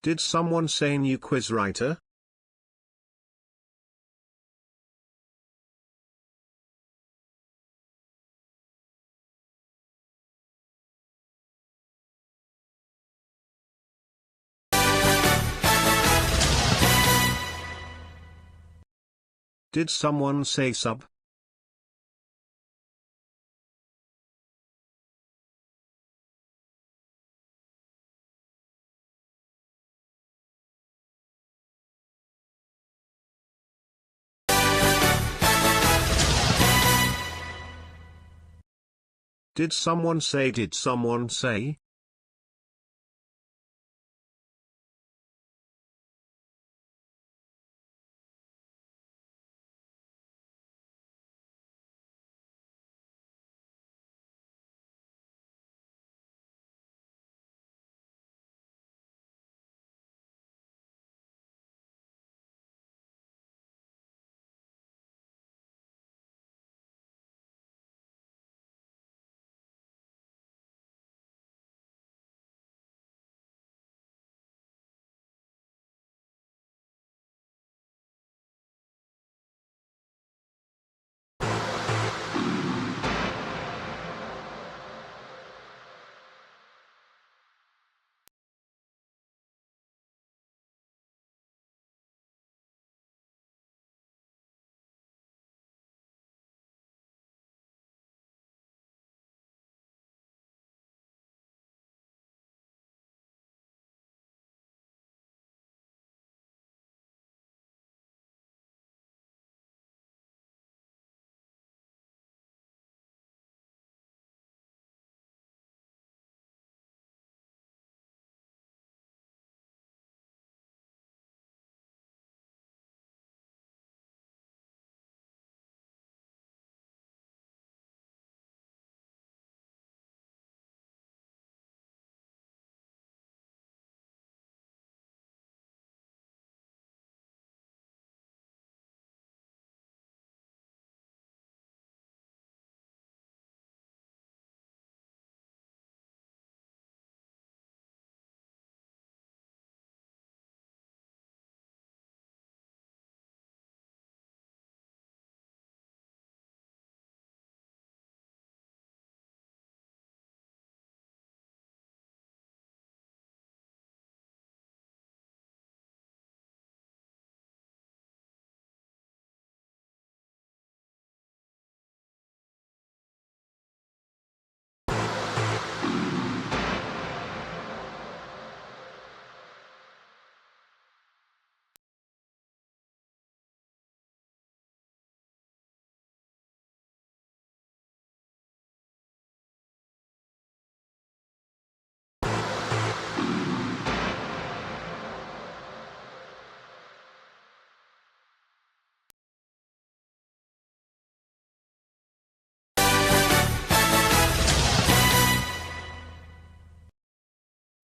Did someone say new quiz writer? Did someone say sub? Did someone say? Did someone say?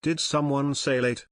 Did someone say late?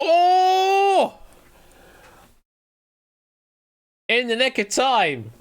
Oh! In the nick of time.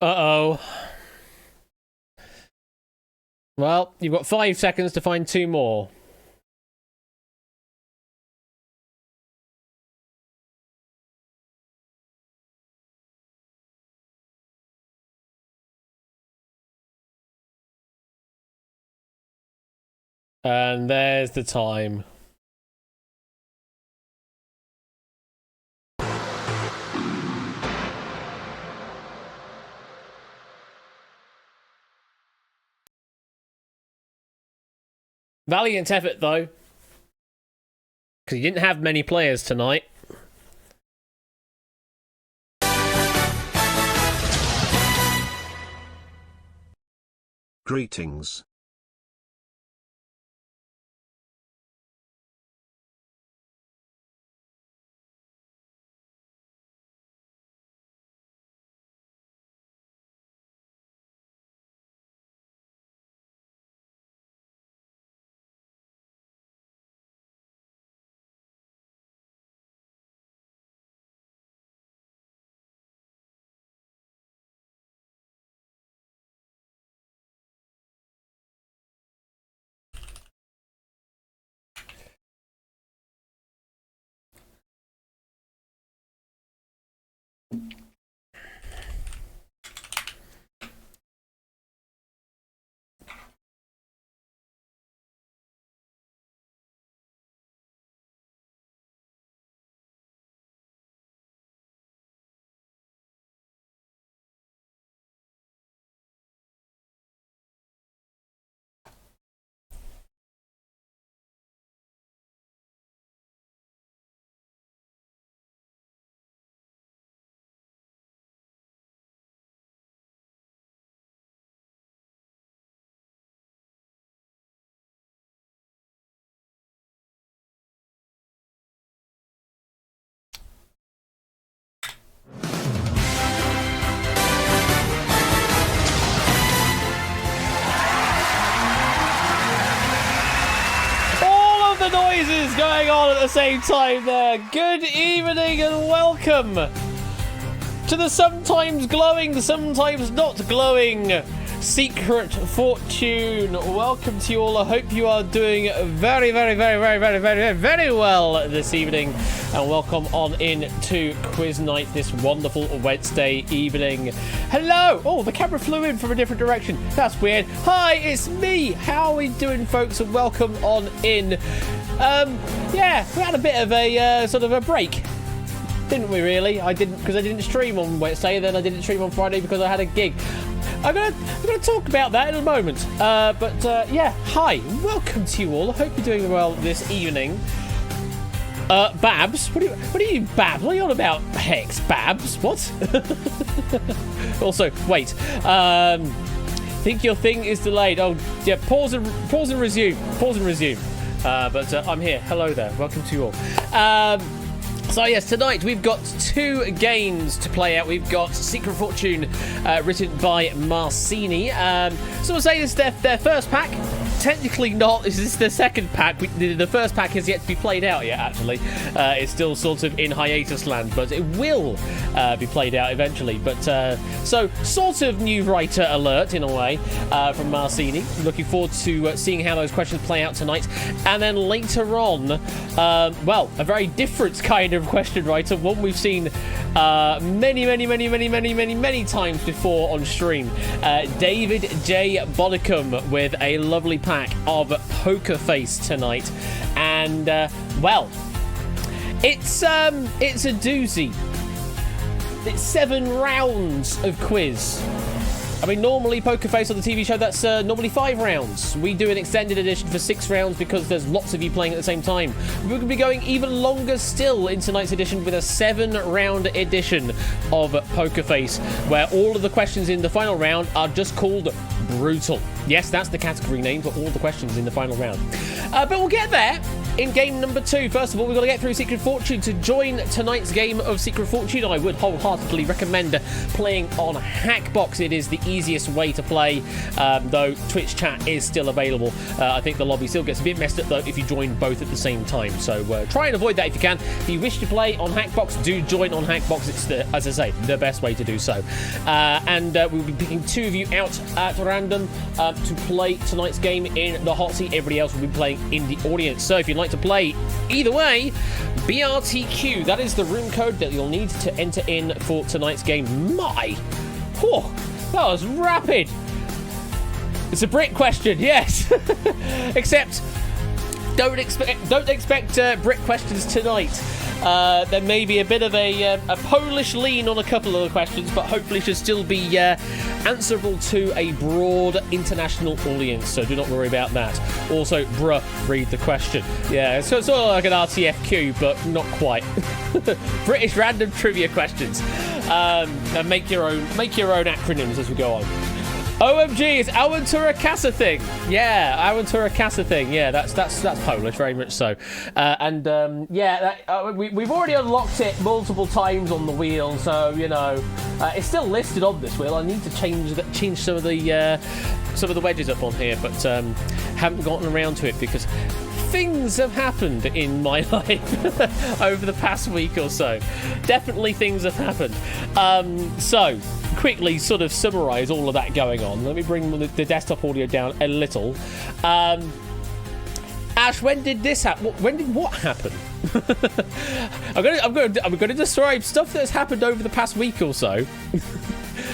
Uh-oh. Well, you've got 5 seconds to find 2 more. And there's the time. Valiant effort, though. Because you didn't have many players tonight. Greetings. The noises going on at the same time there. Good evening and welcome to the sometimes glowing, sometimes not glowing Secret Fortune. Welcome to you all. I hope you are doing very well this evening, and welcome on in to quiz night this wonderful Wednesday evening. Hello. Oh, the camera flew in from a different direction. That's weird. Hi, it's me. How are we doing, folks? And welcome on in. Yeah, we had a bit of a sort of a break Didn't we really? I didn't, because I didn't stream on Wednesday, then I didn't stream on Friday because I had a gig. I'm gonna talk about that in a moment. Yeah, hi, welcome to you all. I hope you're doing well this evening. Babs? What do you Babs? What are you on about? Hex, Babs? What? Also, wait. Think your thing is delayed. Oh, yeah. Pause and resume. Pause and resume. I'm here. Hello there. Welcome to you all. So yes, tonight we've got 2 games to play out. We've got Secret Fortune, written by Marcini. So we'll say this is their first pack. Technically not. This is the second pack. The first pack has yet to be played out yet, actually. It's still sort of in hiatus land, but it will be played out eventually. But so sort of new writer alert in a way from Marcini. Looking forward to seeing how those questions play out tonight. And then later on, a very different kind of question writer, one we've seen many times before on stream. David J. Bodicum with a lovely pack of Poker Face tonight, and it's a doozy. It's 7 rounds of quiz. I mean, normally Poker Face on the TV show, that's normally 5 rounds. We do an extended edition for 6 rounds because there's lots of you playing at the same time. We're going to be going even longer still in tonight's edition with a 7-round edition of Poker Face, where all of the questions in the final round are just called brutal. Yes, that's the category name for all the questions in the final round. But we'll get there in game number 2. First of all, we've got to get through Secret Fortune. To join tonight's game of Secret Fortune, I would wholeheartedly recommend playing on Hackbox. It is the easiest way to play, though Twitch chat is still available. I think the lobby still gets a bit messed up, though, if you join both at the same time. So try and avoid that if you can. If you wish to play on Hackbox, do join on Hackbox. It's, as I say, the best way to do so. We'll be picking 2 of you out at random to play tonight's game in the hot seat. Everybody else will be playing in the audience. So if you'd like to play either way, BRTQ, that is the room code that you'll need to enter in for tonight's game. Whew, that was rapid. It's a Brit question, yes. Except don't expect Brit questions tonight. There may be a bit of a Polish lean on a couple of the questions, but hopefully should still be answerable to a broad international audience, so do not worry about that. Also, read the question. Yeah, it's sort of like an RTFQ, but not quite. British random trivia questions. And make your own acronyms as we go on. OMG, it's Awantura Casa thing. Yeah, Awantura Casa thing. Yeah, that's Polish, very much so. We've already unlocked it multiple times on the wheel, so you know it's still listed on this wheel. I need to change some of the wedges up on here, but haven't gotten around to it because things have happened in my life over the past week or so. Definitely things have happened. So quickly sort of summarize all of that going on. Let me bring the desktop audio down a little. Ash, when did this happen? When did what happen? I'm going to describe stuff that's happened over the past week or so.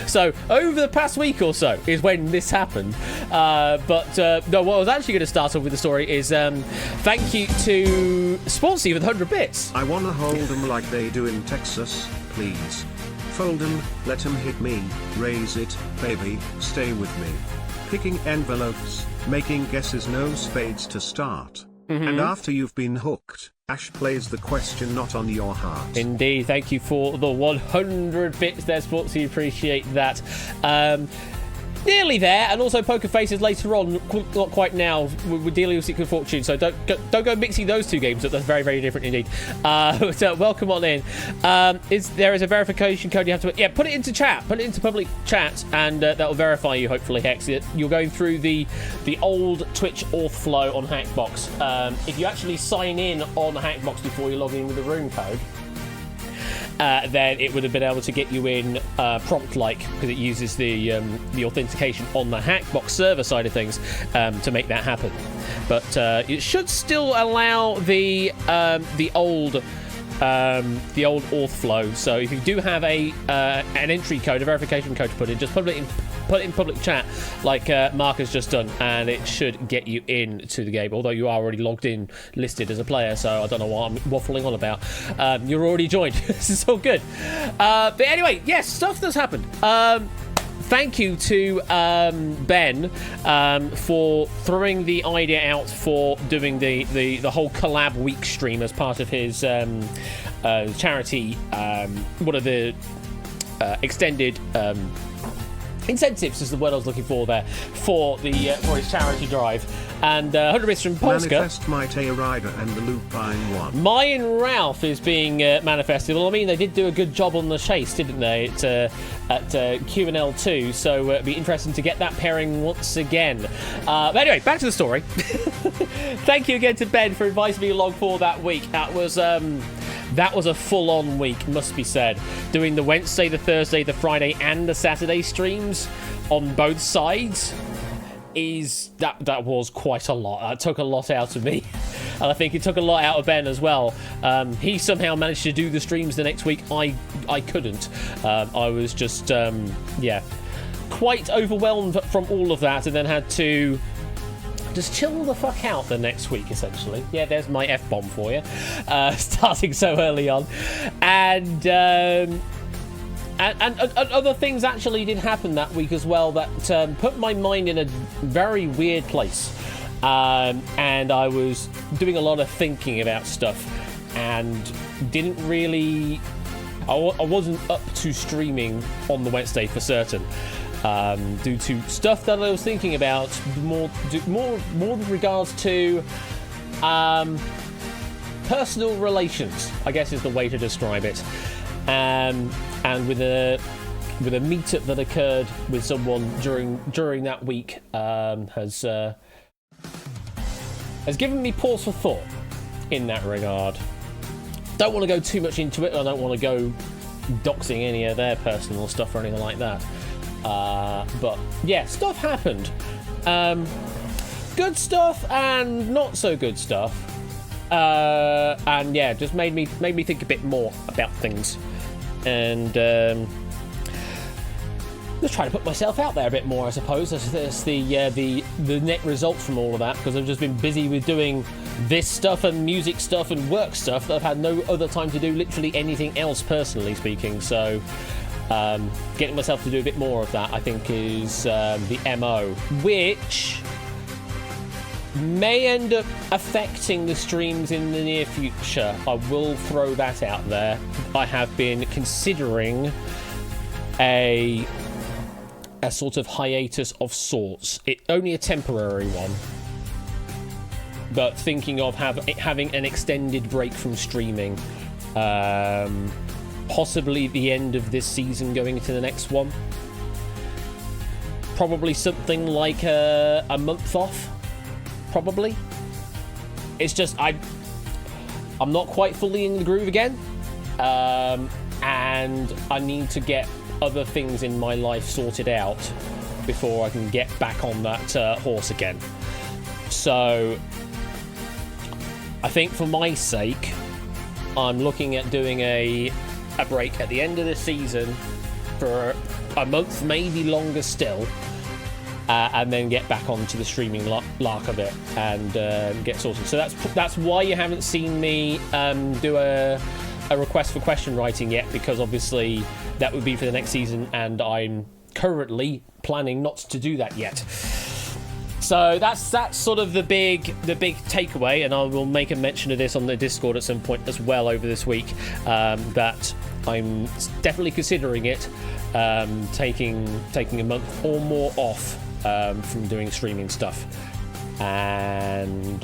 So, over the past week or so is when this happened. No, what I was actually going to start off with the story is thank you to Sportsy with 100 bits. I want to hold them like they do in Texas, please. Fold them, let them hit me, raise it, baby, stay with me. Picking envelopes, making guesses, no spades to start. And after you've been hooked, Ash plays the question not on your heart. Indeed, thank you for the 100 bits there, Sportsy, appreciate that. Nearly there, and also Poker Faces later on, not quite now. We're dealing with Secret Fortune, so don't go mixing those 2 games up. That's very, very different indeed. So welcome on in. There is a verification code you have to put it into chat, put it into public chat, and that will verify you. Hopefully, Hex. You're going through the old Twitch auth flow on Hackbox. If you actually sign in on Hackbox before you log in with the room code, then it would have been able to get you in prompt-like, because it uses the authentication on the Hackbox server side of things to make that happen. But it should still allow the old the old auth flow. So if you do have an entry code, a verification code to put in, just put it in public chat like Mark has just done, and it should get you into the game. Although you are already logged in, listed as a player, so I don't know what I'm waffling on about. You're already joined. This is all good. But anyway, yes, stuff that's happened. Thank you to Ben for throwing the idea out for doing the whole collab week stream as part of his charity. One of the extended incentives is the word I was looking for there for his charity drive. And 100 bits from Polska. Manifest my Rider and the Lupine one. Mayan Ralph is being manifested. Well, I mean, they did do a good job on the chase, didn't they, at Q&L 2, so it'd be interesting to get that pairing once again. But anyway, back to the story. Thank you again to Ben for inviting me along for that week. That was a full-on week, must be said. Doing the Wednesday, the Thursday, the Friday, and the Saturday streams on both sides that was quite a lot. That took a lot out of me, and I think it took a lot out of Ben as well. He somehow managed to do the streams the next week. I couldn't. I was just quite overwhelmed from all of that, and then had to just chill the fuck out the next week, essentially. Yeah, there's my F-bomb for you. Starting so early on. And other things actually did happen that week as well that put my mind in a very weird place. And I was doing a lot of thinking about stuff and didn't really... I wasn't up to streaming on the Wednesday for certain. Due to stuff that I was thinking about more with regards to personal relations, I guess is the way to describe it. And with a meetup that occurred with someone during that week has given me pause for thought in that regard. Don't want to go too much into it. I don't want to go doxing any of their personal stuff or anything like that. But yeah, stuff happened. Good stuff and not so good stuff. And yeah, just made me think a bit more about things. And just trying to put myself out there a bit more, I suppose. That's the net result from all of that, because I've just been busy with doing this stuff and music stuff and work stuff that I've had no other time to do literally anything else, personally speaking. So getting myself to do a bit more of that, I think, is the MO, which may end up affecting the streams in the near future. I will throw that out there. I have been considering a sort of hiatus of sorts. Only a temporary one, but thinking of having an extended break from streaming. Possibly the end of this season going into the next one. Probably something like a month off. Probably. It's just I'm not quite fully in the groove again, and I need to get other things in my life sorted out before I can get back on that horse again. So I think for my sake, I'm looking at doing a break at the end of the season for a month, maybe longer still. And then get back onto the streaming lark a bit and get sorted. So that's why you haven't seen me do a request for question writing yet, because obviously that would be for the next season, and I'm currently planning not to do that yet. So that's sort of the big takeaway, and I will make a mention of this on the Discord at some point as well over this week. That I'm definitely considering it, taking a month or more off. From doing streaming stuff, and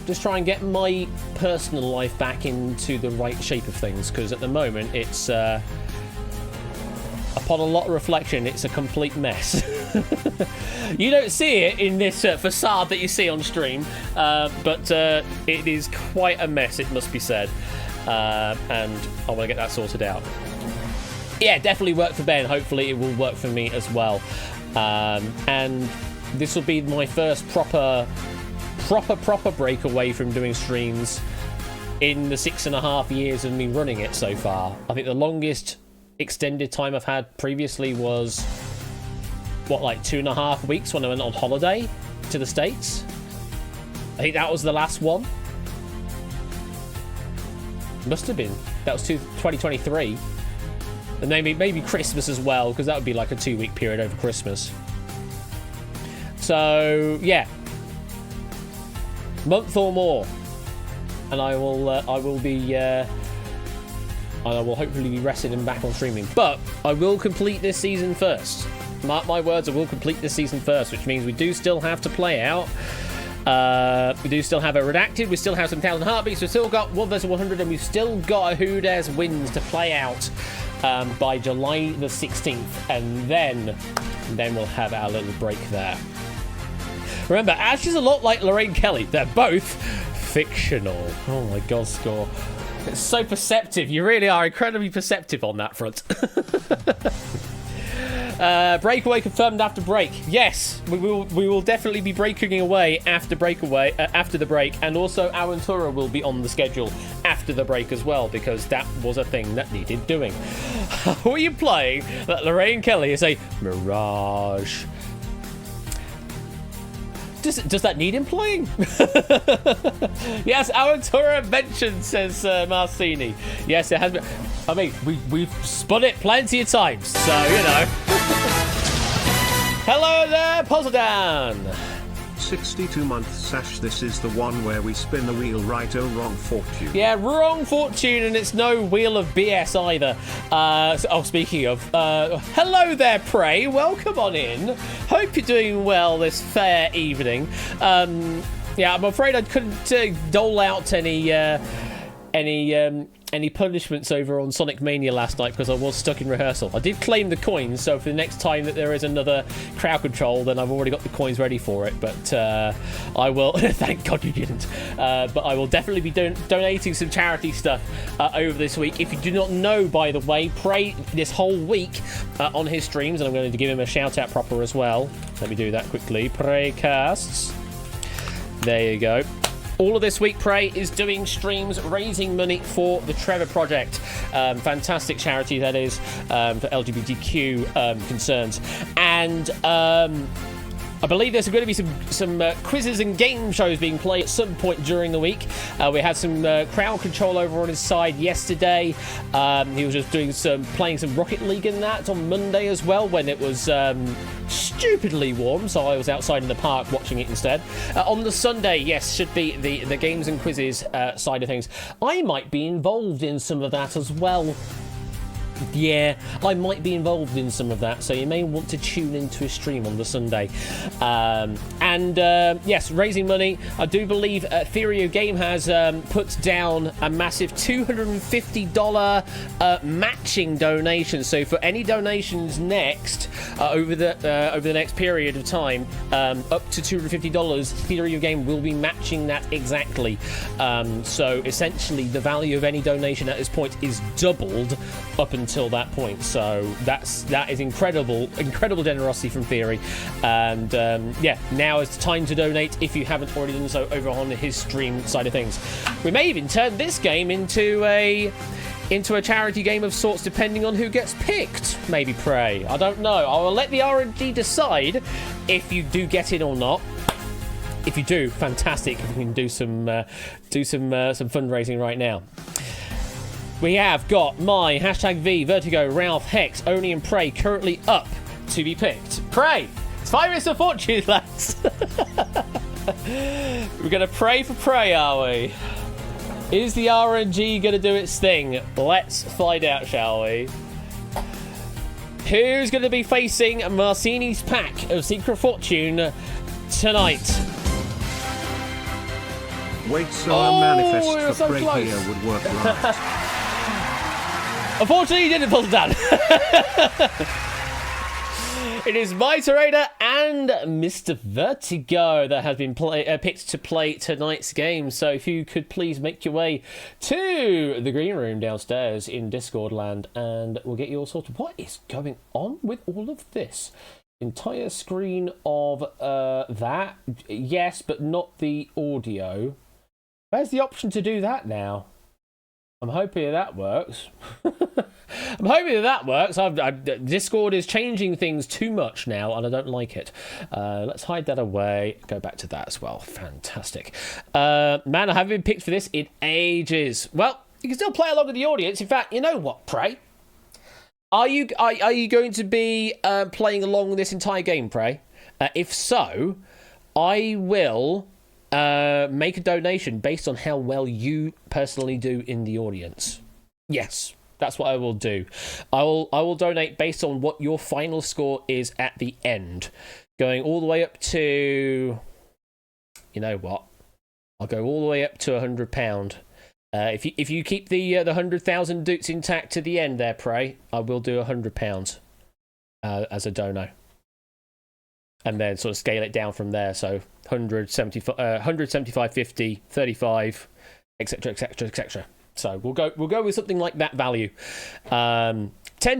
just try and get my personal life back into the right shape of things, because at the moment it's upon a lot of reflection, it's a complete mess. You don't see it in this facade that you see on stream, but it is quite a mess, it must be said, and I want to get that sorted out. Yeah, definitely worked for Ben. Hopefully it will work for me as well. And this will be my first proper break away from doing streams in the 6.5 years of me running it so far. I think the longest extended time I've had previously was, what, like 2.5 weeks when I went on holiday to the States? I think that was the last one. Must have been. That was 2023. And maybe Christmas as well, because that would be like a 2-week period over Christmas. So, yeah. Month or more. And I will hopefully be rested and back on streaming. But I will complete this season first. Mark my words, I will complete this season first, which means we do still have to play out. We do still have a Redacted, we still have some 1,000 Heartbeats, we've still got 1 vs 100, and we've still got a Who Dares Wins to play out by July the 16th. And then we'll have our little break there. Remember, Ash is a lot like Lorraine Kelly. They're both fictional. Oh my god, Score. It's so perceptive. You really are incredibly perceptive on that front. Breakaway confirmed after break. Yes, we will definitely be breaking away after the break, and also Aventura will be on the schedule after the break as well, because that was a thing that needed doing. How are you playing that Lorraine Kelly is a Mirage? Does that need him playing? Yes, Aventura mentioned, says Marcini. Yes, it has been. I mean, we've spun it plenty of times, so, you know. Hello there, Pozzodan. 62-month Sash, this is the one where we spin the wheel, right? Oh, wrong fortune. Yeah, wrong fortune, and it's no wheel of BS either. Speaking of, hello there, Prey. Welcome on in. Hope you're doing well this fair evening. Yeah, I'm afraid I couldn't dole out any punishments over on Sonic Mania last night because I was stuck in rehearsal. I did claim the coins, so for the next time that there is another crowd control, then I've already got the coins ready for it. But I will. Thank God you didn't. But I will definitely be donating some charity stuff over this week. If you do not know, by the way, Prey this whole week on his streams, and I'm going to give him a shout out proper as well. Let me do that quickly. Prey casts. There you go. All of this week, Prey is doing streams raising money for the Trevor Project. Fantastic charity, that is, for LGBTQ concerns. And I believe there's going to be some quizzes and game shows being played at some point during the week. We had some crowd control over on his side yesterday. He was just playing some Rocket League in that on Monday as well, when it was stupidly warm, so I was outside in the park watching it instead. On the Sunday, yes, should be the games and quizzes side of things. I might be involved in some of that as well. Yeah, I might be involved in some of that, so you may want to tune into a stream on the Sunday. Yes, raising money. I do believe Theory of Game has put down a massive $250 matching donation. So for any donations next over the next period of time, up to $250, Theory of Game will be matching that exactly. So essentially, the value of any donation at this point is doubled up until that point. So that is incredible generosity from Theory. And yeah, now is the time to donate if you haven't already done so over on his stream side of things. We may even turn this game into a charity game of sorts, depending on who gets picked. Maybe Prey. I don't know. I will let the RNG decide if you do get in or not. If you do, fantastic. We can do some fundraising right now. We have got my #V, Vertigo, Ralph, Hex, Oni, and Prey currently up to be picked. Prey! It's 5 minutes of fortune, lads! We're going to pray for Prey, are we? Is the RNG going to do its thing? Let's find out, shall we? Who's going to be facing Marcini's pack of Secret Fortune tonight? Wait, so a manifest for Prey here would work right. Unfortunately, he didn't pull it down. It is my Torada and Mr. Vertigo that has been picked to play tonight's game. So if you could please make your way to the green room downstairs in Discord land, and we'll get you all sorted. What is going on with all of this? Entire screen of that, yes, but not the audio. Where's the option to do that now? I'm hoping that works. I'm hoping that works. Discord is changing things too much now, and I don't like it. Let's hide that away. Go back to that as well. Fantastic. Man, I haven't been picked for this in ages. Well, you can still play along with the audience. In fact, you know what, Prey? Are you going to be playing along with this entire game, Prey? If so, I will make a donation based on how well you personally do in the audience. Yes, that's what I will do. I will donate based on what your final score is at the end, going all the way up to, you know what? I'll go all the way up to £100. If you keep the 100,000 dukes intact to the end there, Prey, I will do £100 as a dono. And then sort of scale it down from there. So 175, 50, 35, etc., etc., etc. So we'll go with something like that value. 10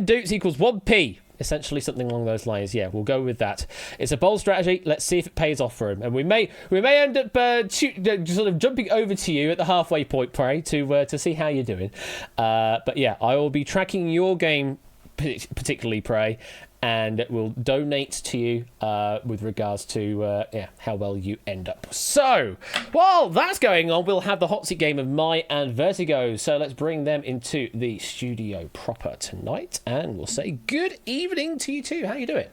dukes equals 1p. Essentially something along those lines. Yeah, we'll go with that. It's a bold strategy. Let's see if it pays off for him. And we may end up sort of jumping over to you at the halfway point, Prey, to see how you're doing. But yeah, I will be tracking your game, particularly Prey, and we'll donate to you with regards to how well you end up. So, while that's going on, we'll have the hot seat game of Mai and Vertigo. So let's bring them into the studio proper tonight, and we'll say good evening to you two. How you doing?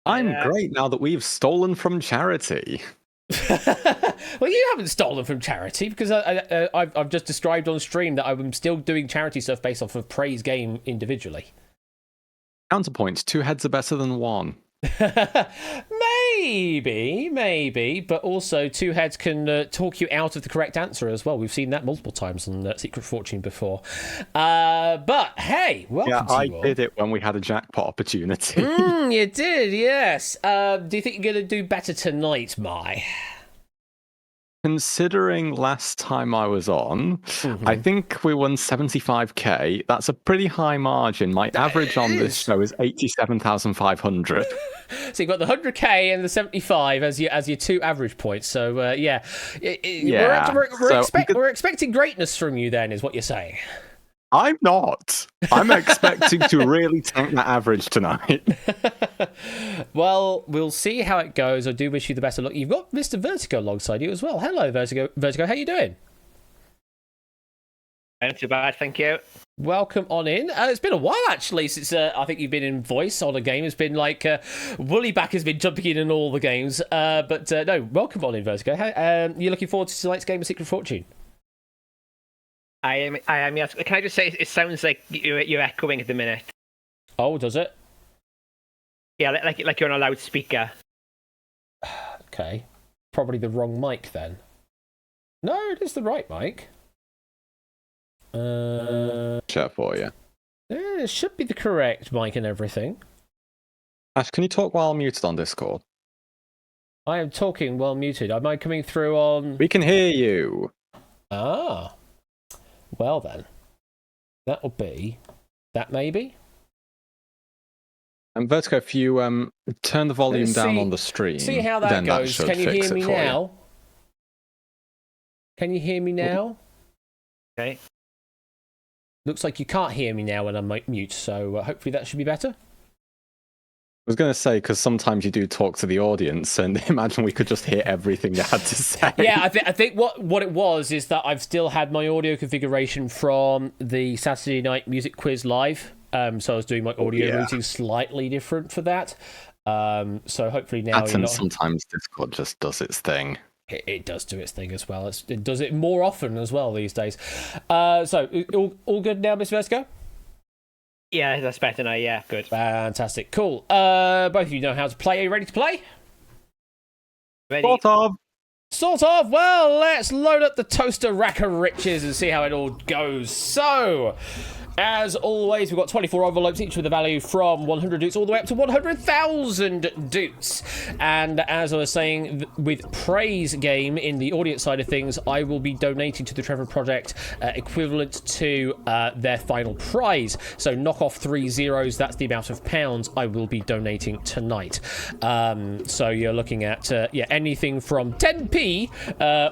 I'm great now that we've stolen from charity. Well, you haven't stolen from charity, because I've just described on stream that I'm still doing charity stuff based off of Prey's game individually. Counterpoint, 2 heads are better than 1. Maybe, but also 2 heads can talk you out of the correct answer as well. We've seen that multiple times on Secret Fortune before. But hey, welcome to you all. I did it when we had a jackpot opportunity. You did, yes. Do you think you're going to do better tonight, Mai? Considering last time I was on, I think we won 75k. That's a pretty high margin. My average on this show is 87,500. So you've got the 100k and the 75 as your 2 average points. So we're expecting greatness from you then, is what you're saying. I'm not. I'm expecting to really tank that average tonight. Well, we'll see how it goes. I do wish you the best of luck. You've got Mr. Vertigo alongside you as well. Hello, Vertigo. Vertigo, how you doing? Not too bad, thank you. Welcome on in. It's been a while, actually, since I think you've been in voice on a game. It's been like Woollyback has been jumping in all the games. But no, welcome on in, Vertigo. You're looking forward to tonight's game of Secret Fortune? I am. Yes. Can I just say, it sounds like you're echoing at the minute. Oh, does it? Yeah, like you're on a loudspeaker. Okay. Probably the wrong mic then. No, it is the right mic. Check for you. It should be the correct mic and everything. Ash, can you talk while muted on Discord? I am talking while muted. Am I coming through on... We can hear you. Ah. Well then. That'll be... that maybe? And Vertigo, if you turn the volume down on the stream... See how that goes. Can you hear me now? Can you hear me now? Okay. Looks like you can't hear me now when I'm mute, so hopefully that should be better. I was going to say, because sometimes you do talk to the audience, and imagine we could just hear everything you had to say. Yeah, I think what it was is that I've still had my audio configuration from the Saturday Night Music Quiz Live. So I was doing my audio routing slightly different for that. So hopefully now... Sometimes Discord just does its thing. It does do its thing as well. It does it more often as well these days. So, all good now, Miss Vertigo? Yeah, that's better now. Yeah, good. Fantastic. Cool. Both of you know how to play. Are you ready to play? Ready? Sort of. Well, let's load up the toaster rack of riches and see how it all goes. So, As always, we've got 24 envelopes, each with a value from 100 dutes all the way up to 100,000 dutes. And as I was saying, with Praise Game in the audience side of things, I will be donating to the Trevor Project equivalent to their final prize. So knock off 3 zeros, that's the amount of pounds I will be donating tonight. So you're looking at anything from 10p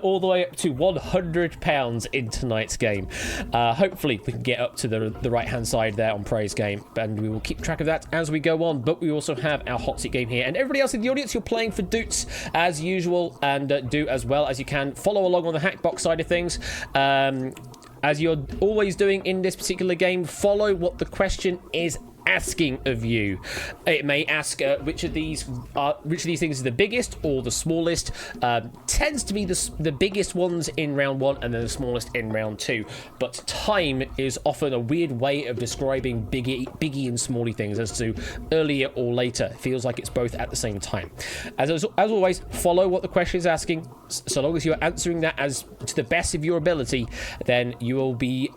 all the way up to £100 in tonight's game. Hopefully we can get up to the right hand side there on Praise Game, and we will keep track of that as we go on. But we also have our hot seat game here, and everybody else in the audience, you're playing for dutes as usual, and do as well as you can. Follow along on the Hackbox side of things. As you're always doing in this particular game, follow what the question is asking of you. It may ask which of these things is the biggest or the smallest. Tends to be the biggest ones in round 1 and then the smallest in round 2. But time is often a weird way of describing biggie and smally things as to earlier or later. It feels like it's both at the same time. As always, follow what the question is asking. So long as you're answering that as to the best of your ability, then you will be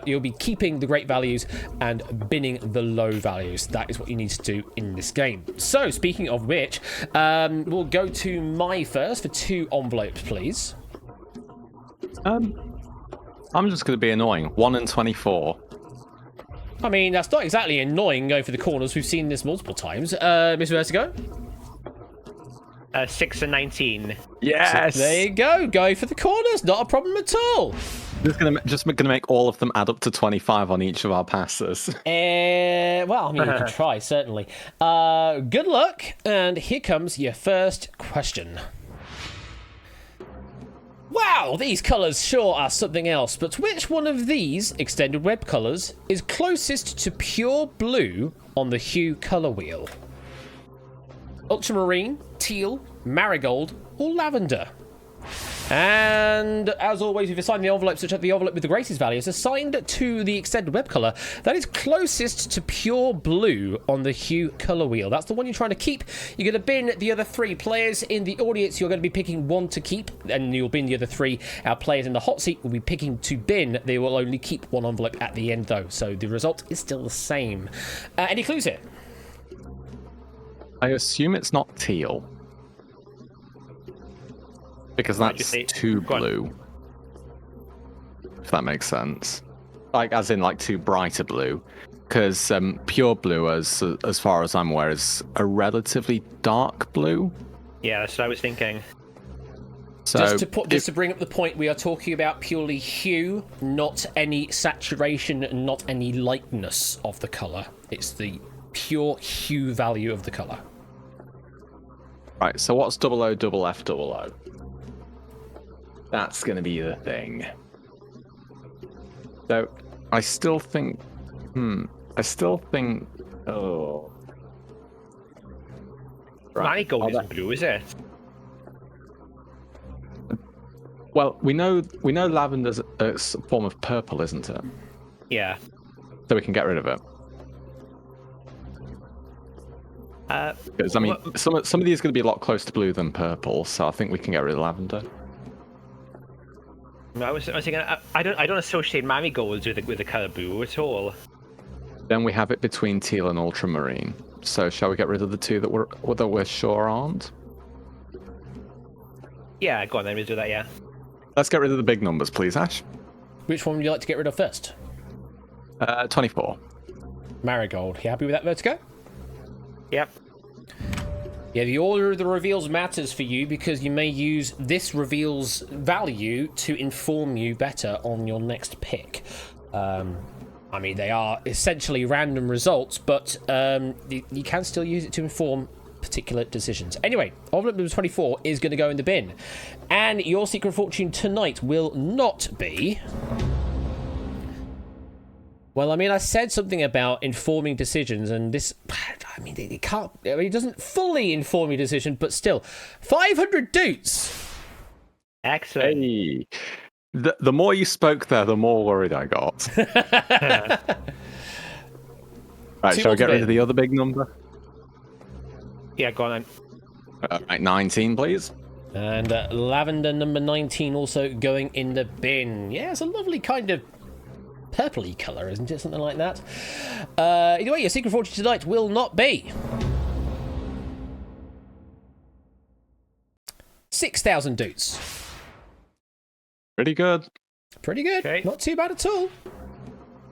you'll be keeping the great values and binning the low values. That is what you need to do in this game. So speaking of which, we'll go to my first for 2 envelopes, please. I'm just going to be annoying. 1 and 24. I mean, that's not exactly annoying going for the corners. We've seen this multiple times. Mr. Vertigo? 6 and 19. Yes! So there you go. Go for the corners. Not a problem at all. Just gonna make all of them add up to 25 on each of our passes. Well, I mean, you can try, certainly. Good luck. And here comes your first question. Wow, these colours sure are something else, but which one of these extended web colours is closest to pure blue on the hue colour wheel? Ultramarine, teal, marigold, or lavender? And as always, we've assigned the envelope such that the envelope with the greatest value is assigned to the extended web colour that is closest to pure blue on the hue colour wheel. That's the one you're trying to keep. You're going to bin the other 3 players in the audience. You're going to be picking 1 to keep, and you'll bin the other 3. Our players in the hot seat will be picking to bin. They will only keep 1 envelope at the end, though, so the result is still the same. Any clues here? I assume it's not teal. Because that's too blue. If that makes sense. Like, as in, like, too brighter blue. Because pure blue, as far as I'm aware, is a relatively dark blue. Yeah, that's what I was thinking. So just to bring up the point, we are talking about purely hue, not any saturation, not any lightness of the colour. It's the pure hue value of the colour. Right, so what's 00FFF? That's going to be the thing. So, I still think... Oh... Right. Marigold isn't blue, is it? Well, we know lavender's a form of purple, isn't it? Yeah. So we can get rid of it. Because, I mean, some of these are going to be a lot closer to blue than purple, so I think we can get rid of lavender. I was thinking, I don't associate marigolds with the colour blue at all. Then we have it between teal and ultramarine. So shall we get rid of the 2 that we're sure aren't? Yeah, go on then, we'll do that, yeah. Let's get rid of the big numbers, please, Ash. Which one would you like to get rid of first? 24. Marigold. You happy with that, Vertigo? Yep. Yeah, the order of the reveals matters for you because you may use this reveal's value to inform you better on your next pick. I mean, they are essentially random results, but you can still use it to inform particular decisions. Anyway, envelope number 24 is going to go in the bin. And your secret fortune tonight will not be... Well, I mean, I said something about informing decisions, and this, I mean, it can't, I mean, it doesn't fully inform your decision, but still, 500 dutes. Excellent. Hey. The more you spoke there, the more worried I got. Right, shall we get rid of the other big number? Yeah, go on then. Right, 19, please. And lavender number 19 also going in the bin. Yeah, it's a lovely kind of purpley colour, isn't it? Something like that. Either way, your secret fortune tonight will not be 6,000 dudes. Pretty good. Pretty good. Okay. Not too bad at all.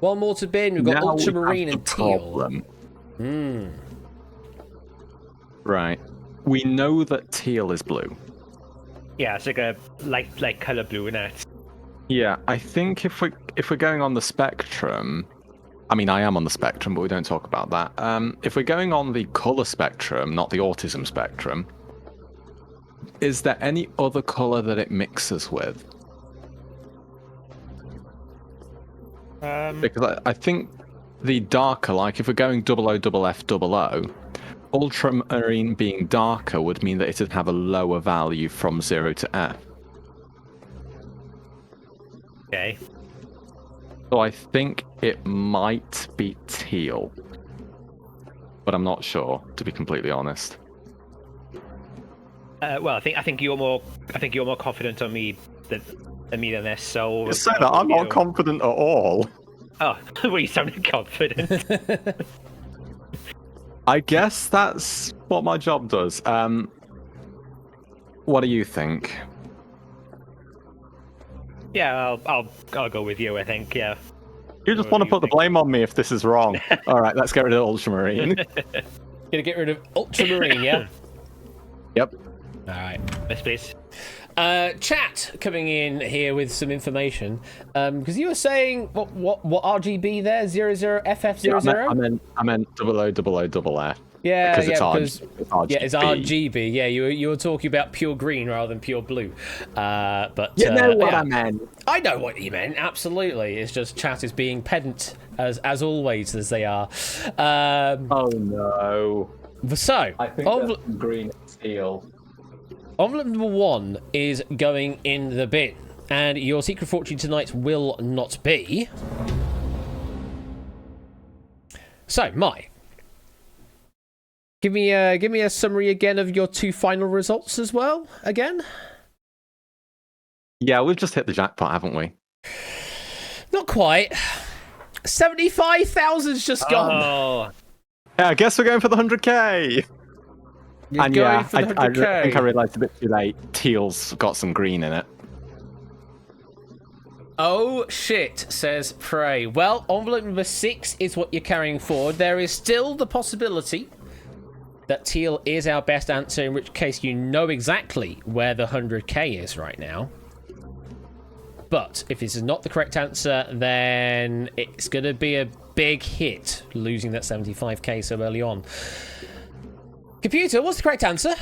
One more to bin. We've got Now ultramarine we have and the teal. problem. Right. We know that teal is blue. Yeah, it's like a light color blue in it. Yeah, I think if we're going on the spectrum, I mean I am on the spectrum, but we don't talk about that. If we're going on the color spectrum, not the autism spectrum, is there any other color that it mixes with? Because I think the darker, like if we're going 00FFFO, ultramarine being darker would mean that it'd have a lower value from 0 to F. Okay. So I think it might be teal, but I'm not sure, to be completely honest. Well, I think you're more confident on me than this. So Just say that I'm not confident at all. Oh, well, you sounded confident. I guess that's what my job does. What do you think? Yeah, I'll go with you. I think. Yeah. You just want to put the blame on me if this is wrong. All right, let's get rid of ultramarine. Gonna get rid of ultramarine, yeah? Yep. All right. Yes, please. Chat coming in here with some information because you were saying what RGB there 00FF00. Yeah, I meant 00FFF. Yeah, because it's RGB. Yeah, it's RGB. Yeah, you were talking about pure green rather than pure blue. But You know what yeah. I meant. I know what you meant. Absolutely. It's just chat is being pedant as always as they are. Oh no. So I think green and teal. envelope number 1 is going in the bin, and your secret fortune tonight will not be. So, give me a summary again of your 2 final results as well. Again. Yeah, we've just hit the jackpot, haven't we? Not quite. 75,000's just gone. Oh. Yeah, I guess we're going for the 100k. You're And going yeah, for the I 100K. think I realised a bit too late. Teal's got some green in it. Oh shit, says Prey. Well, envelope number 6 is what you're carrying forward. There is still the possibility that teal is our best answer, in which case you know exactly where the 100k is right now. But if this is not the correct answer, then it's going to be a big hit, losing that 75k so early on. Computer, what's the correct answer?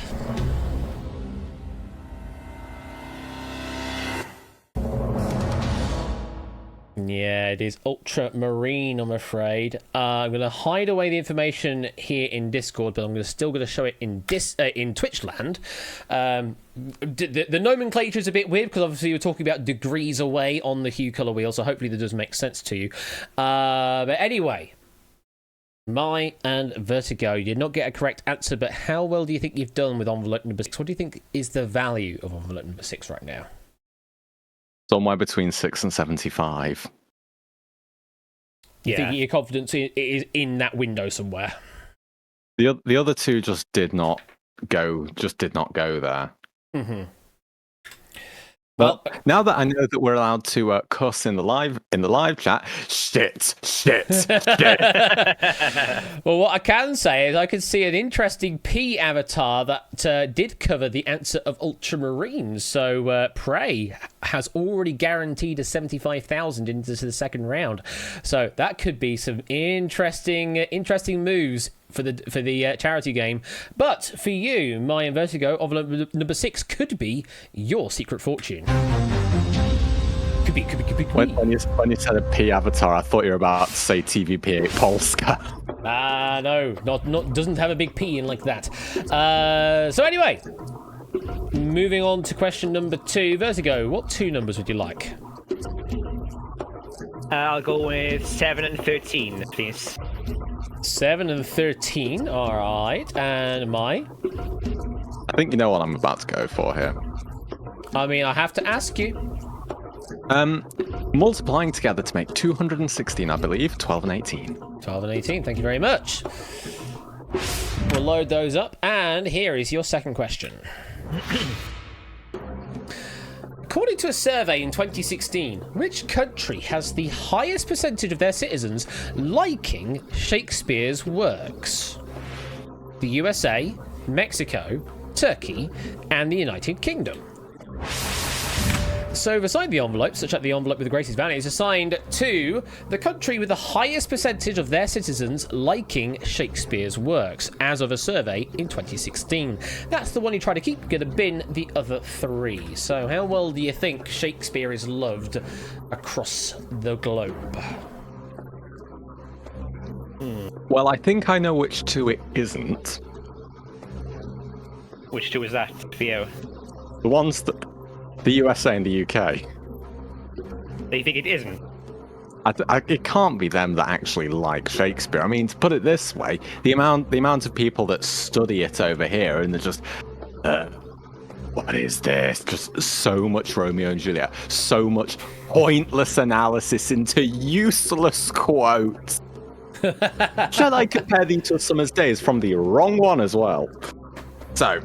Yeah, it is ultramarine, I'm afraid. I'm going to hide away the information here in Discord, but I'm still going to show it in Twitch land. The nomenclature is a bit weird because obviously you're talking about degrees away on the hue color wheel, so hopefully that does make sense to you. But anyway, Mai and Vertigo, you did not get a correct answer, but how well do you think you've done with envelope number 6? What do you think is the value of envelope number 6 right now? Somewhere between 6 and 75. You think your confidence it is in that window somewhere? The other two just did not go there. Mm-hmm. But now that I know that we're allowed to cuss in the live chat, shit. Well, what I can say is I could see an interesting P avatar that did cover the answer of ultramarine. So Prey has already guaranteed a 75,000 into the second round. So that could be some interesting moves for the charity game. But for you, Mai and Vertigo, envelope number 6 could be your secret fortune. Could be. When you said a P avatar, I thought you were about to say TVP8 Polska. No, not doesn't have a big P in like that. So anyway, moving on to question number 2. Vertigo, what 2 numbers would you like? I'll go with 7 and 13, please. 7 and 13, alright. And Mai? I think you know what I'm about to go for here. I mean, I have to ask you. multiplying together to make 216, I believe. 12 and 18. 12 and 18, thank you very much. We'll load those up, and here is your second question. According to a survey in 2016, which country has the highest percentage of their citizens liking Shakespeare's works? The USA, Mexico, Turkey, and the United Kingdom. So beside the envelope, such that the envelope with the greatest value is assigned to the country with the highest percentage of their citizens liking Shakespeare's works, as of a survey in 2016. That's the one you try to keep. You're going to bin the other three. So how well do you think Shakespeare is loved across the globe? Well, I think I know which two it isn't. Which two is that for you? The ones that... the USA and the UK. Do you think it isn't? It can't be them that actually like Shakespeare. I mean, to put it this way, the amount of people that study it over here and they're just, what is this? Just so much Romeo and Juliet, so much pointless analysis into useless quotes. Should I compare these to Summer's Days from the wrong one as well? So,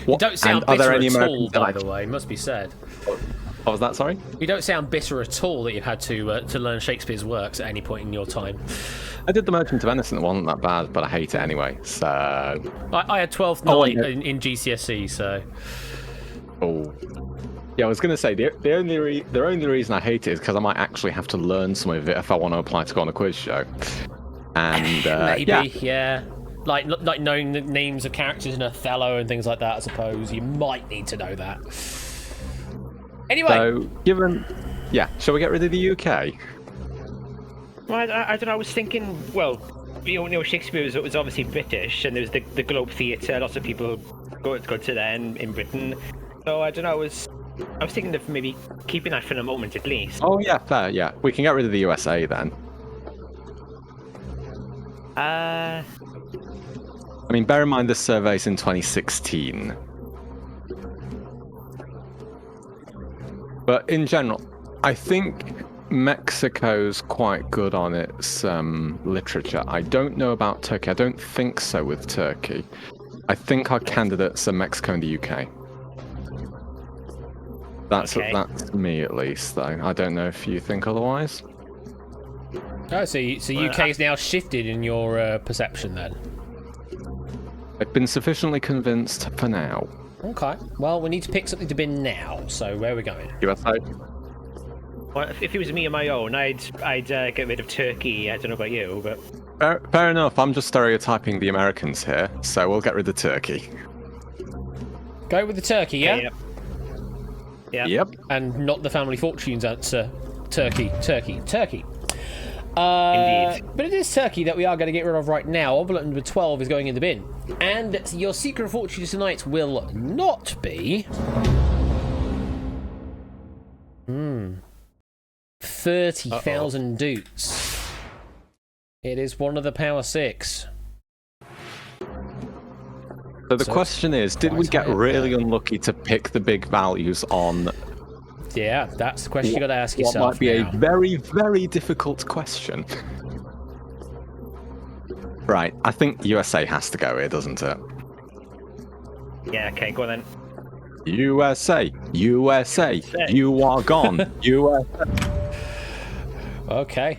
You don't sound bitter at all, by the way, must be said. What was that, sorry? You don't sound bitter at all that you've had to learn Shakespeare's works at any point in your time. I did The Merchant of Venice and it wasn't that bad, but I hate it anyway, so... I had 12th night in GCSE, so... Oh. Yeah, I was going to say, the only reason I hate it is because I might actually have to learn some of it if I want to apply to go on a quiz show. And, maybe, yeah. Like knowing the names of characters in Othello and things like that, I suppose. You might need to know that. Anyway. So, given... Yeah, shall we get rid of the UK? Well, I don't know, I was thinking, well, you know Shakespeare was obviously British, and there was the Globe Theatre, lots of people go to there in Britain. So, I don't know, I was thinking of maybe keeping that for a moment at least. Oh, yeah, fair, yeah. We can get rid of the USA then. I mean, bear in mind this survey's in 2016. But in general, I think Mexico's quite good on its literature. I don't know about Turkey. I don't think so with Turkey. I think our candidates are Mexico and the UK. That's me at least, though. I don't know if you think otherwise. Oh, so UK's now shifted in your perception then? I've been sufficiently convinced for now. Okay. Well, we need to pick something to bin now. So where are we going? USA. Well, if it was me on my own, I'd get rid of Turkey. I don't know about you, but Fair enough. I'm just stereotyping the Americans here, so we'll get rid of Turkey. Go with the Turkey, yeah? Okay, yeah. Yep. And not the Family Fortunes answer. Turkey. Indeed. But it is Turkey that we are going to get rid of right now. Envelope number 12 is going in the bin. And your secret of fortune tonight will not be... 30,000 doots. It is one of the Power 6. So the question is, did we get really unlucky to pick the big values on... Yeah, that's the question you got to ask yourself. What might be now. a very, very difficult question. Right, I think USA has to go here, doesn't it? Yeah, okay, go on then. USA, you are gone. USA. Okay.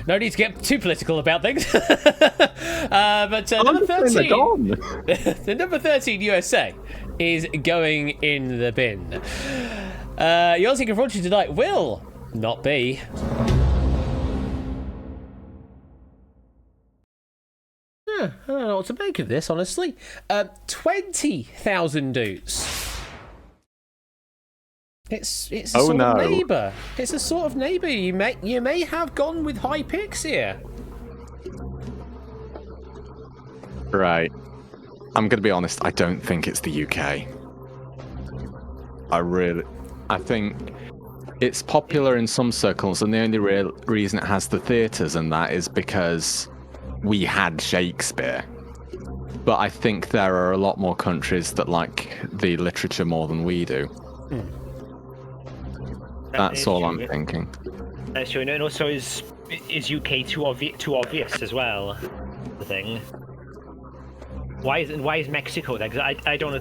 No need to get too political about things. But number 13... the number 13 USA is going in the bin. Your secret fortune tonight will not be... I don't know what to make of this, honestly. 20,000 doots. It's a sort of neighbour. It's a sort of neighbour. You may have gone with high picks here. Right. I'm going to be honest. I don't think it's the UK. I think it's popular in some circles, and the only real reason it has the theatres and that is because we had Shakespeare. But I think there are a lot more countries that like the literature more than we do. That's all I'm thinking. That's true, and also is UK too obvious as well? The thing. Why is Mexico there? Because I don't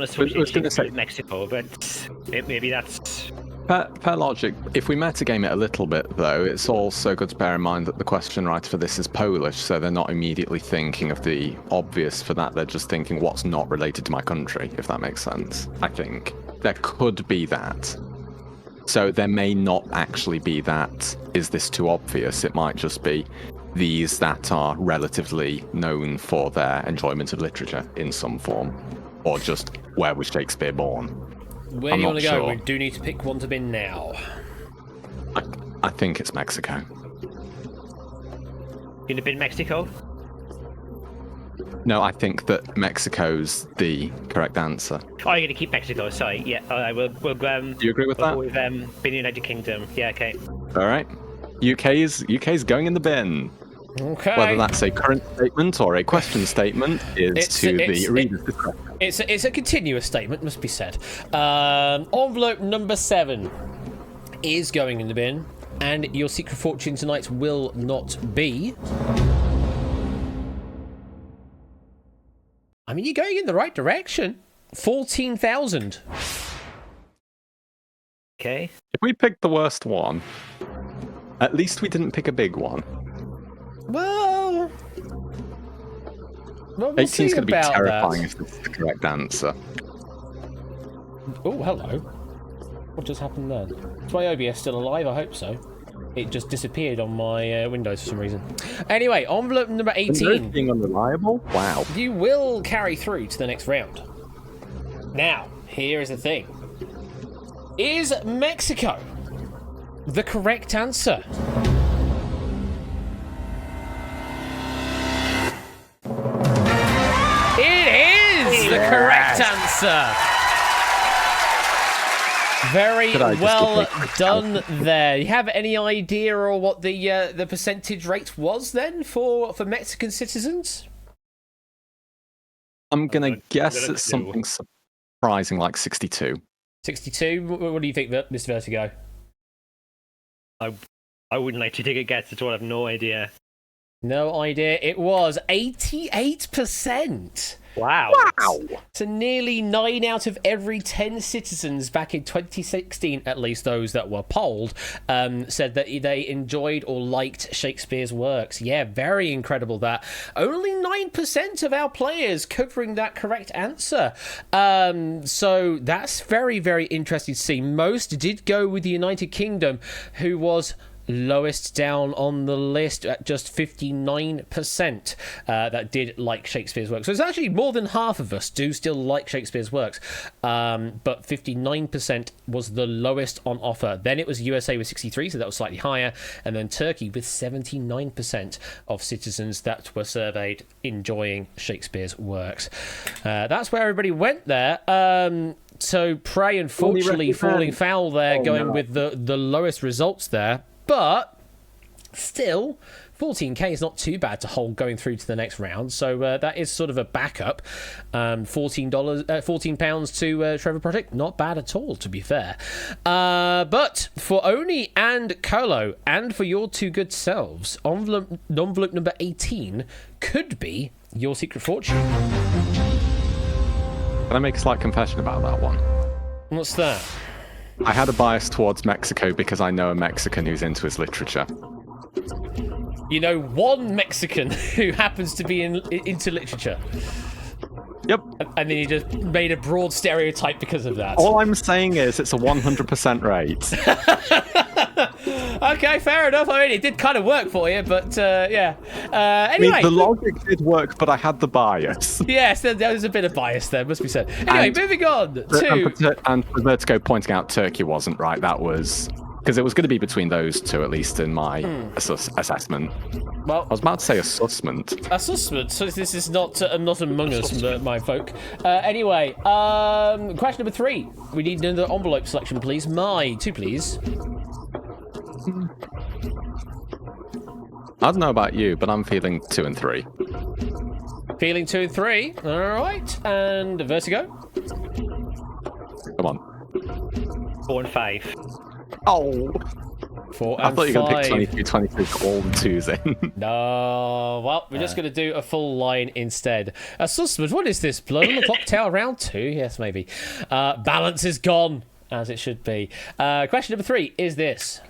associate with Mexico, but maybe that's. Per logic, if we metagame it a little bit, though, it's also good to bear in mind that the question writer for this is Polish, so they're not immediately thinking of the obvious for that. They're just thinking what's not related to my country, if that makes sense. I think there could be that. So there may not actually be that, is this too obvious? It might just be these that are relatively known for their enjoyment of literature in some form, or just where was Shakespeare born? Where do you want to go? We do need to pick one to bin now. I think it's Mexico. Going to bin Mexico? No, I think that Mexico's the correct answer. Oh, you're going to keep Mexico, sorry. Yeah, I will. Do you agree with that? With bin United Kingdom. Yeah, okay. All right. UK's going in the bin. Okay. Whether that's a current statement or a question statement is to the reader's discretion. It's a continuous statement, must be said. Envelope number 7 is going in the bin, and your secret fortune tonight will not be. I mean, you're going in the right direction. 14,000. Okay. If we picked the worst one, at least we didn't pick a big one. Well, we'll 18's see going to be about terrifying that. if this is the correct answer. Oh, hello. What just happened then? Is my OBS still alive? I hope so. It just disappeared on my Windows for some reason. Anyway, envelope number 18. Being unreliable? Wow. You will carry through to the next round. Now, here is the thing. Is Mexico the correct answer? It is the correct answer. Very well done there. You have any idea or what the percentage rate was then for Mexican citizens? I'm going to guess it's something surprising like 62. 62? What do you think, Mr. Vertigo? I wouldn't like to take a guess at all. I have no idea. No idea. It was 88%. Wow. So nearly 9 out of every 10 citizens back in 2016, at least those that were polled, said that they enjoyed or liked Shakespeare's works. Yeah, very incredible that. Only 9% of our players covering that correct answer. So that's very, very interesting to see. Most did go with the United Kingdom, who was lowest down on the list at just 59% that did like Shakespeare's work. So it's actually more than half of us do still like Shakespeare's works, but 59% was the lowest on offer. Then it was USA with 63, so that was slightly higher, and then Turkey with 79% of citizens that were surveyed enjoying Shakespeare's works. That's where everybody went there. So Prey, unfortunately, falling foul there, going with the lowest results there. But still, 14k is not too bad to hold going through to the next round. So that is sort of a backup. £14 to Trevor Project, not bad at all, to be fair. But for Oni and Colo, and for your two good selves, envelope number 18 could be your secret fortune. Can I make a slight confession about that one? What's that? I had a bias towards Mexico because I know a Mexican who's into his literature. You know one Mexican who happens to be into literature. Yep. And then you just made a broad stereotype because of that. All I'm saying is it's a 100% rate. Okay, fair enough. I mean, it did kind of work for you, but yeah. Anyway. I mean, the logic did work, but I had the bias. Yes, there was a bit of bias there, must be said. Anyway, moving on to... And for Vertigo pointing out Turkey wasn't right, that was... Because it was going to be between those two, at least in my assessment. Well, I was about to say assessment. Assessment. So this is not Among Us, my folk. Anyway, question number 3. We need another envelope selection, please. My 2, please. I don't know about you, but I'm feeling 2 and 3. Feeling 2 and 3. All right. And Vertigo. Come on. 4 and 5. Oh, 4 and I thought you were going to 5. pick 23, 23, all the twos in. No, well, we're just going to do a full line instead. Sussman, what is this? Blood on the clock tower round 2? Yes, maybe. Balance is gone, as it should be. Question number 3 is this.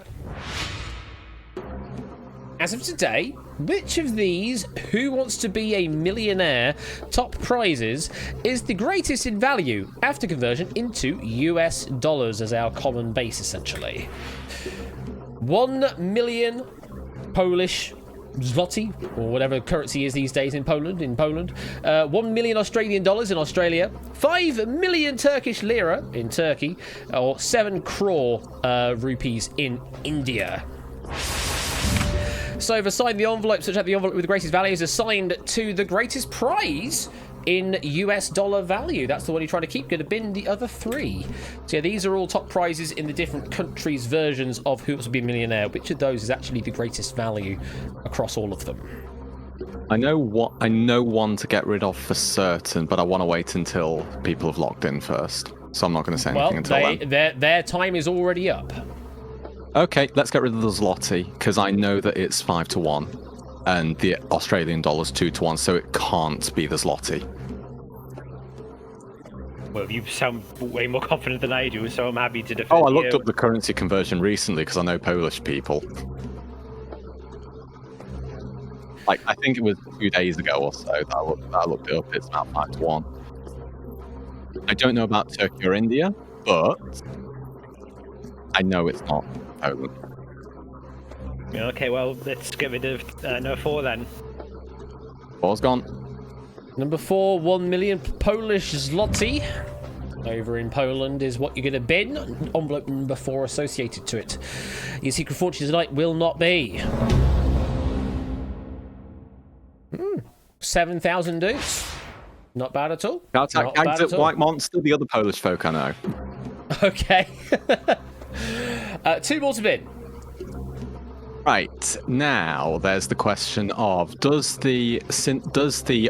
As of today, which of these Who Wants to Be a Millionaire top prizes is the greatest in value after conversion into US dollars as our common base, essentially? 1 million Polish zloty, or whatever currency is these days in Poland. 1 million Australian dollars in Australia. 5 million Turkish lira in Turkey, or 7 crore rupees in India. So, assign the envelope such that the envelope with the greatest value is assigned to the greatest prize in US dollar value. That's the one you're trying to keep. Going to bin the other 3. So yeah, these are all top prizes in the different countries' versions of Who Wants to Be a Millionaire. Which of those is actually the greatest value across all of them? I know one to get rid of for certain, but I want to wait until people have logged in first. So I'm not going to say anything until then. Their time is already up. Okay, let's get rid of the zloty, because I know that it's 5 to 1, and the Australian dollar's 2 to 1, so it can't be the zloty. Well, you sound way more confident than I do, so I'm happy to defend I looked up the currency conversion recently, because I know Polish people. Like, I think it was 2 days ago or so that I looked it up. It's about 5 to 1. I don't know about Turkey or India, but I know it's not Poland. Okay, well, let's get rid of number 4 then. 4's gone. Number 4, 1 million Polish zloty. Over in Poland is what you're going to bin. Envelope number 4 associated to it. Your secret fortune tonight will not be 7,000 dudes. Not bad at all. That's Exit White Monster, the other Polish folk I know. Okay. 2 more to bin. Right, now there's the question of does the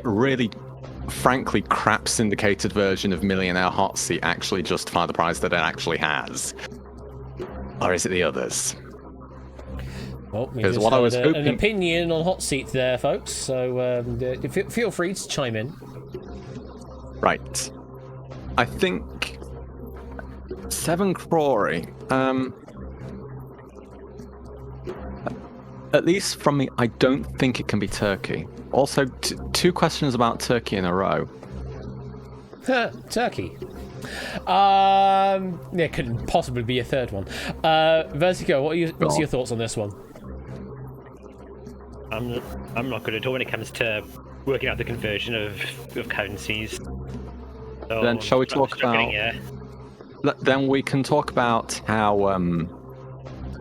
really frankly crap syndicated version of Millionaire Hot Seat actually justify the prize that it actually has? Or is it the others? Well, because what I was hoping... an opinion on Hot Seat there, folks, so feel free to chime in. Right. I think 7 crore. At least from me, I don't think it can be Turkey. Also, 2 questions about Turkey in a row. Turkey. There couldn't possibly be a third one. Vertigo, what's your thoughts on this one? I'm not good at all when it comes to working out the conversion of currencies. So then shall we talk about? Then we can talk about how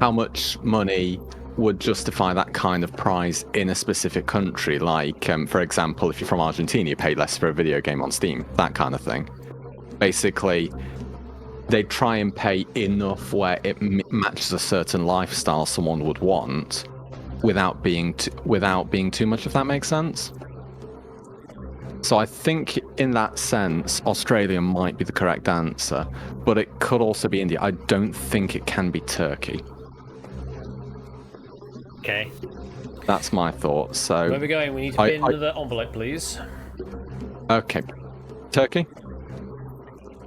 much money would justify that kind of prize in a specific country. Like, for example, if you're from Argentina, you pay less for a video game on Steam. That kind of thing. Basically, they try and pay enough where it matches a certain lifestyle someone would want, without being too much. If that makes sense. So I think in that sense, Australia might be the correct answer, but it could also be India. I don't think it can be Turkey. Okay. That's my thoughts. So where are we going? We need to bin another envelope, please. Okay. Turkey?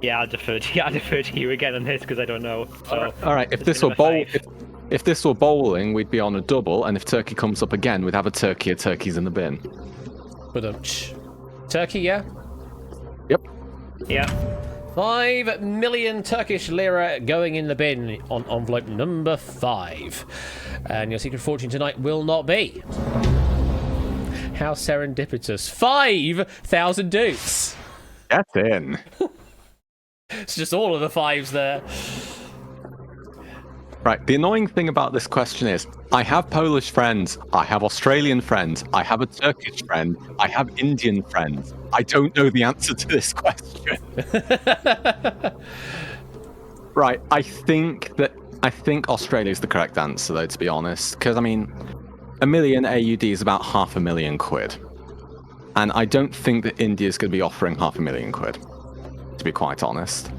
Yeah, I'll defer to you again on this because I don't know. So, all right. If this were bowling, we'd be on a double, and if Turkey comes up again, we'd have a turkey. A turkey's in the bin. But Turkey, yeah. Yep. Yeah. 5 million Turkish lira going in the bin on envelope number 5. And your secret fortune tonight will not be... How serendipitous. 5,000 dukes. Get in. It's just all of the 5s there. Right, the annoying thing about this question is, I have Polish friends, I have Australian friends, I have a Turkish friend, I have Indian friends. I don't know the answer to this question. Right, I think Australia is the correct answer, though, to be honest. Because, I mean, 1 million AUD is about £500,000 quid. And I don't think that India's going to be offering £500,000 quid, to be quite honest.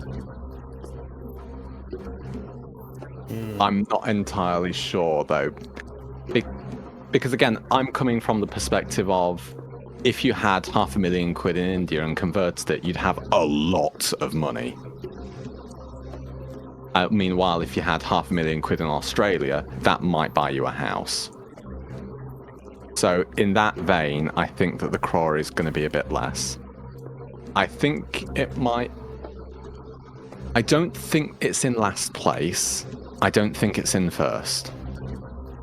I'm not entirely sure, though. Because, again, I'm coming from the perspective of if you had £500,000 in India and converted it, you'd have a lot of money. Meanwhile, if you had £500,000 in Australia, that might buy you a house. So, in that vein, I think that the crore is going to be a bit less. I think it might... I don't think it's in last place. I don't think it's in first.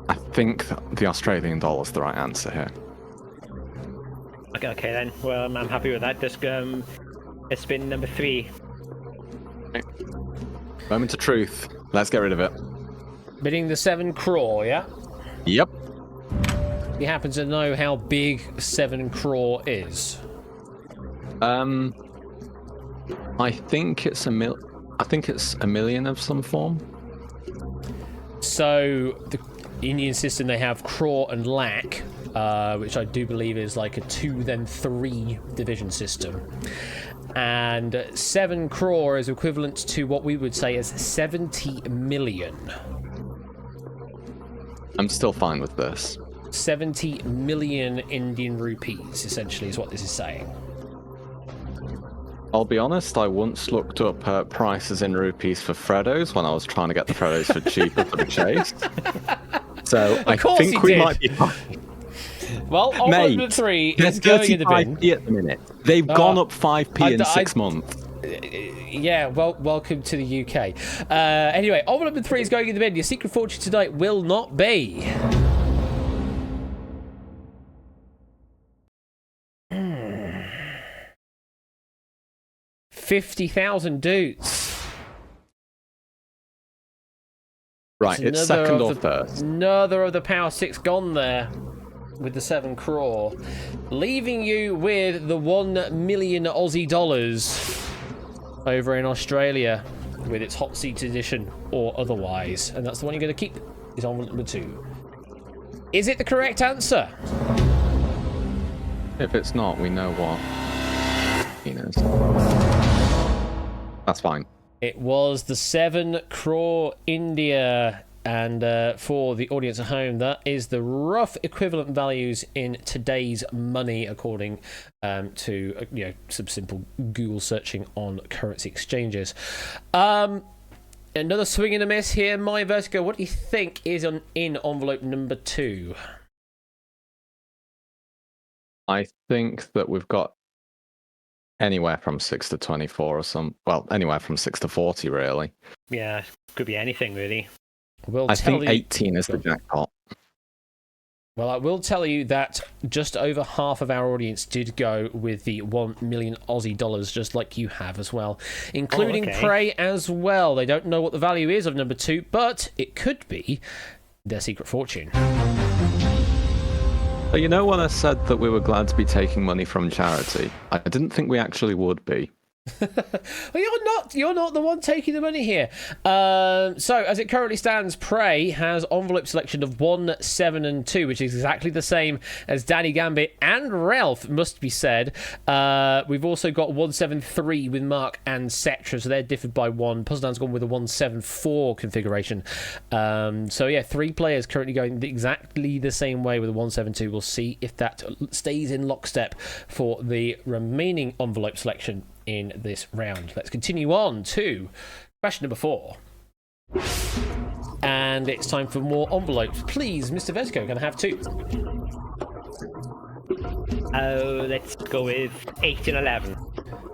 I think the Australian dollar's the right answer here. Okay then. Well, I'm happy with that. Just it's been number 3. Okay. Moment of truth. Let's get rid of it. Bidding the 7 crore, yeah? Yep. You happen to know how big 7 crore is? I think it's a million of some form. So the Indian system, they have crore and lakh, which I do believe is like a 2 then 3 division system. And 7 crore is equivalent to what we would say as 70 million. I'm still fine with this. 70 million Indian rupees, essentially, is what this is saying. I'll be honest, I once looked up prices in rupees for Freddos when I was trying to get the Freddos for cheaper for the chase. So I think we might be fine. Well, Mate, number 3 is going in the bin. 35p at the minute. They've gone up 5p in 6 months. Yeah, well, welcome to the UK. Anyway, number 3 is going in the bin. Your secret fortune tonight will not be... 50,000 dudes. Right, it's second or first. Another of the Power 6 gone there with the 7 crore, leaving you with the 1 million Aussie dollars over in Australia with its hot seat edition or otherwise. And that's the one you're going to keep, is envelope number 2. Is it the correct answer? If it's not, we know what he knows. That's fine. It was the 7 crore India. And for the audience at home, that is the rough equivalent values in today's money, according to some simple Google searching on currency exchanges. Another swing and a miss here. My Vertigo, what do you think is in envelope number 2? I think that we've got anywhere from 6 to 24 or some. Well, anywhere from 6 to 40, really. Yeah, could be anything, really. I think 18 is the jackpot. Well, I will tell you that just over half of our audience did go with the 1 million Aussie dollars, just like you have as well, including Prey as well. They don't know what the value is of number 2, but it could be their secret fortune. But you know when I said that we were glad to be taking money from charity? I didn't think we actually would be. Well, you're not the one taking the money here. So as it currently stands, Prey has envelope selection of 1, 7 and 2, which is exactly the same as Danny Gambit and Ralph, must be said. We've also got 173 with Mark and Cetra, so they're differed by 1. Puzzledan's gone with a 174 configuration. So yeah, 3 players currently going exactly the same way with a 172. We'll see if that stays in lockstep for the remaining envelope selection in this round. Let's continue on to question number 4. And it's time for more envelopes. Please, Mr. Vesco, can I have 2? Let's go with 8 and 11.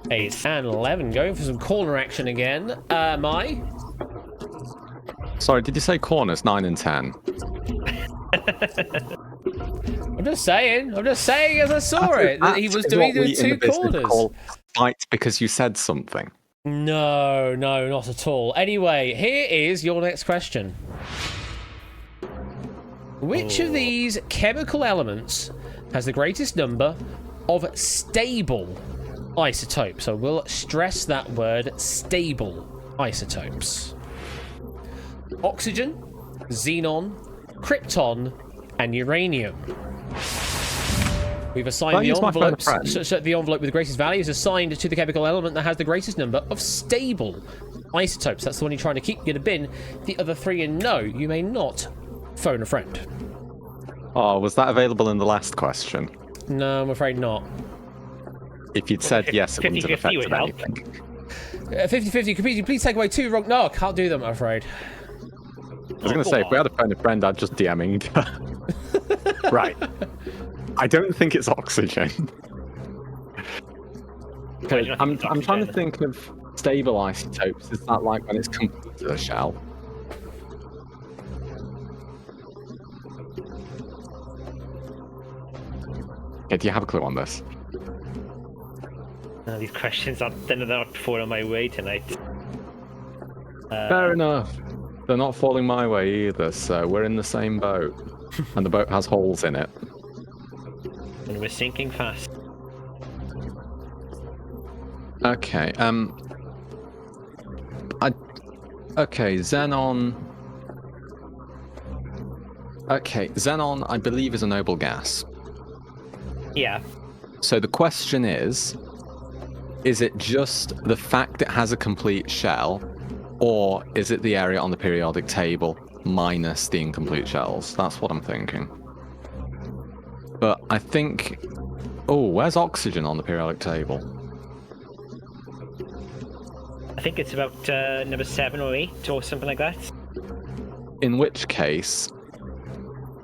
8 and 11. Going for some corner action again. Mai? Sorry, did you say corners? 9 and 10. I'm just saying as I saw it, that he was doing 2 corners. Fight because you said something. No, not at all. Anyway, here is your next question. Which of these chemical elements has the greatest number of stable isotopes? So we'll stress that word, stable isotopes. Oxygen, xenon, krypton, and uranium. We've assigned the envelope. So the envelope with the greatest value is assigned to the chemical element that has the greatest number of stable isotopes. That's the one you're trying to keep in a bin. The other 3 are no, you may not phone a friend. Oh, was that available in the last question? No, I'm afraid not. If you'd said yes, it wouldn't have 50-50 affected would help. anything. 50-50, could you please take away 2 wrong? No, I can't do them, I'm afraid. I was going to say, if we had a phone a friend, I'd just DMing. Right. I don't think it's oxygen. I'm trying to think of stable isotopes. Is that like when it's completed a shell? Okay, do you have a clue on this? These questions they're not falling my way tonight. Fair enough. They're not falling my way either, so we're in the same boat. And the boat has holes in it. And we're sinking fast. Okay, okay, Xenon... Okay, Xenon, I believe, is a noble gas. Yeah. So the question is it just the fact it has a complete shell, or is it the area on the periodic table minus the incomplete shells? That's what I'm thinking. But I think... Oh, where's oxygen on the periodic table? I think it's about number 7 or 8 or something like that. In which case,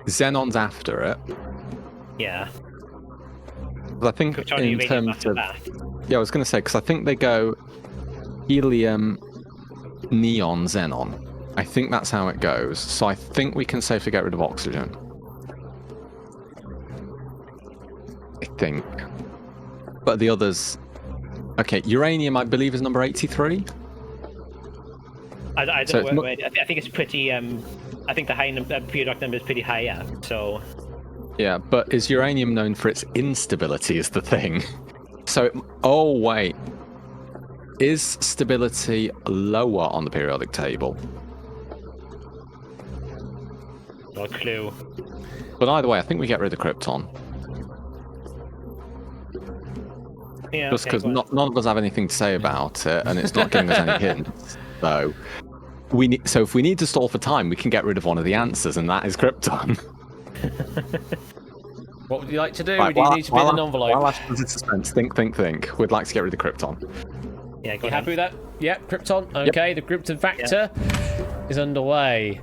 Xenon's after it. Yeah. But I think in terms of... that. Yeah, I was going to say, because I think they go helium, neon, xenon. I think that's how it goes. So I think we can safely get rid of oxygen. I think. But the others... Okay, uranium, I believe, is number 83? I don't know where I think it's pretty... I think the periodic number is pretty high up, so... Yeah, but is uranium known for its instability is the thing. So, oh wait. Is stability lower on the periodic table? No clue. But either way, I think we get rid of krypton. Yeah, Just because none of us have anything to say about it, and it's not giving us any hints. So, so if we need to stall for time, we can get rid of one of the answers, and that is krypton. What would you like to do? Right, Do you need to bin an envelope? While Ash was in suspense, think. We'd like to get rid of krypton. Yeah, go You ahead. happy with that? Yep, krypton. Okay, the krypton factor is underway.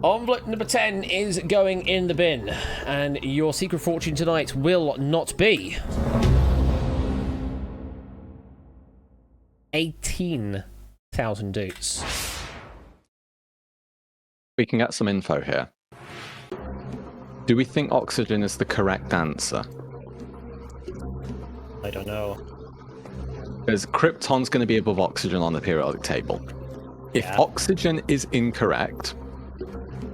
Envelope number 10 is going in the bin, and your secret fortune tonight will not be 18,000 dudes. We can get some info here. Do we think oxygen is the correct answer? I don't know. Because krypton's going to be above oxygen on the periodic table. If oxygen is incorrect,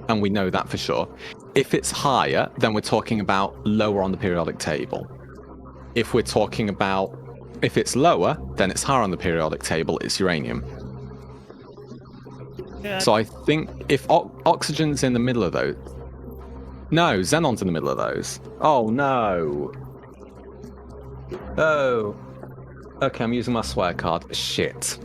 and we know that for sure, if it's higher, then we're talking about lower on the periodic table. If we're talking about... If it's lower, then it's higher on the periodic table, it's uranium. Yeah. So I think if oxygen's in the middle of those... No, xenon's in the middle of those. Oh, no. Oh. Okay, I'm using my swear card. Shit.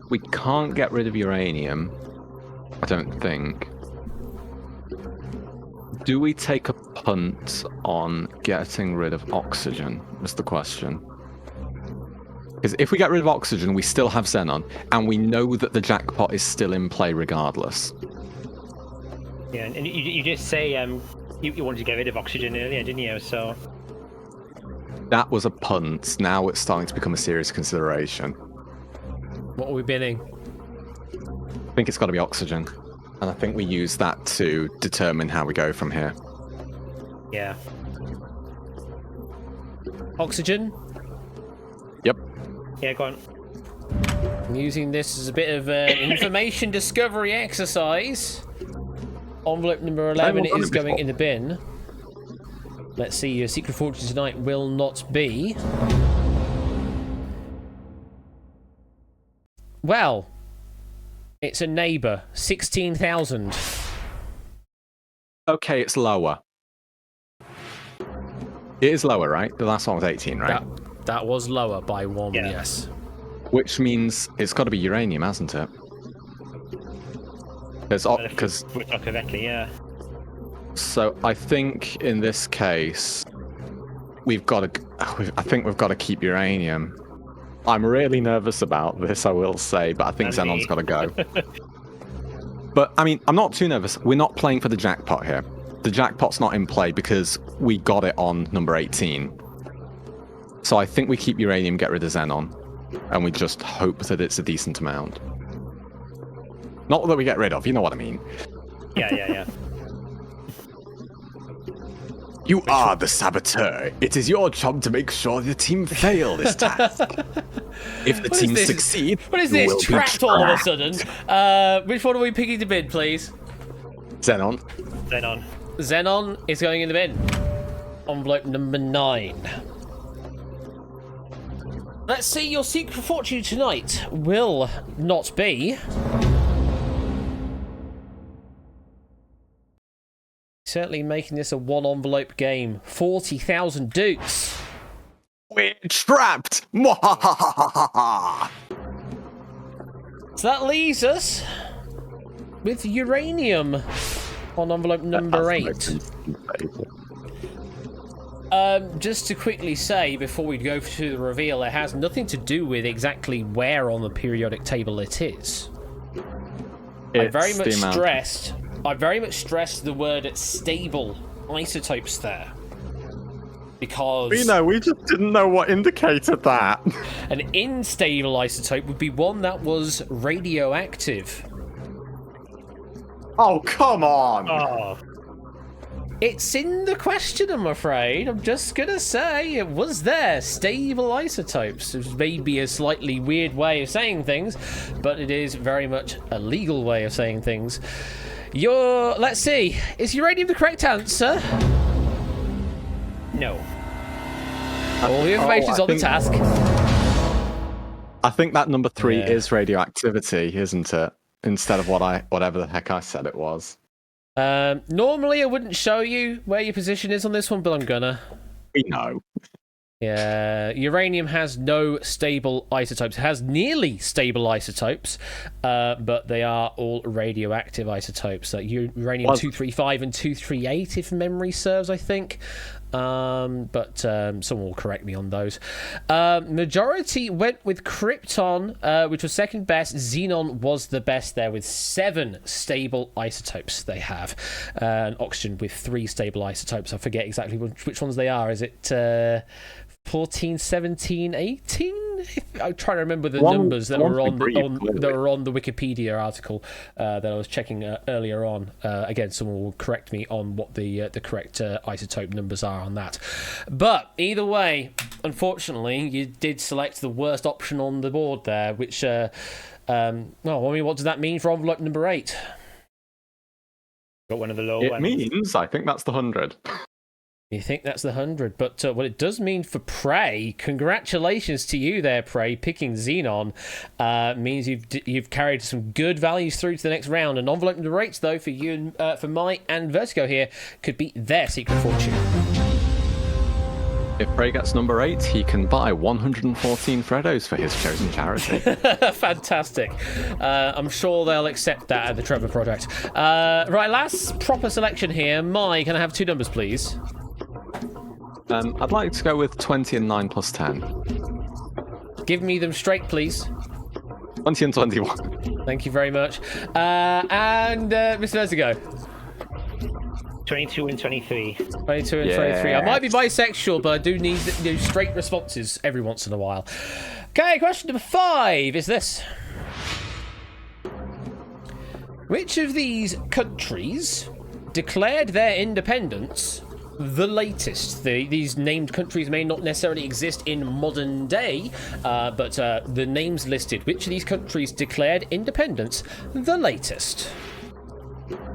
We can't get rid of uranium, I don't think. Do we take a punt on getting rid of oxygen? Is the question. Because if we get rid of oxygen, we still have xenon, and we know that the jackpot is still in play regardless. Yeah, and you just say you wanted to get rid of oxygen earlier, didn't you? So That was a punt. Now it's starting to become a serious consideration. What are we binning? I think it's got to be oxygen. And I think we use that to determine how we go from here. yeah. Oxygen? Yep. Yeah, go on. I'm using this as a bit of an information discovery exercise. Envelope number 11 is going in the bin. Let's see, your secret fortune tonight will not be... Well, it's a neighbour. 16,000. Okay, it's lower. It is lower, right? The last one was 18, right? That was lower by 1, Yeah. yes. Which means it's got to be uranium, hasn't it? Because We're not correctly, yeah. so I think in this case we've got to. I think we've got to keep uranium. I'm really nervous about this, I will say, but I think And Xenon's me. got to go. But I mean, I'm not too nervous. We're not playing for the jackpot here. The jackpot's not in play because we got it on number 18. So I think we keep uranium, get rid of Xenon, and we just hope that it's a decent amount. Not that we get rid of, you know what I mean. Yeah. You are the saboteur. It is your job to make sure the team fail this task. If the team succeed, What is you this? will be Trapped all of a trapped. sudden. Which one are we picking to bin, please? Xenon. Xenon. Xenon is going in the bin. Envelope number 9. Let's see, your secret fortune tonight will not be... Certainly making this a 1-envelope game. 40,000 dukes. We're trapped. Mwahahaha. So that leaves us with uranium on envelope number 8. Just to quickly say, before we go to the reveal, it has nothing to do with exactly where on the periodic table it is. I very much stressed the word stable isotopes there. Because we just didn't know what indicated that. an unstable isotope would be one that was radioactive. Oh, come on. Oh, It's in the question, I'm afraid. I'm just gonna say it was there. Stable isotopes. It may be a slightly weird way of saying things, but it is very much a legal way of saying things. Let's see. Is uranium the correct answer? no. All the information is on the task. I think that number 3 Yeah. is radioactivity, isn't it? Instead of whatever the heck I said it was. Normally I wouldn't show you where your position is on this one, but I'm gonna. We know. Yeah, uranium has no stable isotopes. It has nearly stable isotopes, but they are all radioactive isotopes. Uranium 235 and 238, if memory serves, I think. But someone will correct me on those. Majority went with krypton, which was second best. Xenon was the best there with 7 stable isotopes they have. And oxygen with 3 stable isotopes. I forget exactly which ones they are. Is it 14, 17, 18? I'm trying to remember the numbers that were on the Wikipedia article that I was checking earlier on. Again, someone will correct me on what the correct isotope numbers are on that. But either way, unfortunately, you did select the worst option on the board there, which, what does that mean for envelope number 8? Got one of the low It ones. means, I think that's the 100. You think that's the 100, but what it does mean for Prey, congratulations to you there, Prey. Picking Xenon means you've carried some good values through to the next round. And envelope number 8, though, for you, for Mike and Vertigo here, could be their secret fortune. If Prey gets number 8, he can buy 114 Freddos for his chosen charity. Fantastic. I'm sure they'll accept that at the Trevor Project. Right, last proper selection here. Mike, can I have 2 numbers, please? I'd like to go with 20 and 9 plus 10. Give me them straight, please. 20 and 21. Thank you very much. And Mr. Vertigo. 22 and 23. 22 and 23. I might be bisexual, but I do need straight responses every once in a while. Okay, question number 5 is this. Which of these countries declared their independence the latest? These named countries may not necessarily exist in modern day, but the names listed. Which of these countries declared independence the latest?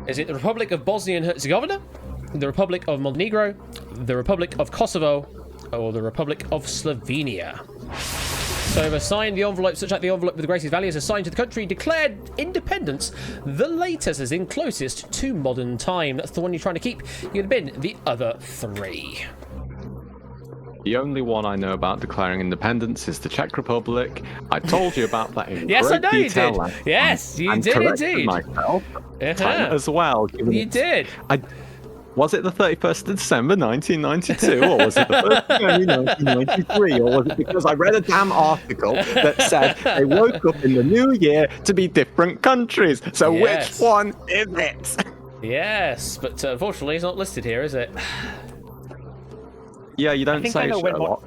Is it the Republic of Bosnia and Herzegovina, the Republic of Montenegro, the Republic of Kosovo, or the Republic of Slovenia? So I've assigned the envelope such that the envelope with the greatest value is assigned to the country declared independence the latest, as in closest to modern time. That's the one you're trying to keep. You're going to bin the other 3. The only one I know about declaring independence is the Czech Republic. I told you about that in Yes, I great know you detail did. last Yes, time, you and did corrected indeed. myself Uh-huh. time as well. You did. Was it the 31st of December 1992, or was it the 1st of January 1993, or was it because I read a damn article that said they woke up in the new year to be different countries? So Yes. which one is it? Yes, but unfortunately it's not listed here, is it? Yeah, you don't think I say know when Sherlock.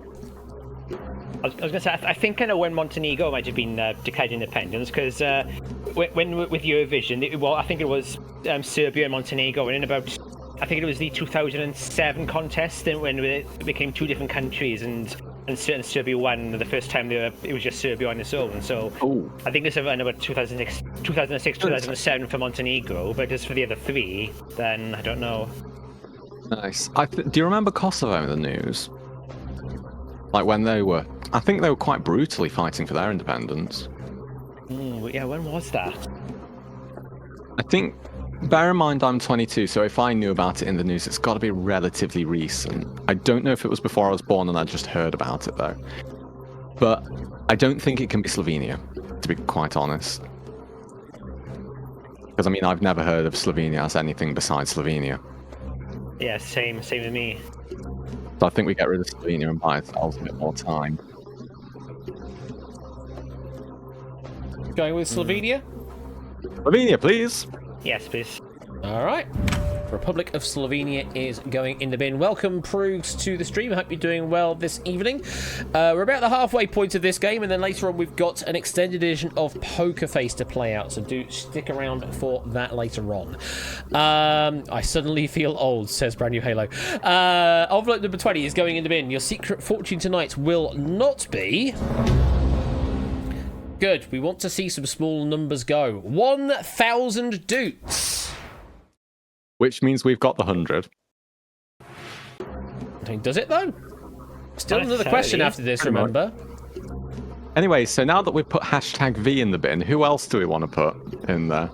I was going to say, I think I know when Montenegro might have been declared independence, because when with Eurovision, I think it was Serbia and Montenegro, and in about, I think it was the 2007 contest, and when it became two different countries, and Serbia won the first time it was just Serbia on its own. So I think it's around about 2006, 2007 for Montenegro, but as for the other three, then I don't know. Nice. Do you remember Kosovo in the news? Like when I think they were quite brutally fighting for their independence. Yeah, when was that? I think, bear in mind I'm 22, so if I knew about it in the news, it's got to be relatively recent. I don't know if it was before I was born and I just heard about it, though. But I don't think it can be Slovenia, to be quite honest. Because, I mean, I've never heard of Slovenia as anything besides Slovenia. Yeah, same with me. So I think we get rid of Slovenia and buy ourselves a bit more time. Going with Slovenia? Slovenia, please! Yes, please. All right. Republic of Slovenia is going in the bin. Welcome, Prugs, to the stream. I hope you're doing well this evening. We're about the halfway point of this game, and then later on we've got an extended edition of Poker Face to play out, so do stick around for that later on. I suddenly feel old, says Brand New Halo. Envelope number 20 is going in the bin. Your secret fortune tonight will not be... Good. We want to see some small numbers go. 1,000 doots. Which means we've got the 100. Does it, though? Still another question after this, remember? Anyway, so now that we've put hashtag V in the bin, who else do we want to put in there?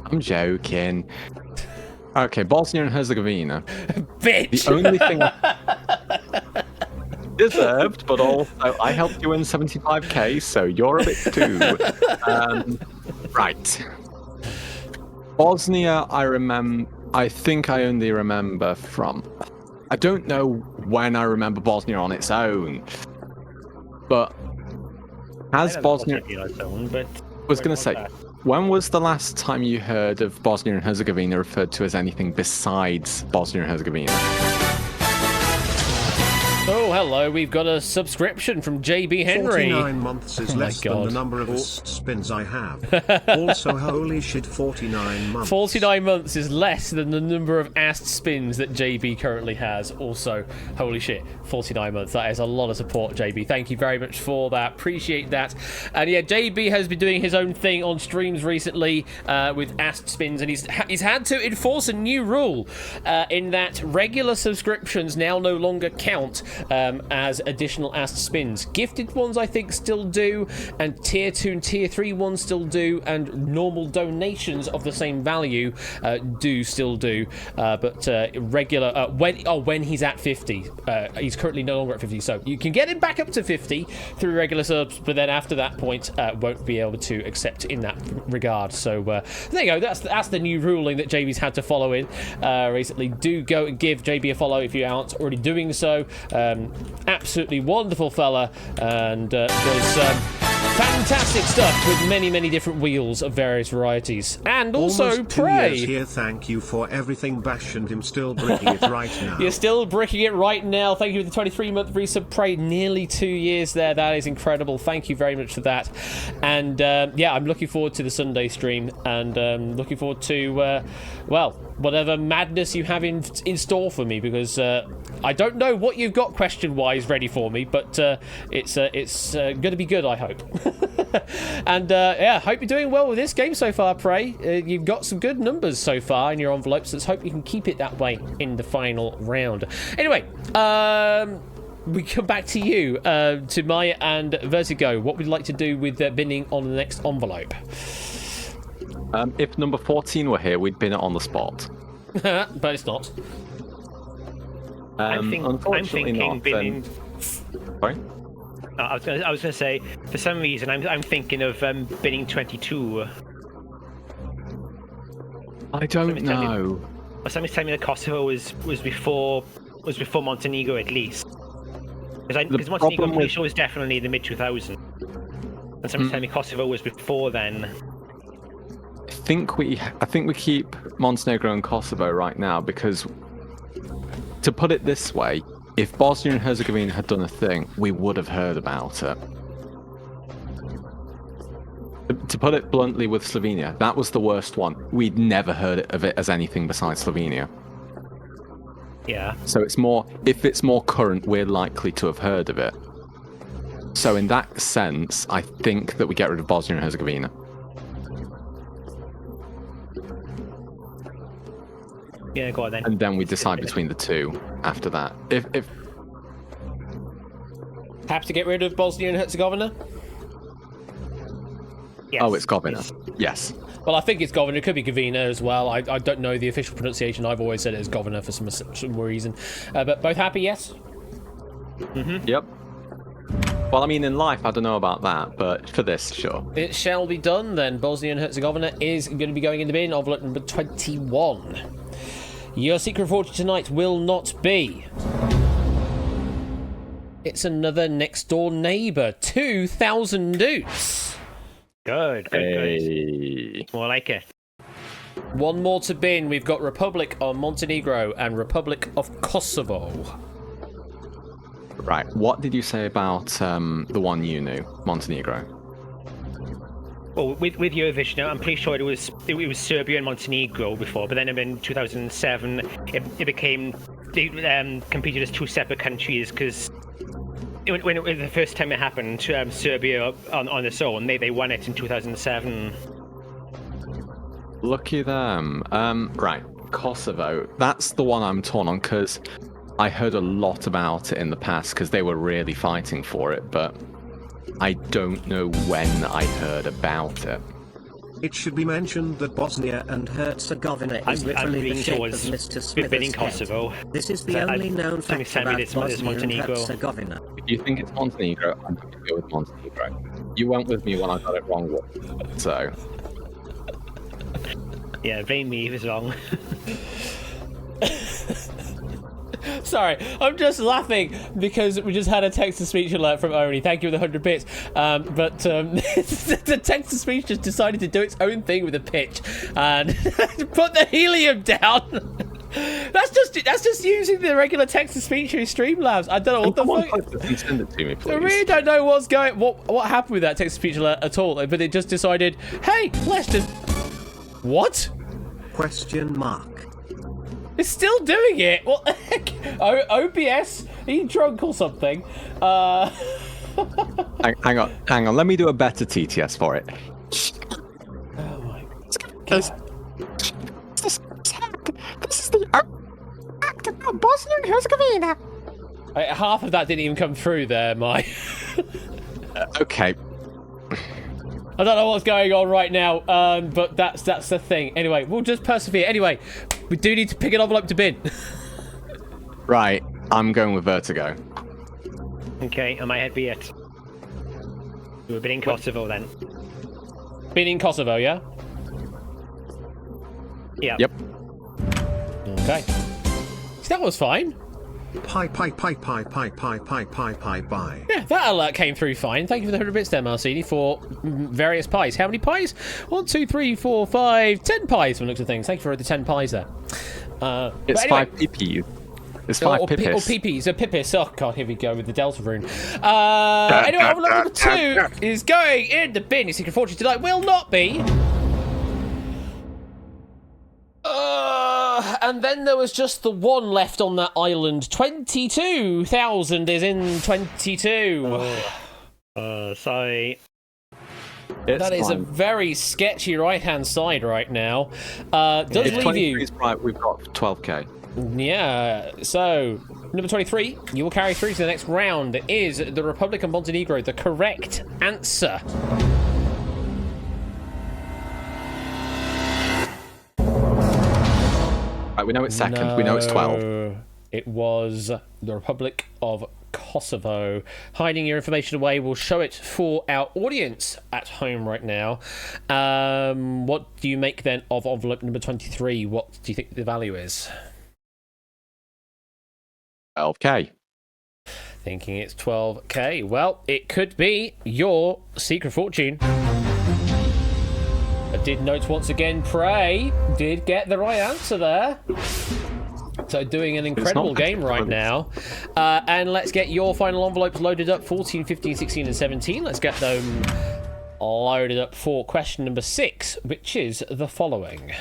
I'm joking. Okay, Bosnia and Herzegovina. Bitch! The only thing deserved, but also I helped you win 75k, so you're a bit too. Right. Bosnia, I think I only remember from... I don't know when I remember Bosnia on its own, but has Bosnia... But I was going to say, when was the last time you heard of Bosnia and Herzegovina referred to as anything besides Bosnia and Herzegovina? Oh, hello. We've got a subscription from JB Henry. 49 months is less than the number of spins I have. Also, holy shit, 49 months. 49 months is less than the number of asked spins that JB currently has. Also, holy shit, 49 months. That is a lot of support, JB. Thank you very much for that. Appreciate that. And yeah, JB has been doing his own thing on streams recently with asked spins, and he's had to enforce a new rule in that regular subscriptions now no longer count as additional asked spins. Gifted ones, I think, still do, and tier 2 and tier 3 ones still do, and normal donations of the same value do still do. But regular, when he's at 50, he's currently no longer at 50, so you can get him back up to 50 through regular subs, but then after that point, won't be able to accept in that regard. So there you go. That's the new ruling that JB's had to follow in recently. Do go and give JB a follow if you aren't already doing so. Absolutely wonderful fella, and does fantastic stuff with many different wheels of various varieties, and also Almost 2 Prey. years here. Thank you for everything, Bash, and him still bricking it right now. You're still bricking it right now. Thank you for the 23-month resub, Prey. Nearly 2 years there. That is incredible. Thank you very much for that. And yeah, I'm looking forward to the Sunday stream, and looking forward to well, whatever madness you have in store for me, because I don't know what you've got question-wise ready for me, but it's going to be good, I hope. And yeah, hope you're doing well with this game so far, Prey. You've got some good numbers so far in your envelopes. Let's hope you can keep it that way in the final round. Anyway, we come back to you, to Maya and Vertigo. What would you like to do with binning on the next envelope? If number 14 were here, we'd bin it on the spot. But it's not. I'm Unfortunately thinking not. binning. Sorry? I was gonna say, for some reason, I'm thinking of binning 22. I don't know. Somebody's telling me that Kosovo was before Montenegro at least. Because Montenegro, I'm pretty sure, was definitely in the mid 2000s. And somebody's telling me Kosovo was before then. I think we keep Montenegro and Kosovo right now because, to put it this way, if Bosnia and Herzegovina had done a thing, we would have heard about it. To put it bluntly, with Slovenia, that was the worst one. We'd never heard of it as anything besides Slovenia. Yeah. So if it's more current, we're likely to have heard of it. So in that sense, I think that we get rid of Bosnia and Herzegovina. Yeah, go on then. And then we decide between the two after that. If Have to get rid of Bosnia and Herzegovina? Yes. Oh, it's Govina. Yes. Well, I think it's Govina. It could be Govina as well. I don't know the official pronunciation. I've always said it as Govina for some reason. But both happy, yes? Mm-hmm. Yep. Well, I mean, in life, I don't know about that, but for this, sure. It shall be done then. Bosnia and Herzegovina is going to be going in the bin. Envelope number 21. Your secret fortune tonight will not be. It's another next door neighbour. 2,000 doots. Good. More like it. One more to bin. We've got Republic of Montenegro and Republic of Kosovo. Right. What did you say about the one you knew, Montenegro? Well, with Eurovision, I'm pretty sure it was Serbia and Montenegro before, but then in 2007 it became they competed as two separate countries because when it was the first time it happened, Serbia on its own, they won it in 2007. Lucky them. Right. Kosovo. That's the one I'm torn on because I heard a lot about it in the past because they were really fighting for it, but I don't know when I heard about it. It should be mentioned that Bosnia and Herzegovina is literally the shape of Mr. Smithers' Kosovo. head. This is the only known fact about Bosnia and Herzegovina. If you think it's Montenegro, I'm going to go with Montenegro. You went with me when I got it wrong, so... Yeah, blame me if it's wrong. Sorry, I'm just laughing because we just had a text-to-speech alert from Oni. Thank you for the 100 bits. But the text-to-speech just decided to do its own thing with a pitch and put the helium down. That's just using the regular text-to-speech through Streamlabs. I don't know what the fuck. Send it to me, please. I really don't know what happened with that text-to-speach alert at all. But it just decided, hey, let's just... What? Question mark. It's still doing it. What the heck? OBS? Are you drunk or something? Hang on. Let me do a better TTS for it. Oh my God. This is the act of Bosnia and Herzegovina. Half of that didn't even come through there, my. Okay. I don't know what's going on right now, but that's the thing. Anyway, we'll just persevere. Anyway, we do need to pick an envelope to bin. Right, I'm going with Vertigo. Okay, I might head be it. We've been in Kosovo then. Bin in Kosovo, yeah? Yeah. Yep. Okay. See, that was fine. Pie. Yeah, that alert came through fine. Thank you for the 100 bits there, Marcini, for various pies. How many pies? 1, 2, 3, 4, 5, 10 pies from the looks of things. Thank you for the 10 pies there. It's anyway, 5 PP. It's 5 Pipis. Or Pipis. Pipis. Oh, God, here we go with the Delta rune. Anyway, envelope number 2 is going in the bin. Your secret fortune tonight will not be... and then there was just the one left on that island. 22,000 is in 22. Sorry. It's That is a fine. very sketchy right-hand side right now. Does If leave 23 you... is right, we've got 12k. Yeah, so, number 23, you will carry through to the next round. Is the Republic of Montenegro the correct answer? Right, we know it's second. We know it's 12. No. It was the Republic of Kosovo. Hiding your information away will show it for our audience at home right now. What do you make then of envelope number 23? What do you think the value is? 12k. Thinking it's 12k. Well, it could be your secret fortune. I did note once again, Prey did get the right answer there. So doing an incredible game right now. And let's get your final envelopes loaded up. 14, 15, 16, and 17. Let's get them loaded up for question number 6, which is the following.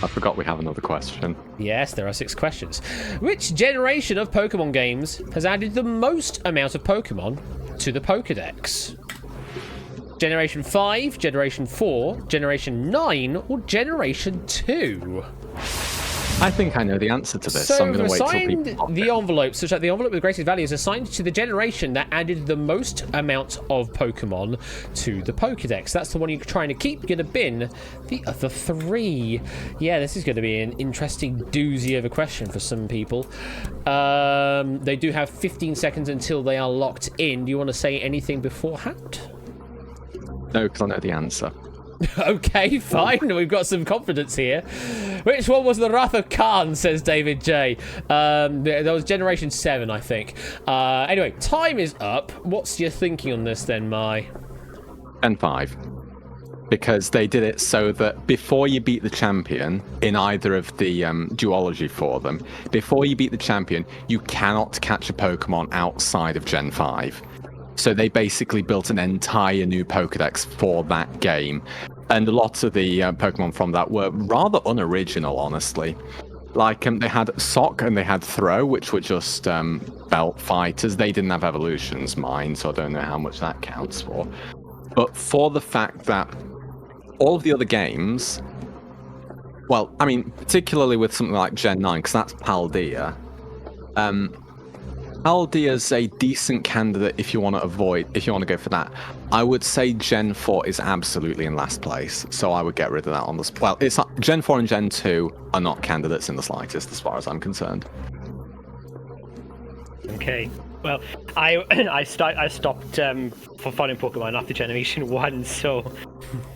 I forgot we have another question. Yes, there are 6 questions. Which generation of Pokemon games has added the most amount of Pokemon to the Pokedex? Generation 5, Generation 4, Generation 9, or Generation 2? I think I know the answer to this, so I'm going to wait till people pop the in. envelope, such that the envelope with the greatest value is assigned to the generation that added the most amount of Pokemon to the Pokedex. That's the one you're trying to keep. You're going to bin the other 3. Yeah, this is going to be an interesting doozy of a question for some people. They do have 15 seconds until they are locked in. Do you want to say anything beforehand? No, because I know the answer. Okay, fine. We've got some confidence here. Which one was the Wrath of Khan, says David J. That was Generation 7, I think. Anyway, time is up. What's your thinking on this then, Mai? Gen 5. Because they did it so that before you beat the champion in either of the duology for them, before you beat the champion, you cannot catch a Pokemon outside of Gen 5. So they basically built an entire new Pokedex for that game. And lots of the Pokemon from that were rather unoriginal, honestly. Like, they had Sock and they had Throw, which were just belt fighters. They didn't have evolutions, mind, so I don't know how much that counts for. But for the fact that all of the other games, well, I mean, particularly with something like Gen 9, because that's Paldea, Paldea's a decent candidate if you want to go for that. I would say Gen 4 is absolutely in last place, so I would get rid of that on the well. It's not, Gen 4 and Gen 2 are not candidates in the slightest, as far as I'm concerned. Okay. Well, I stopped for following Pokemon after Generation 1, so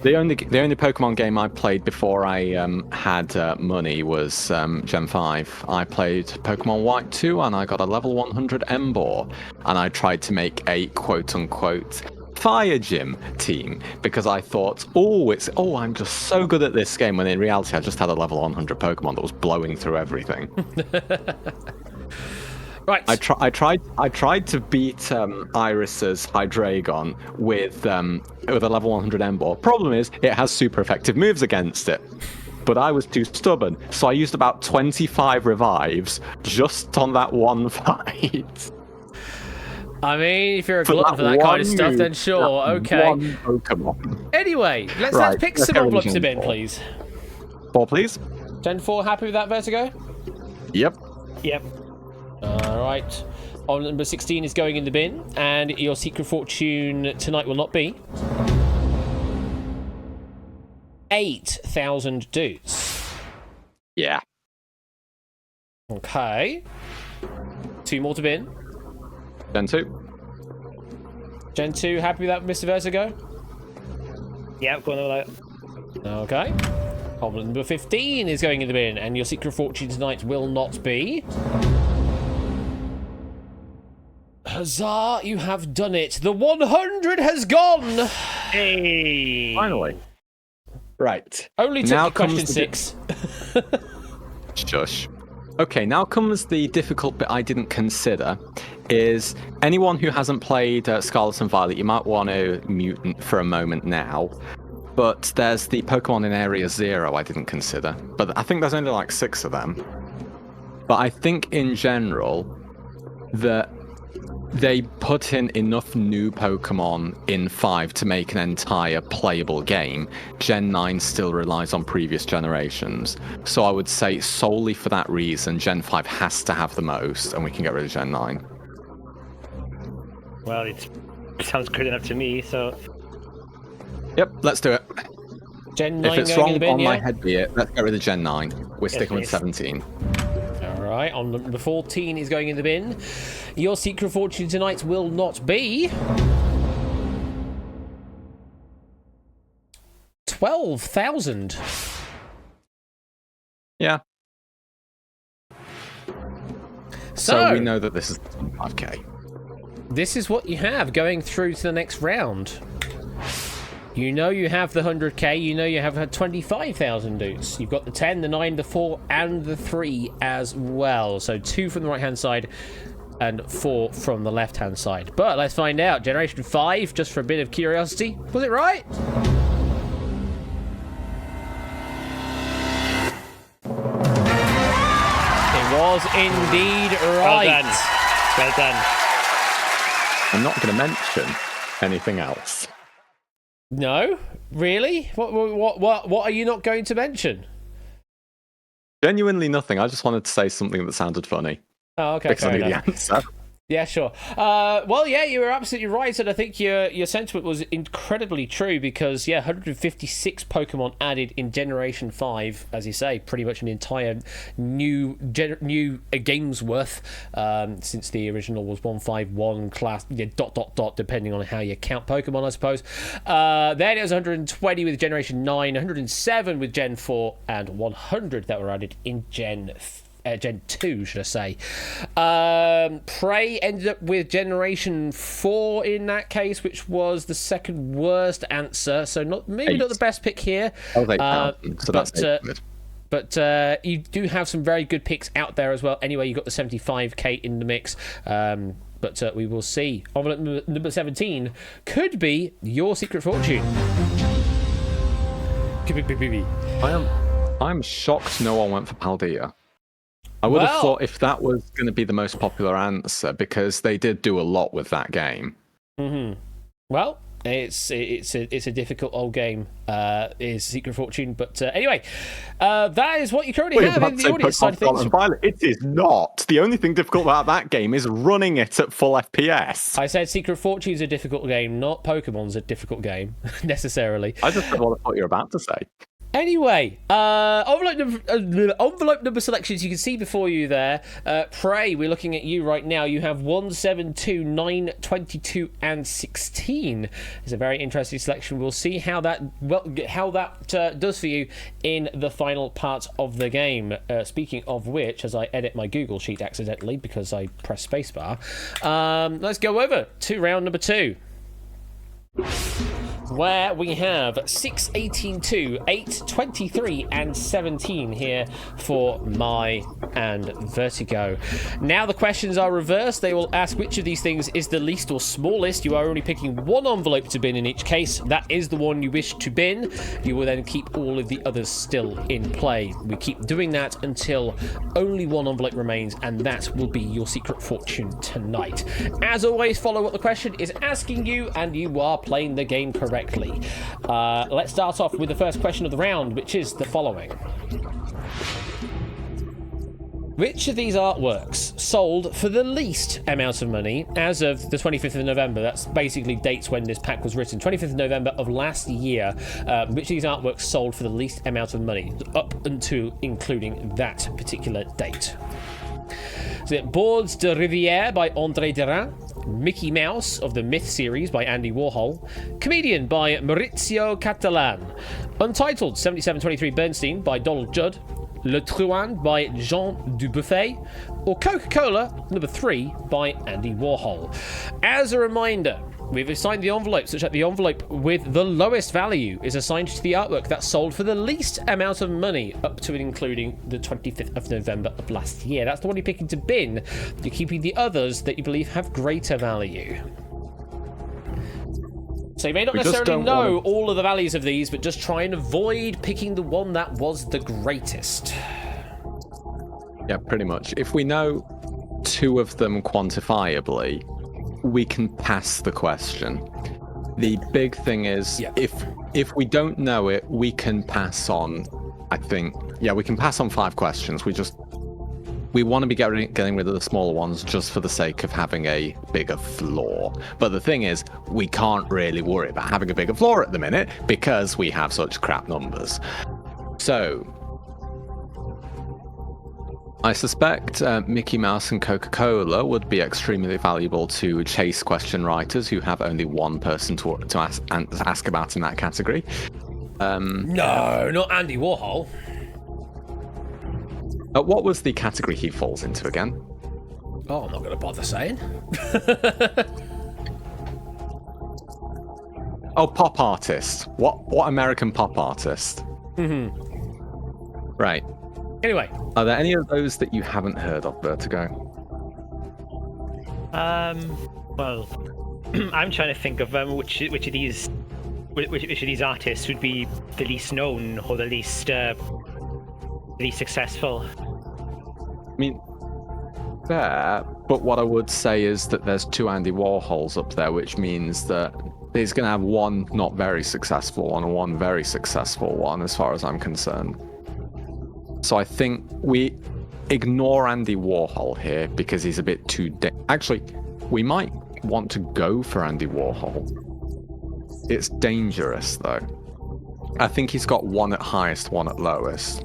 The only Pokemon game I played before I had money was Gen 5. I played Pokemon White 2 and I got a level 100 Emboar, and I tried to make a quote-unquote Fire Gym team because I thought, I'm just so good at this game, when in reality I just had a level 100 Pokemon that was blowing through everything. Right. I tried to beat Iris's Hydreigon with a level 100 Emboar. Problem is, it has super effective moves against it. But I was too stubborn, so I used about 25 revives just on that one fight. I mean, if you're a glutton for that kind of stuff, then sure, okay. One Pokemon. Anyway, let's pick some envelopes to bin, please. 4, please. Gen 4, happy with that, Vertigo? Yep. yep. Alright. On number 16 is going in the bin, and your secret fortune tonight will not be 8,000 dudes. Yeah. Okay. 2 more to bin. Gen 2. Gen 2, happy with that, Mr. Vertigo? Yeah, going with that. Okay. Problem number 15 is going in the bin, and your secret fortune tonight will not be... Huzzah, you have done it. The 100 has gone. Hey! Finally. Right. Only took now you question 6. Shush. Okay, now comes the difficult bit I didn't consider, is anyone who hasn't played Scarlet and Violet, you might want to mute for a moment now, but there's the Pokemon in Area 0 I didn't consider, but I think there's only like 6 of them. But I think in general that they put in enough new Pokemon in 5 to make an entire playable game. Gen 9 still relies on previous generations. So I would say solely for that reason, Gen 5 has to have the most, and we can get rid of Gen 9. Well, it sounds good enough to me, so... Yep, let's do it. Gen 9 if it's going in wrong the bin, on yeah? my head be it, let's get rid of Gen 9. We're sticking with please. 17. right, on number 14 is going in the bin. Your secret fortune tonight will not be 12,000. Yeah. So we know that this is 5k. This is what you have going through to the next round. You know you have the 100k, you know you have had 25,000 loots. You've got the 10, the 9, the 4, and the 3 as well. So 2 from the right-hand side and 4 from the left-hand side. But let's find out. Generation 5, just for a bit of curiosity. Was it right? It was indeed right. Well done. Well done. I'm not going to mention anything else. No? Really? What are you not going to mention? Genuinely nothing. I just wanted to say something that sounded funny. Oh, okay. Because I knew the answer. Yeah, sure. Well, yeah, you were absolutely right, and I think your sentiment was incredibly true because, yeah, 156 Pokemon added in Generation 5, as you say, pretty much an entire new game's worth since the original was 151 class, yeah, ... depending on how you count Pokemon, I suppose. Then it was 120 with Generation 9, 107 with Gen 4, and 100 that were added in Gen 2, should I say. Prey ended up with Generation 4 in that case, which was the second worst answer. So not the best pick here. Oh, they count. So that's but you do have some very good picks out there as well. Anyway, you got the 75k in the mix. But we will see. Envelope number 17 could be your secret fortune. I'm shocked no one went for Paldea. I would have thought if that was going to be the most popular answer, because they did do a lot with that game. Mm-hmm. Well, it's a difficult old game, is Secret Fortune. But anyway, that is what you currently have in the audience side of things. It is not. The only thing difficult about that game is running it at full FPS. I said Secret Fortune's a difficult game, not Pokemon's a difficult game, necessarily. I just don't know what you're about to say. Anyway, envelope number selections you can see before you there. Prey, we're looking at you right now. You have 1, 7, 2, 9, 22, and 16. It's a very interesting selection. We'll see how that does for you in the final part of the game. Speaking of which, as I edit my Google sheet accidentally because I pressed spacebar, let's go over to round number 2. Where we have 6, 18, 2, 8, 23, and 17 here for Mai and Vertigo. Now the questions are reversed. They will ask which of these things is the least or smallest. You are only picking one envelope to bin in each case. That is the one you wish to bin. You will then keep all of the others still in play. We keep doing that until only one envelope remains, and that will be your secret fortune tonight. As always, follow what the question is asking you, and you are playing the game correctly. Let's start off with the first question of the round, which is the following. Which of these artworks sold for the least amount of money as of the 25th of November? That's basically dates when this pack was written. 25th of November of last year. Which of these artworks sold for the least amount of money, up until including that particular date? Is it Boards de Rivière by André Derain, Mickey Mouse of the Myth series by Andy Warhol, Comedian by Maurizio Catalan, Untitled 7723 Bernstein by Donald Judd, Le Truand by Jean Dubuffet, or Coca-Cola number 3 by Andy Warhol. As a reminder, we've assigned the envelope such that the envelope with the lowest value is assigned to the artwork that sold for the least amount of money, up to and including the 25th of November of last year. That's the one you're picking to bin. You're keeping the others that you believe have greater value. So you may not necessarily know all of the values of these, but just try and avoid picking the one that was the greatest. Yeah, pretty much. If we know 2 of them quantifiably, we can pass the question. The big thing is, if we don't know it, we can pass on, I think. Yeah, we can pass on 5 questions. We want to be getting rid of the smaller ones just for the sake of having a bigger floor. But the thing is, we can't really worry about having a bigger floor at the minute because we have such crap numbers. So, I suspect Mickey Mouse and Coca-Cola would be extremely valuable to chase question writers who have only one person to ask about in that category. No, not Andy Warhol. What was the category he falls into again? Oh, I'm not going to bother saying. Oh, pop artist. What American pop artist? Right. Anyway. Are there any of those that you haven't heard of, Vertigo? Well, I'm trying to think of which of these artists would be the least known or the least successful. I mean, fair, but what I would say is that there's 2 Andy Warhols up there, which means that he's going to have one not very successful one and one very successful one, as far as I'm concerned. So I think we ignore Andy Warhol here because he's a bit too... Actually, we might want to go for Andy Warhol. It's dangerous, though. I think he's got 1 at highest, 1 at lowest.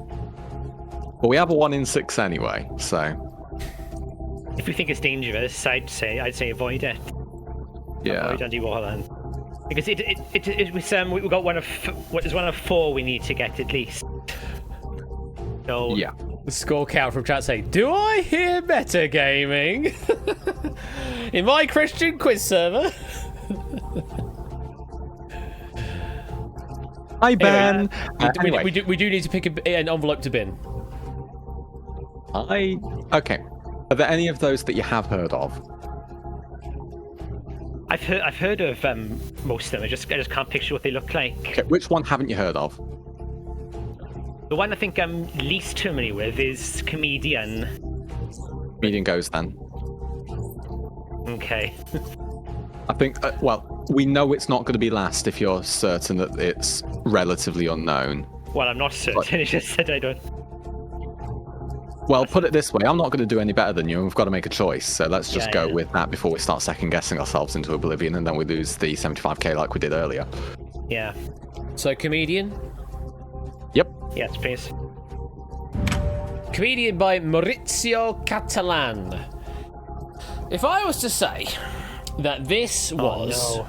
But we have a 1 in 6 anyway, so... If we think it's dangerous, I'd say avoid it. Yeah. Avoid Andy Warhol then. Because it was we got one of 4 we need to get at least. So yeah. The score count from chat say, "Do I hear metagaming in my Christian quiz server?" Hi Ben. Anyway, we do need to pick an envelope to bin. Okay. Are there any of those that you have heard of? I've heard of most of them. I just can't picture what they look like. Okay, which one haven't you heard of? The one I think I'm least familiar with is Comedian. Comedian goes then. Okay. I think, well, we know it's not going to be last if you're certain that it's relatively unknown. Well, I'm not certain. It's just that I don't. Well, put it this way, I'm not going to do any better than you, and we've got to make a choice. So let's just go with that before we start second-guessing ourselves into oblivion, and then we lose the 75k like we did earlier. Yeah. So, Comedian? Yep. Yes, please. Comedian by Maurizio Catalan. If I was to say that this was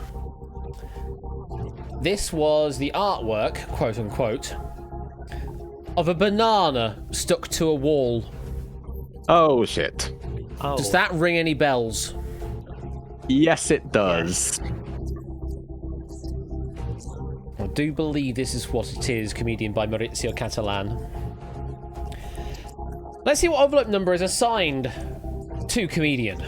the artwork, quote unquote, of a banana stuck to a wall. Oh shit. Oh. Does that ring any bells? Yes, it does. I do believe this is what it is, Comedian by Maurizio Catalan. Let's see what envelope number is assigned to Comedian.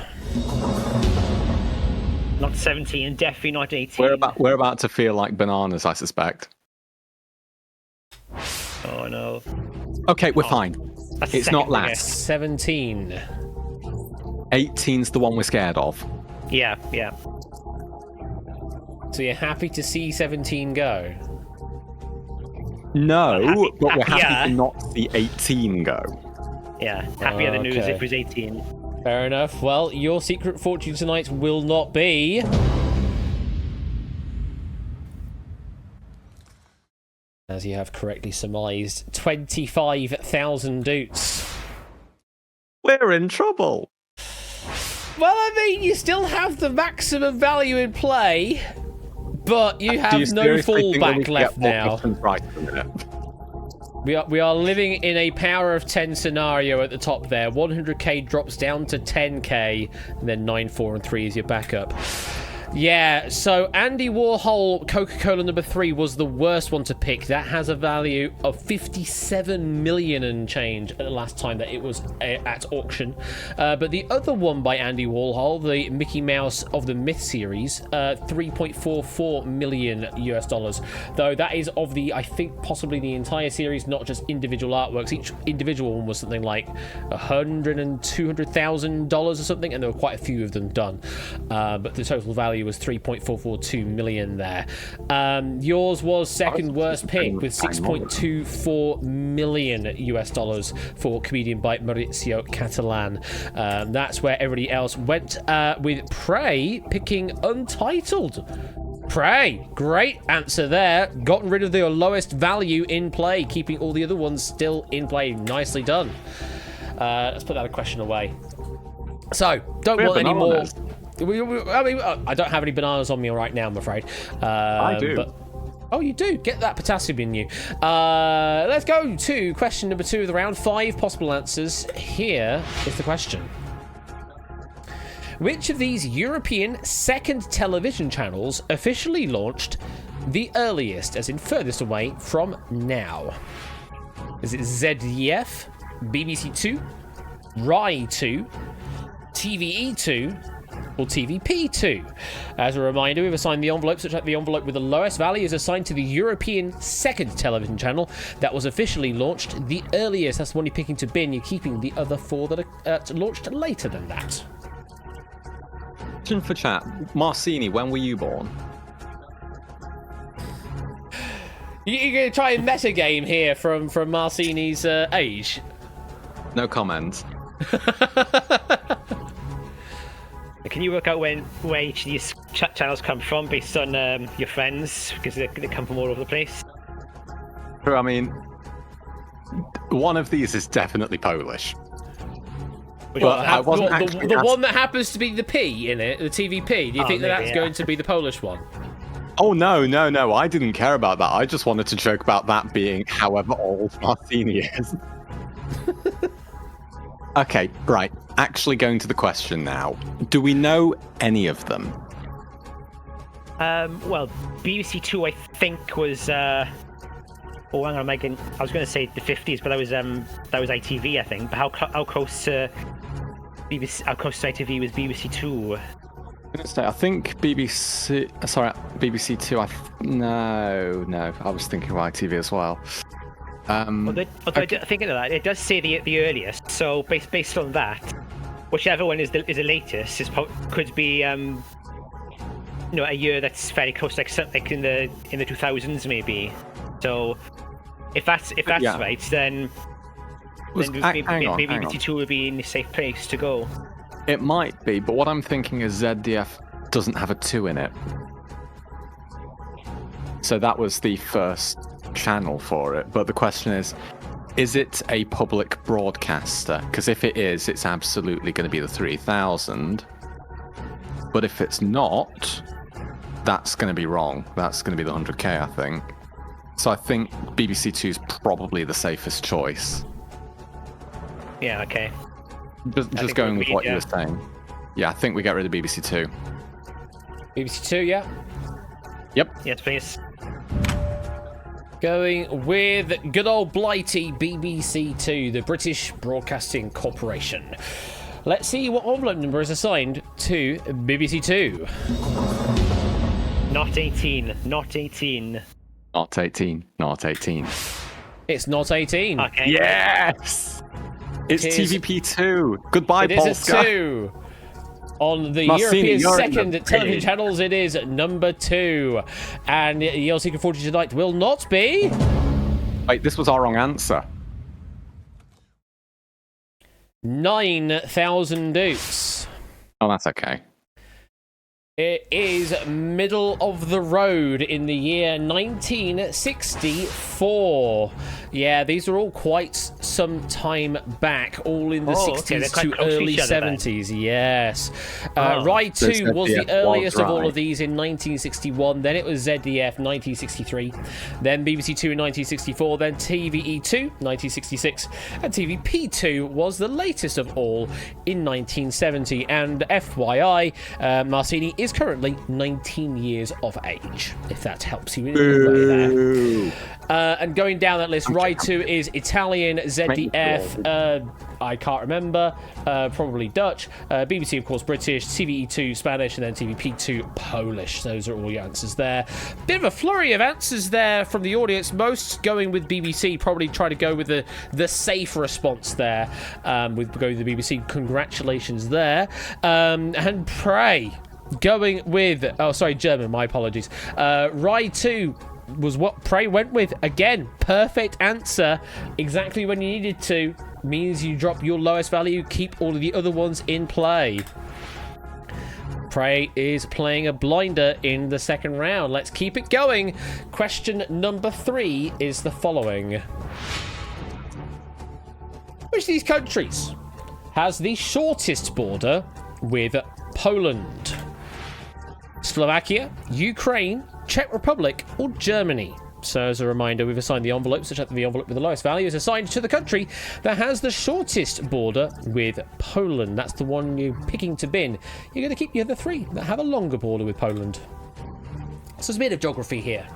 Not 17, definitely not 18. We're about to feel like bananas, I suspect. Oh no. Okay, we're fine. It's not last. 17. 18's the one we're scared of. Yeah. So you're happy to see 17 go? No, but we're happy to not see 18 go. Yeah, happier the news if it was 18. Fair enough. Well, your secret fortune tonight will not be... as you have correctly surmised, 25,000 doots. We're in trouble. Well, I mean, you still have the maximum value in play, but you have no fallback left now. We are living in a power of 10 scenario at the top there. 100k drops down to 10k, and then 9, 4, and 3 is your backup. Yeah, so Andy Warhol Coca-Cola number 3 was the worst one to pick. That has a value of 57 million and change at the last time that it was at auction. But the other one by Andy Warhol, the Mickey Mouse of the Myth series, 3.44 million US dollars. Though that is of the, I think, possibly the entire series, not just individual artworks. Each individual one was something like $100,000 and $200,000 or something, and there were quite a few of them done. But the total value was 3.442 million there. Yours was second worst pick with 6.24 million US dollars for Comedian by Maurizio Catalan. That's where everybody else went with Prey picking Untitled. Prey, great answer there. Gotten rid of the lowest value in play, keeping all the other ones still in play. Nicely done. Let's put that question away. So, don't We have want any more. bananas. I mean, I don't have any bananas on me right now, I'm afraid. I do. But, oh, you do. Get that potassium in you. Let's go to question number 2 of the round. 5 possible answers. Here is the question. Which of these European second television channels officially launched the earliest, as in furthest away from now? Is it ZDF, BBC 2, RAI 2, TVE 2, or TVP 2? As a reminder, we've assigned the envelope such that the envelope with the lowest value is assigned to the European second television channel that was officially launched the earliest. That's the one you're picking to bin. You're keeping the other 4 that are launched later than that. Question for chat. Marcini, when were you born? You're going to try and meta game here from Marcini's age? No comment. Can you work out where each of these channels come from based on your friends? Because they come from all over the place. I mean, one of these is definitely Polish. The one that happens to be the P in it, the TVP. Do you think that's going to be the Polish one? Oh, no. I didn't care about that. I just wanted to joke about that being however old Marcini is. Okay, right. Actually going to the question now. Do we know any of them? Well, BBC Two, I think, was. Oh, hang on, Megan. I was going to say the 50s, but that was ITV, I think. But how close to BBC? How close to ITV was BBC Two? I think BBC. Sorry, BBC Two. No. I was thinking of ITV as well. Although thinking of that, it does say the earliest. So based on that, whichever one is the latest could be a year that's very close, like in the 2000s maybe. So if that's right, then maybe BBC Two would be in a safe place to go. It might be, but what I'm thinking is ZDF doesn't have a 2 in it. So that was the first channel for it. But the question is it a public broadcaster? Because if it is, it's absolutely going to be the 3000. But if it's not, that's going to be wrong. That's going to be the 100k, I think. So I think BBC Two is probably the safest choice. Yeah, okay. Just going with what you were saying. Yeah, I think we get rid of BBC Two. BBC Two, yeah. Yep. Yes, please. Going with good old blighty BBC Two, the British Broadcasting Corporation. Let's see what envelope number is assigned to BBC Two. Not 18. Not 18. Not 18. Not 18. It's not 18. Okay. Yes! It's TVP2. Goodbye, Polska. It is a 2. On the Marcini, European second television channels, it is number 2. And your secret fortune tonight will not be... Wait, this was our wrong answer. 9,000 Dukes. Oh, that's okay. It is middle of the road in the year 1964. Yeah, these are all quite some time back, all in the 60s to early 70s. Yes. RAI 2 was the earliest of all of these in 1961. Then it was ZDF 1963. Then BBC 2 in 1964. Then TVE 2 1966. And TVP 2 was the latest of all in 1970. And FYI, Marcini is currently 19 years of age, if that helps you in any way there. And going down that list, RAI 2 is Italian, ZDF, I can't remember, probably Dutch, BBC, of course, British, TVE 2 Spanish, and then TVP 2 Polish. Those are all your answers there. Bit of a flurry of answers there from the audience. Most going with BBC, probably try to go with the safe response there, with going with the BBC. Congratulations there. And Prey going with, German, my apologies. RAI 2 was what Prey went with. Again, perfect answer. Exactly when you needed to. Means you drop your lowest value, keep all of the other ones in play. Prey is playing a blinder in the second round. Let's keep it going. Question number 3 is the following. Which of these countries has the shortest border with Poland? Slovakia, Ukraine, Czech Republic, or Germany? So as a reminder, we've assigned the envelopes, such that the envelope with the lowest value is assigned to the country that has the shortest border with Poland. That's the one you're picking to bin. You're going to keep the other three that have a longer border with Poland. So there's a bit of geography here.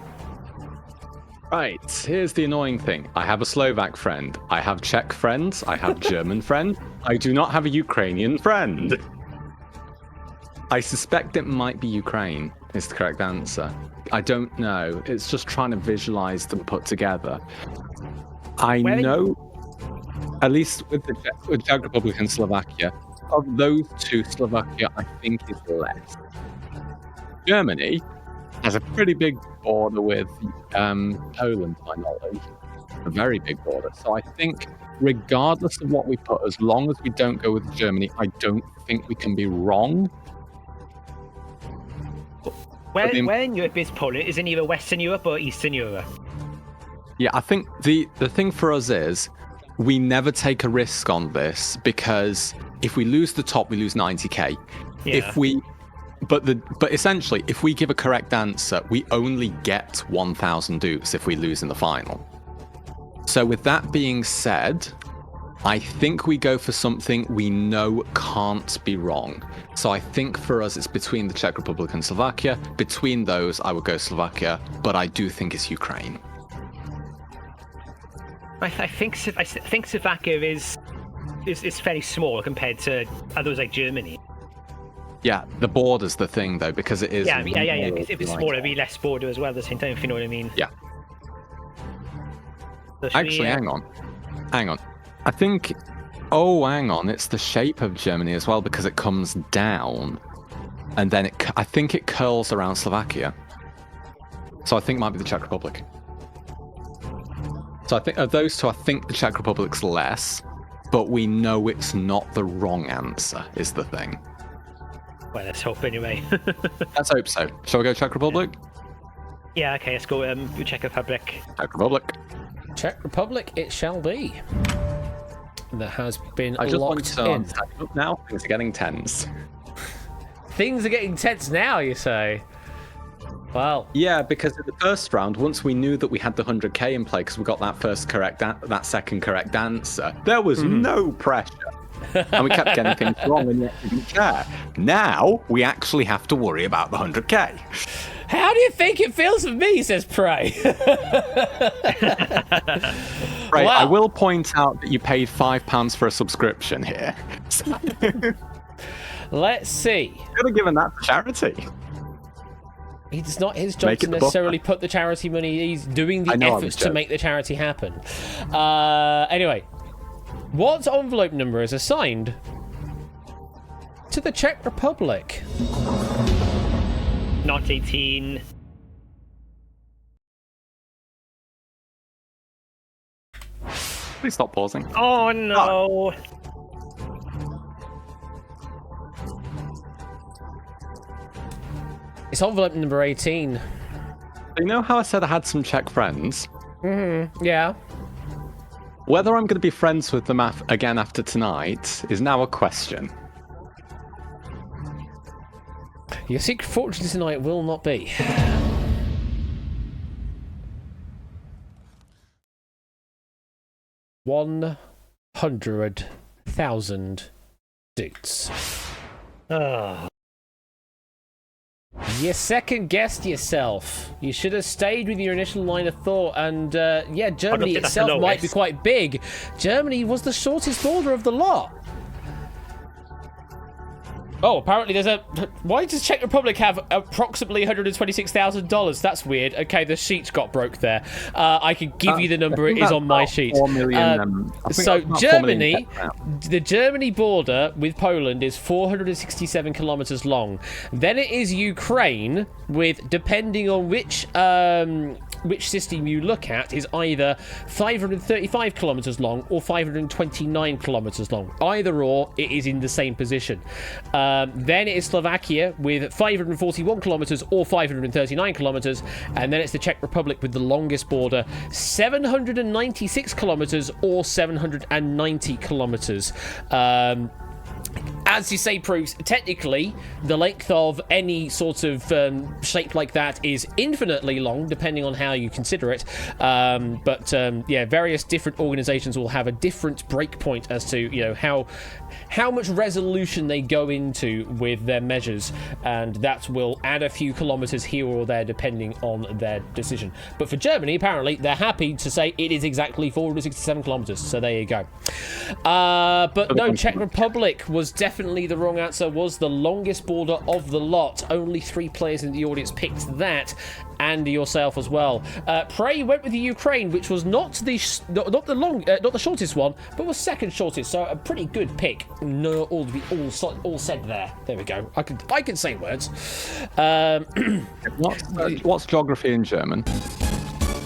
Right, here's the annoying thing. I have a Slovak friend. I have Czech friends. I have German friend. I do not have a Ukrainian friend. I suspect it might be Ukraine is the correct answer. I don't know. It's just trying to visualize them put together. I know, at least with the Czech Republic and Slovakia, of those two, Slovakia I think is less. Germany has a pretty big border with Poland, to my knowledge. A very big border. So I think, regardless of what we put, as long as we don't go with Germany, I don't think we can be wrong. Where in Europe is Poland? Is it either Western Europe or Eastern Europe? Yeah, I think the thing for us is we never take a risk on this, because if we lose the top, we lose 90k. Yeah. But essentially, if we give a correct answer, we only get 1,000 dupes if we lose in the final. So with that being said, I think we go for something we know can't be wrong. So I think for us, it's between the Czech Republic and Slovakia. Between those, I would go Slovakia, but I do think it's Ukraine. I think Slovakia is fairly small compared to others like Germany. Yeah, the border's the thing though, because it is. Yeah. If it's smaller, it'd be less border as well at the same time, if you know what I mean. Yeah. So Actually, hang on. I think. Oh, hang on. It's the shape of Germany as well, because it comes down, and then I think it curls around Slovakia. So I think it might be the Czech Republic. So I think of those two, I think the Czech Republic's less, but we know it's not the wrong answer. Is the thing. Well, let's hope anyway. Let's hope so. Shall we go Czech Republic? Yeah, okay, let's go Czech Republic. Czech Republic. Czech Republic it shall be. That has been I just want locked to in. look now. Things are getting tense. Things are getting tense now, you say? Well, Yeah, because in the first round, once we knew that we had the 100k in play because we got that that second correct answer, there was no pressure. And we kept getting things wrong and yet didn't care. Now, we actually have to worry about the 100k. how do you think it feels for me, says Prey. Right, Wow. I will point out that you paid £5 for a subscription here. Let's see. Could have given that to charity. It's not his job Make to it the necessarily put the charity money. He's doing the I know I was efforts to joking. make the charity happen. Anyway, what envelope number is assigned to the Czech Republic? Not 18. Please stop pausing. Oh no! It's envelope number 18. You know how I said I had some Czech friends? Yeah. Whether I'm going to be friends with them again after tonight is now a question. Your secret fortune tonight will not be. $100,000 dudes. Oh. You second guessed yourself. You should have stayed with your initial line of thought. And yeah, Germany think that's the itself might be lowest. quite big. Germany was the shortest border of the lot. Oh, apparently there's a... Why does Czech Republic have approximately $126,000? That's weird. Okay, the sheets got broke there. I can give you the number. It is on my sheet. 4 million, I think So that's about 4 million Germany, Czech the Germany border with Poland is 467 kilometers long. Then it is Ukraine with, depending on which which system you look at is either 535 kilometers long or 529 kilometers long. Either or, it is in the same position. Then it is Slovakia with 541 kilometers or 539 kilometers, and then it's the Czech Republic with the longest border, 796 kilometers or 790 kilometers. As you say, Bruce, technically, the length of any sort of shape like that is infinitely long, depending on how you consider it. But various different organizations will have a different breakpoint as to, you know, how much resolution they go into with their measures, and that will add a few kilometers here or there depending on their decision. But for Germany, apparently, they're happy to say it is exactly 467 kilometers. So there you go. But no, Czech Republic was definitely the wrong answer, was the longest border of the lot. Only 3 players in the audience picked that, and yourself as well. Prey went with the Ukraine, which was not the shortest one, but was second shortest, so a pretty good pick. No, all said there. There we go. I can say words. What's geography in German?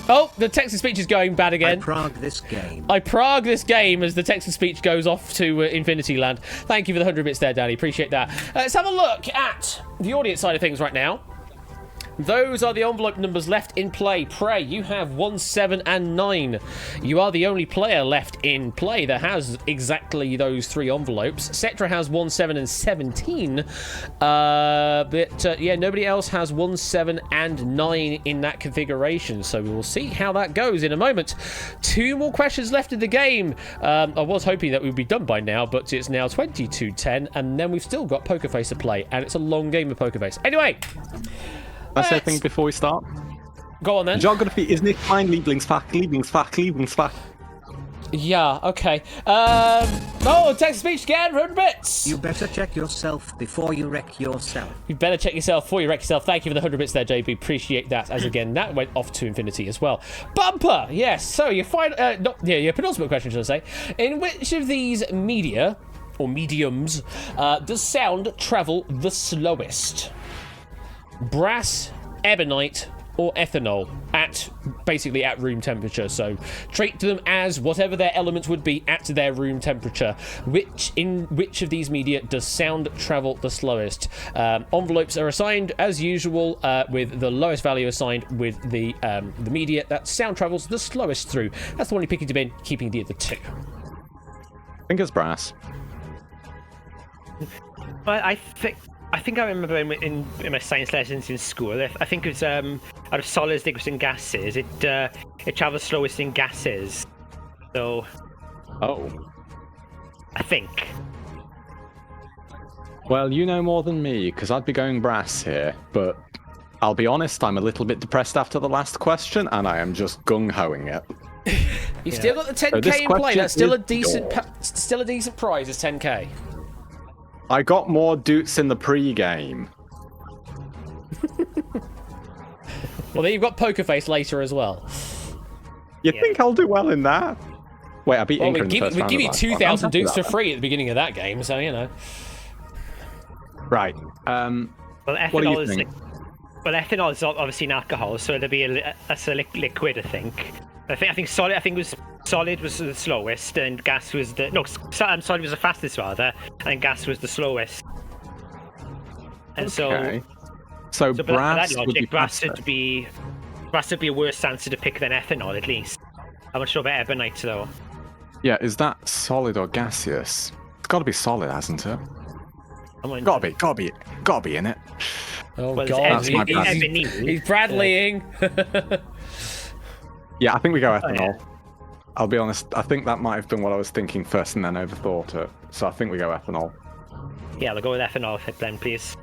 Oh, the text-to-speech is going bad again. I Prague this game as the text-to-speech goes off to Infinity Land. Thank you for the 100 bits there, Danny. Appreciate that. Let's have a look at the audience side of things right now. Those are the envelope numbers left in play. Prey, you have 1, 7, and 9. You are the only player left in play that has exactly those 3 envelopes. Cetra has 1, 7, and 17. Nobody else has 1, 7, and 9 in that configuration. So we will see how that goes in a moment. 2 more questions left in the game. I was hoping that we would be done by now, but it's now 22:10, and then we've still got Poker Face to play, and it's a long game of Poker Face. Anyway. Let's say thing before we start. Go on then. Geography is nicht mein Lieblingsfach. Yeah, okay. Text-to-speech again, 100 bits. You better check yourself before you wreck yourself. You better check yourself before you wreck yourself. Thank you for the 100 bits there, JB. Appreciate that. As again, that went off to infinity as well. Bumper, yes. So your your penultimate question, should I say? In which of these media or mediums does sound travel the slowest? Brass, ebonite, or ethanol at room temperature. So treat them as whatever their elements would be at their room temperature. Which of these media does sound travel the slowest? Envelopes are assigned as usual, with the lowest value assigned with the media that sound travels the slowest through. That's the one you're picking to bin, keeping the other 2. I think it's brass. I think I remember in my science lessons in school. I think it's out of solids, liquids, and gases. It travels slowest in gases. So. Oh. I think. Well, you know more than me, because I'd be going brass here, but I'll be honest, I'm a little bit depressed after the last question, and I am just gung-hoing it. You've still got the 10k in play. That's still a decent prize. It's 10k. I got more doots in the pre-game. Well, then you've got Poker Face later as well. You think I'll do well in that? Wait, I beat Inca in the first round. We give you 2,000 doots for free at the beginning of that game, so you know. Right. Well, ethanol is ethanol is obviously an alcohol, so it'll be a liquid, I think. I think solid was the slowest, and gas was solid was the fastest rather, and gas was the slowest. And so brass would be brass would be a worse answer to pick than ethanol, at least. I'm not sure about ebonite though. Yeah, is that solid or gaseous? It's got to be solid, hasn't it? Gotta be in it. Oh God, he's Bradleying. Yeah, I think we go ethanol. Yeah. I'll be honest, I think that might have been what I was thinking first and then overthought it. So I think we go ethanol. Yeah, we'll go with ethanol then, please.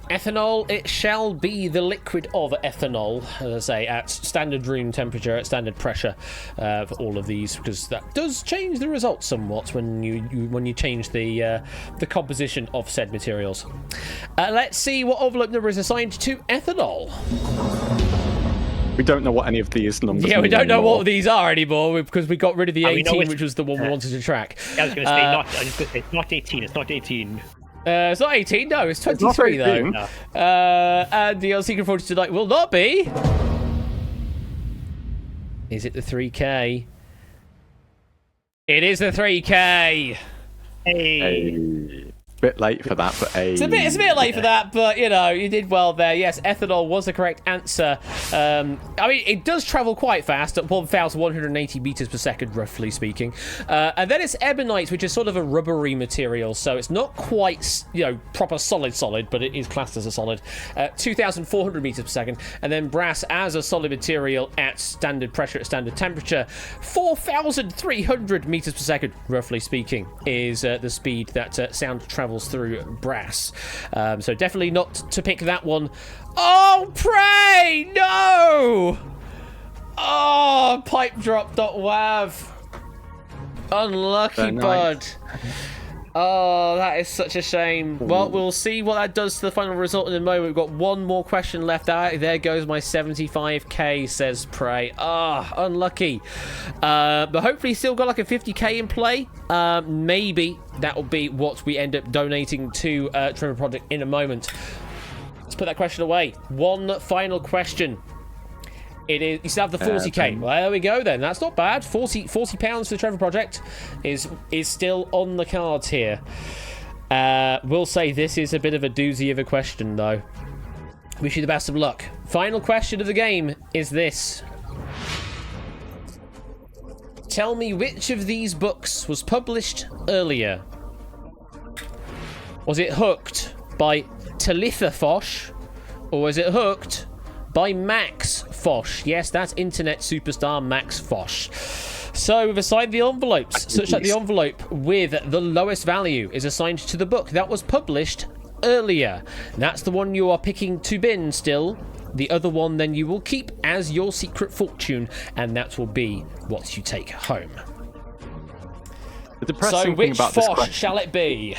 Ethanol, it shall be the liquid of ethanol, as I say, at standard room temperature, at standard pressure, for all of these, because that does change the results somewhat when you change the composition of said materials. Let's see what envelope number is assigned to ethanol. We don't know what any of these numbers Yeah, we don't know anymore. what these are anymore because we got rid of the 18, which was the one we wanted to track. I was going to say, it's not 18. It's not 18. It's not 18, no, it's 23 though. No. And the secret fortune tonight will not be Is it the 3K? It is the 3K! Hey. Bit late for that, but It's a bit late for that, but you know, you did well there. Yes, ethanol was the correct answer. I mean, it does travel quite fast at 1,180 meters per second, roughly speaking. And then it's ebonite, which is sort of a rubbery material, so it's not quite, you know, proper solid, but it is classed as a solid. 2,400 meters per second. And then brass as a solid material at standard pressure, at standard temperature, 4,300 meters per second, roughly speaking, is the speed that sound travels through brass. So definitely not to pick that one. Oh, pray! No! Oh, pipe drop.wav. Unlucky, bud. Oh, that is such a shame. Well, we'll see what that does to the final result in a moment. We've got one more question left out. There goes my 75k, says Prey. Ah, unlucky. But hopefully still got like a 50k in play. Maybe that will be what we end up donating to Trevor Project in a moment. Let's put that question away. One final question. It is. You still have the 40k. Well, there we go then. That's not bad. 40 pounds for the Trevor Project is still on the cards here. We'll say this is a bit of a doozy of a question, though. Wish you the best of luck. Final question of the game is this. Tell me which of these books was published earlier. Was it Hooked by Talitha Foch, or was it Hooked by Max Foch? Yes, that's internet superstar Max Foch. So we've assigned the envelopes, such that the envelope with the lowest value is assigned to the book that was published earlier. That's the one you are picking to bin still. The other one then you will keep as your secret fortune, and that will be what you take home. The depressing So thing which about this Foch question, shall it be?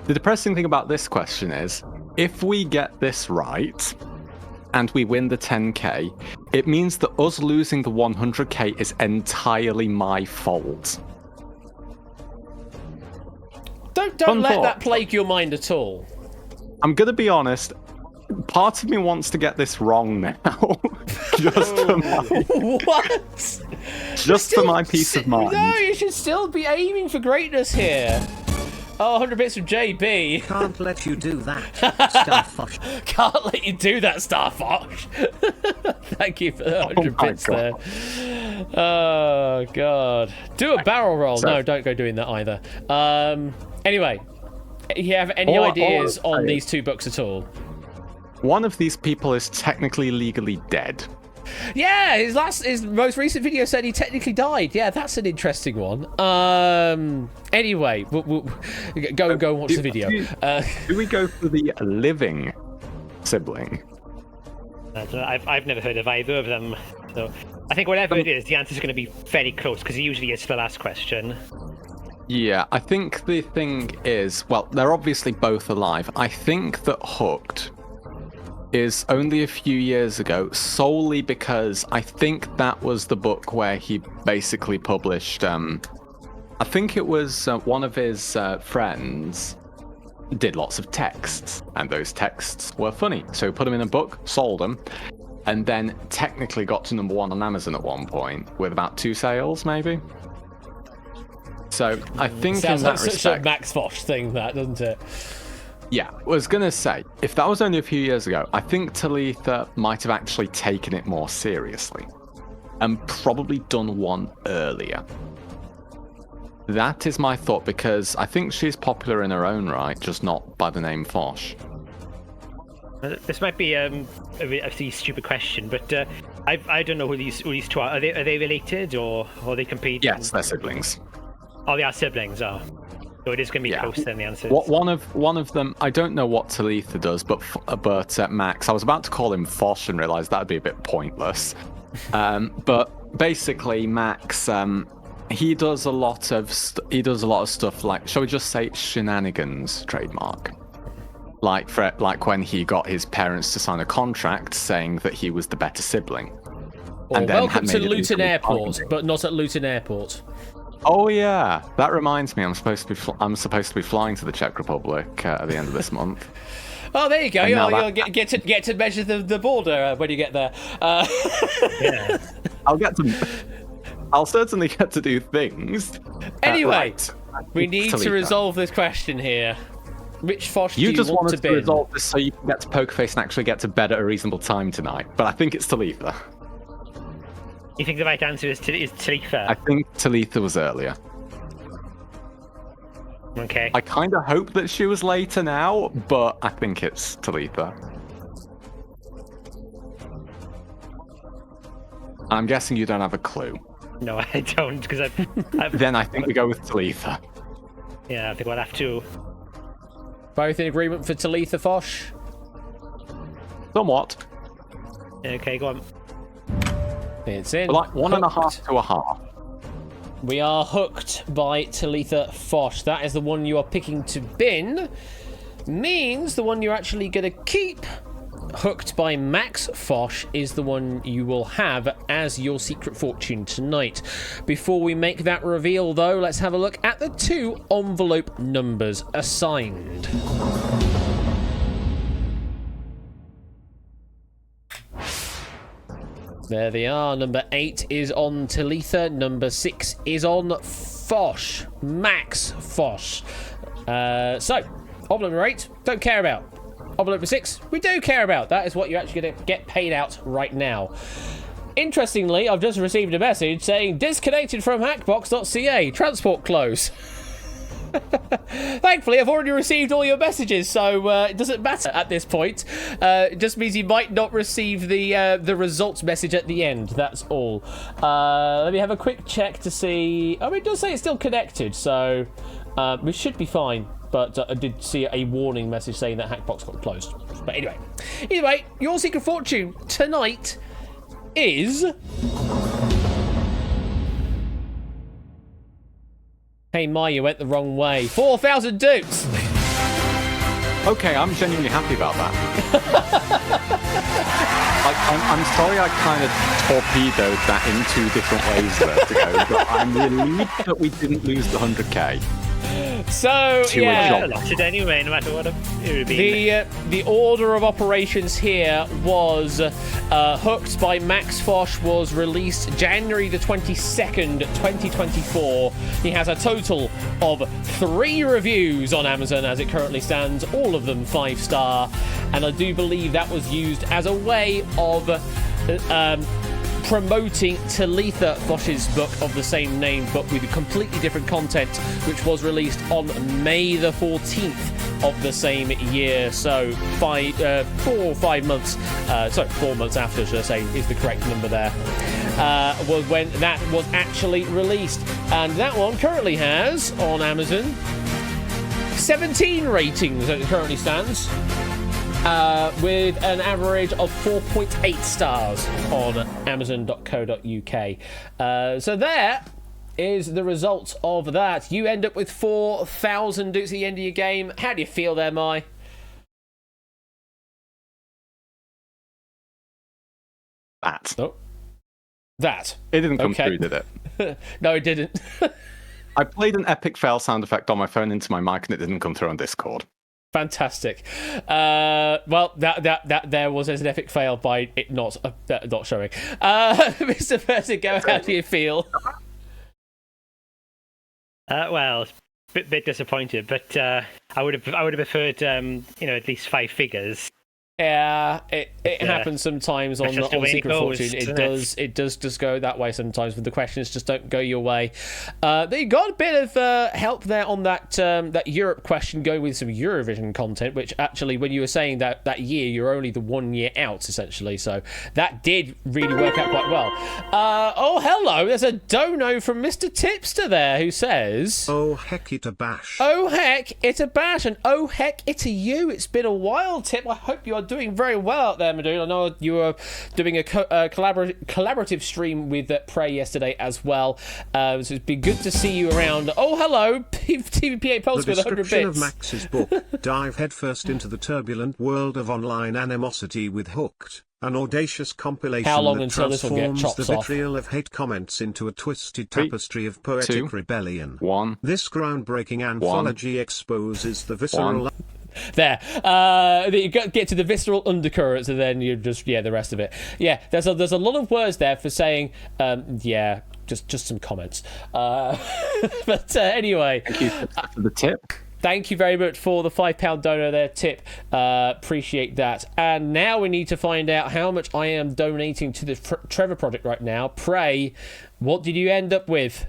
the depressing thing about this question is, if we get this right and we win the 10k, it means that us losing the 100k is entirely my fault. Don't let that plague your mind at all. I'm gonna be honest, part of me wants to get this wrong now. Just for my, What? just for my peace of mind. No, you should still be aiming for greatness here. Oh, 100 bits from JB. Can't let you do that, Starfosh. Can't let you do that, Starfosh. Thank you for the 100 my bits there. Oh, God. Do a barrel roll. No, don't go doing that either. Anyway, do you have any ideas on these two books at all? One of these people is technically legally dead. Yeah, his most recent video said he technically died. Yeah, that's an interesting one. Anyway, we'll go and watch the video. Do we go for the living sibling? I've never heard of either of them, so I think whatever it is, the answer is going to be very close because it usually is the last question. Yeah, I think the thing is, well, they're obviously both alive. I think that Hooked is only a few years ago, solely because I think that was the book where he basically published, I think it was one of his friends did lots of texts, and those texts were funny. So he put them in a book, sold them, and then technically got to #1 on Amazon at one point with about 2 sales, maybe. So I think Sounds in that like such respect, a Max Foch thing, that, doesn't it? yeah, I was going to say, if that was only a few years ago, I think Talitha might have actually taken it more seriously and probably done one earlier. That is my thought, because I think she's popular in her own right, just not by the name Foch. This might be a really stupid question, but I don't know who these two are. Are they related or they compete? Yes, they're siblings. Oh, they are siblings. Oh. So it is going to be close then, the answer. One of them, I don't know what Talitha does, but Max, I was about to call him Foch and realised that would be a bit pointless. But basically, Max, he does a lot of stuff like, shall we just say, shenanigans trademark. Like when he got his parents to sign a contract saying that he was the better sibling. Or And then welcome made to it Luton into a Airport, argument. but not at Luton Airport. Oh yeah, that reminds me. I'm supposed to be flying to the Czech Republic at the end of this month. Oh, there you go. And now You'll get to measure the border when you get there. Yeah. I'll certainly get to do things. Anyway, Right. we need to Talitha. resolve this question here. Which Fosh do You you just want wanted to to bin? resolve this so you can get to Pokerface and actually get to bed at a reasonable time tonight. But I think it's Talitha. You think the right answer is Talitha? I think Talitha was earlier. Okay. I kind of hope that she was later now, but I think it's Talitha. I'm guessing you don't have a clue. No, I don't, because Then I think we go with Talitha. yeah, I think we'll have to. Both in agreement for Talitha Fosh? Somewhat. Okay, go on. It's in. But like 1.5 Hooked. to a half. We are hooked by Talitha Fosh. That is the one you are picking to bin. Means the one you're actually going to keep, hooked by Max Fosh, is the one you will have as your secret fortune tonight. Before we make that reveal, though, let's have a look at the 2 envelope numbers assigned. There they are. Number 8 is on Talitha. Number 6 is on Fosh. Max Fosh. So, envelope number 8, don't care about. Envelope number 6, we do care about. That is what you're actually going to get paid out right now. Interestingly, I've just received a message saying disconnected from hackbox.ca. Transport close. Thankfully, I've already received all your messages, so it doesn't matter at this point. It just means you might not receive the results message at the end. That's all. Let me have a quick check to see. Oh, it does say it's still connected, so we should be fine. But I did see a warning message saying that Hackbox got closed. But anyway, either way, your secret fortune tonight is. Hey, Ma, you went the wrong way. 4,000 dukes! Okay, I'm genuinely happy about that. I'm sorry I kind of torpedoed that in 2 different ways there to go, but I'm relieved that we didn't lose the 100k. So, To a yeah. job. Lost it anyway, no matter what it would be. The order of operations here was Hooked by Max Fosh was released January the 22nd, 2024. He has a total of 3 reviews on Amazon as it currently stands, all of them 5-star. And I do believe that was used as a way of promoting Talitha Fosh's book of the same name, but with completely different content, which was released on May the 14th of the same year. So 4 or 5 months, 4 months after, should I say, is the correct number there, was when that was actually released. And that one currently has, on Amazon, 17 ratings as it currently stands. With an average of 4.8 stars on Amazon.co.uk. So there is the result of that. You end up with 4,000 dukes at the end of your game. How do you feel there, Mai? That. Oh. That. It didn't come Okay. through, did it? No, it didn't. I played an epic fail sound effect on my phone into my mic and it didn't come through on Discord. Fantastic. Well, that there was as an epic fail by it not showing. Mr. Vertigo, how do you feel? Well, bit disappointed, but I would have preferred at least 5 figures. Yeah, it happens sometimes on That's just the way it Secret goes, Fortune. isn't It does just go that way sometimes when the questions just don't go your way. They got a bit of help there on that Europe question, going with some Eurovision content, which actually, when you were saying that year, you're only the 1 year out, essentially. So that did really work out quite well. Oh, hello. There's a dono from Mr. Tipster there who says... Oh heck it a bash. Oh heck, it's a bash, and oh heck, it's a you. It's been a while, Tip. I hope you are doing very well out there, Madoon. I know you were doing a collaborative stream with Prey yesterday as well. So it's been good to see you around. Oh, hello, TVPA Pulse The with 100 description bits. of Max's book, Dive Headfirst into the Turbulent World of Online Animosity with Hooked, an audacious compilation How long that until this will get transforms the chops off? vitriol of hate comments into a twisted 3, tapestry of poetic 2, rebellion. 1. This groundbreaking anthology exposes the visceral there. You get to the visceral undercurrents, and then you just the rest of it. Yeah, there's a lot of words there for saying just some comments. But anyway, thank you for the tip. Thank you very much for the £5 donor there, Tip. Appreciate that. And now we need to find out how much I am donating to the Trevor Project right now. Pray, what did you end up with?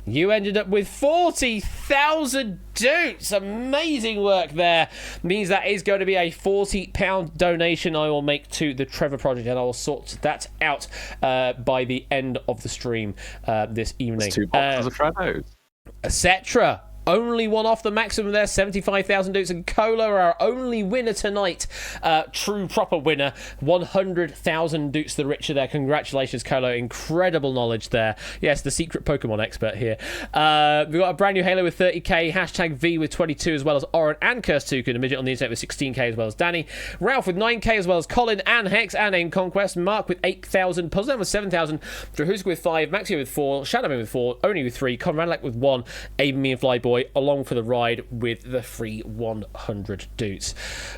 You ended up with 40,000 doots. Amazing work there. Means that is going to be a £40 donation I will make to the Trevor Project, and I will sort that out by the end of the stream this evening. That's 2 boxes of Trevor's. Etc. Only one off the maximum there, 75,000 doots, and Colo, our only winner tonight, true proper winner, 100,000 doots the richer there. Congratulations, Colo, incredible knowledge there. Yes, the secret Pokemon expert here. We've got a brand new Halo with 30k, hashtag V with 22, as well as Oren and Kirstuken, a midget on the internet with 16k, as well as Danny, Ralph with 9k, as well as Colin and Hex and Aim Conquest, Mark with 8,000, Puzzle with 7,000, Drahuska with 5, Maxio with 4, Shadowman with 4, Oni with 3, Conradlek with 1, Aben Me and Flyboy along for the ride with the free 100 doots.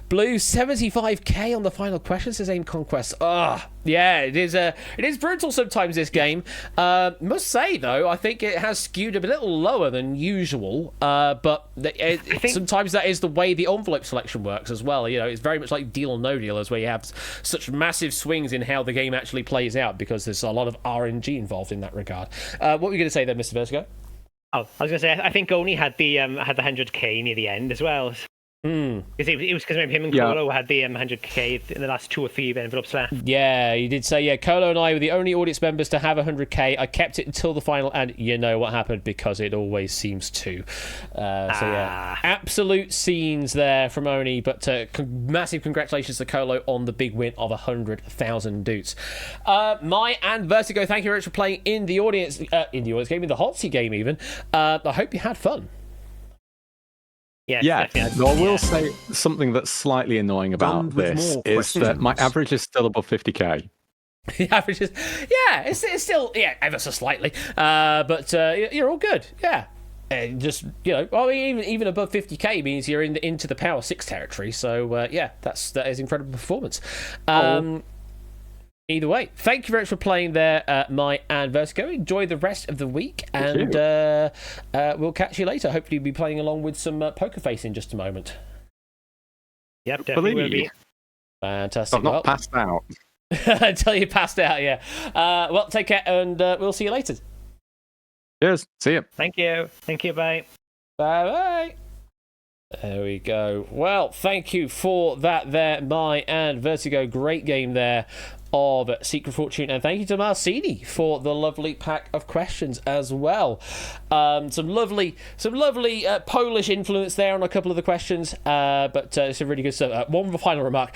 Blue 75k on the final question, says Aim Conquest. Yeah, it is brutal sometimes, this game. Must say though, I think it has skewed a little lower than usual, but sometimes that is the way the envelope selection works as well. You know, it's very much like Deal or No Deal, as where you have such massive swings in how the game actually plays out, because there's a lot of RNG involved in that regard. What were you going to say there, Mr. Vertigo? Oh, I was going to say, I think Oni had the 100k near the end as well. Because it was because him and Colo had the 100k in the last 2 or 3 envelopes left. Yeah, he did say, yeah, Colo and I were the only audience members to have 100k. I kept it until the final, and you know what happened, because it always seems to. So yeah, absolute scenes there from Oni, but massive congratulations to Colo on the big win of 100,000 doots. My and Vertigo, thank you very much for playing in the audience game, in the hot seat game even. I hope you had fun. Yeah, though I will say something that's slightly annoying about this is that my average is still above 50k. The average is, it's still, ever so slightly, but you're all good, just, I mean, even above 50k means you're into the Power 6 territory, so that is incredible performance. Either way, thank you very much for playing there, my and Vertigo. Enjoy the rest of the week, and we'll catch you later. Hopefully, we'll be playing along with some Poker Face in just a moment. Yep, definitely will be. Fantastic. I've not passed out. Until you passed out, yeah. Well, take care, and we'll see you later. Cheers. See you. Thank you. Thank you. Bye. Bye-bye. There we go. Well, thank you for that there, my and Vertigo. Great game there of Secret Fortune, and thank you to Marcini for the lovely pack of questions as well. Some lovely Polish influence there on a couple of the questions, but it's a really good stuff. One final remark.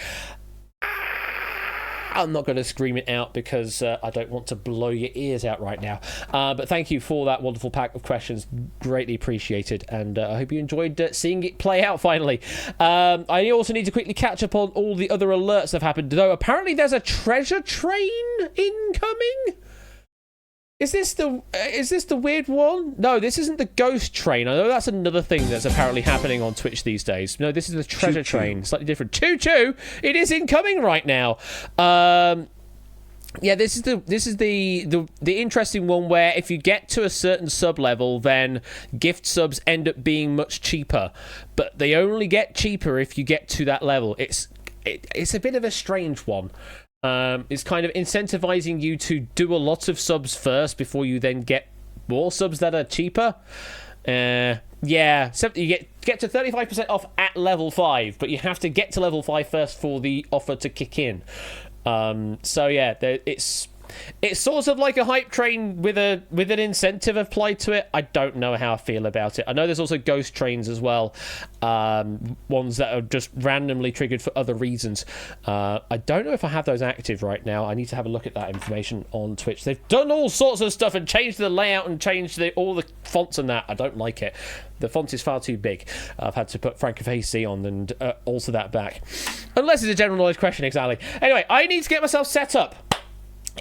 I'm not going to scream it out because I don't want to blow your ears out right now. But thank you for that wonderful pack of questions. Greatly appreciated. And I hope you enjoyed seeing it play out finally. I also need to quickly catch up on all the other alerts that have happened. Though apparently there's a treasure train incoming. Is this the weird one? No, this isn't the ghost train. I know that's another thing that's apparently happening on Twitch these days. No, this is the treasure train. Slightly different. Choo-choo! It is incoming right now. This is the interesting one where if you get to a certain sub level, then gift subs end up being much cheaper, but they only get cheaper if you get to that level. It's a bit of a strange one. It's kind of incentivizing you to do a lot of subs first before you then get more subs that are cheaper. So you get to 35% off at level 5, but you have to get to level 5 first for the offer to kick in. It's sort of like a hype train with an incentive applied to it. I don't know how I feel about it. I know there's also ghost trains as well, ones that are just randomly triggered for other reasons. I don't know if I have those active right now. I need to have a look at that information on Twitch. They've done all sorts of stuff and changed the layout and changed all the fonts and that. I don't like it. The font is far too big. I've had to put Francofacey on and alter that back. Unless it's a general knowledge question, exactly. Anyway, I need to get myself set up.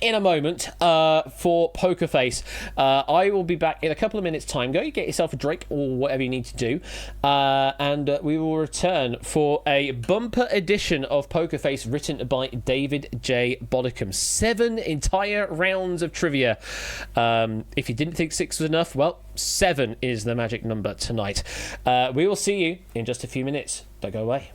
in a moment for Poker Face. I will be back in a couple of minutes' time. Go get yourself a drink or whatever you need to do, and we will return for a bumper edition of Poker Face written by David J. Bodicum. 7 entire rounds of trivia. If you didn't think 6 was enough, well, 7 is the magic number tonight. We will see you in just a few minutes. Don't go away.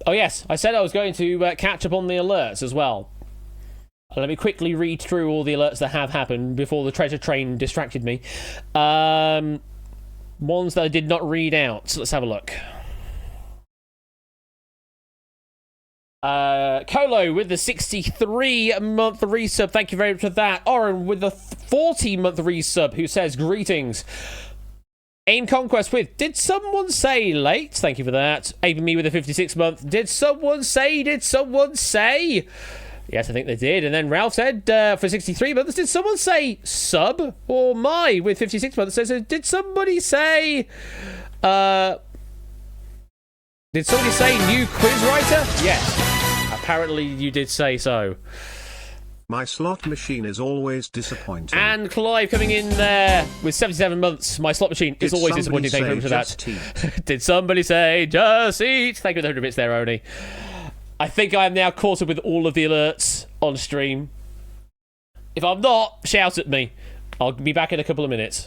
Oh yes, I said I was going to catch up on the alerts as well. Let me quickly read through all the alerts that have happened before the treasure train distracted me. Ones that I did not read out. So let's have a look. Colo with the 63-month resub. Thank you very much for that. Oren with the 40-month resub, who says, greetings. Aim Conquest with, did someone say late? Thank you for that. Aim Me with a 56-month. Did someone say? Yes, I think they did. And then Ralph said, for 63 months, did someone say sub? Or my with 56 months says, did somebody say... Did somebody say new quiz writer? Yes. Apparently you did say so. My slot machine is always disappointing. And Clive coming in there with 77 months. My slot machine is always disappointing. Thank you very much for that. Did somebody say just eat? Thank you for the 100 bits there, Oni. I think I am now caught up with all of the alerts on stream. If I'm not, shout at me. I'll be back in a couple of minutes.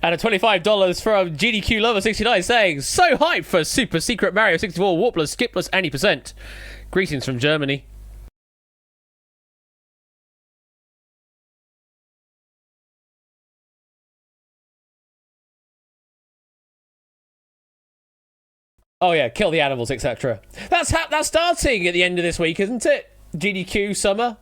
And a $25 from GDQ Lover 69 saying, so hyped for Super Secret Mario 64 Warpless, Skipless, any percent. Greetings from Germany. Oh yeah, kill the animals, etc. That's starting at the end of this week, isn't it? GDQ Summer.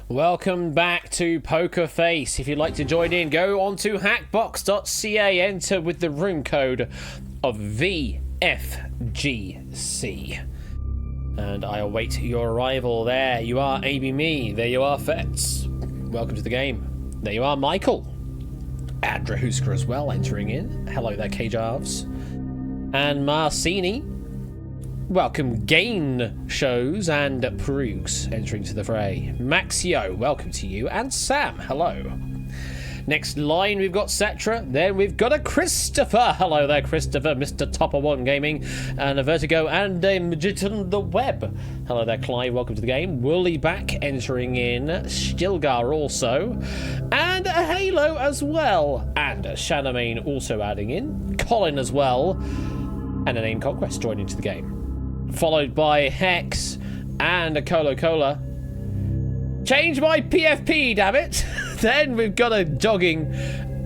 Welcome back to Poker Face. If you'd like to join in, go on to hackbox.ca, enter with the room code of VFGC. And I await your arrival. There you are, AB Me. There you are, Fetz. Welcome to the game. There you are, Michael. Adrahuska as well, entering in. Hello there, Kjarvs. And Marcini. Welcome, Gain Shows and Proogs entering to the fray. Maxio, welcome to you. And Sam, hello. Next line, we've got Cetra. Then we've got a Christopher. Hello there, Christopher, Mr. Topper One Gaming. And a Vertigo and a Magician the Web. Hello there, Clive. Welcome to the game. Wooly back entering in. Stilgar also. And a Halo as well. And a Shanamain also adding in. Colin as well. And a Name Conquest joining to the game. Followed by Hex and a Colo Cola. Change my PFP, damn it. Then we've got a Jogging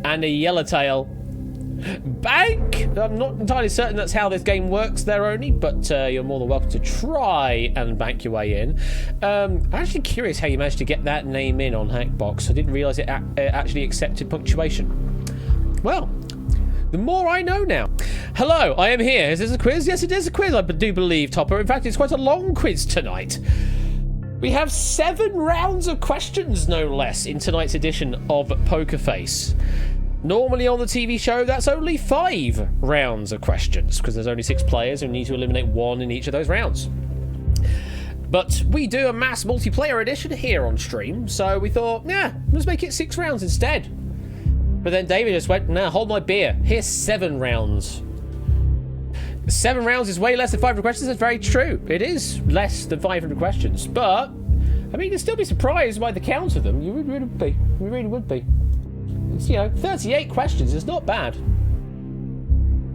and a Yellowtail. Bank! I'm not entirely certain that's how this game works there only, but you're more than welcome to try and bank your way in. I'm actually curious how you managed to get that name in on Hackbox. I didn't realise it actually accepted punctuation. Well, the more I know now. Hello, I am here. Is this a quiz? Yes, it is a quiz, I do believe, Topper. In fact, it's quite a long quiz tonight. We have 7 rounds of questions, no less, in tonight's edition of Poker Face. Normally on the TV show, that's only 5 rounds of questions, because there's only 6 players who need to eliminate 1 in each of those rounds. But we do a mass multiplayer edition here on stream, so we thought, yeah, let's make it 6 rounds instead. But then David just went, nah, hold my beer. Here's 7 rounds. 7 rounds is way less than 500 questions. That's very true. It is less than 500 questions. But, I mean, you'd still be surprised by the count of them. You really would be. You really would be. It's, 38 questions is not bad.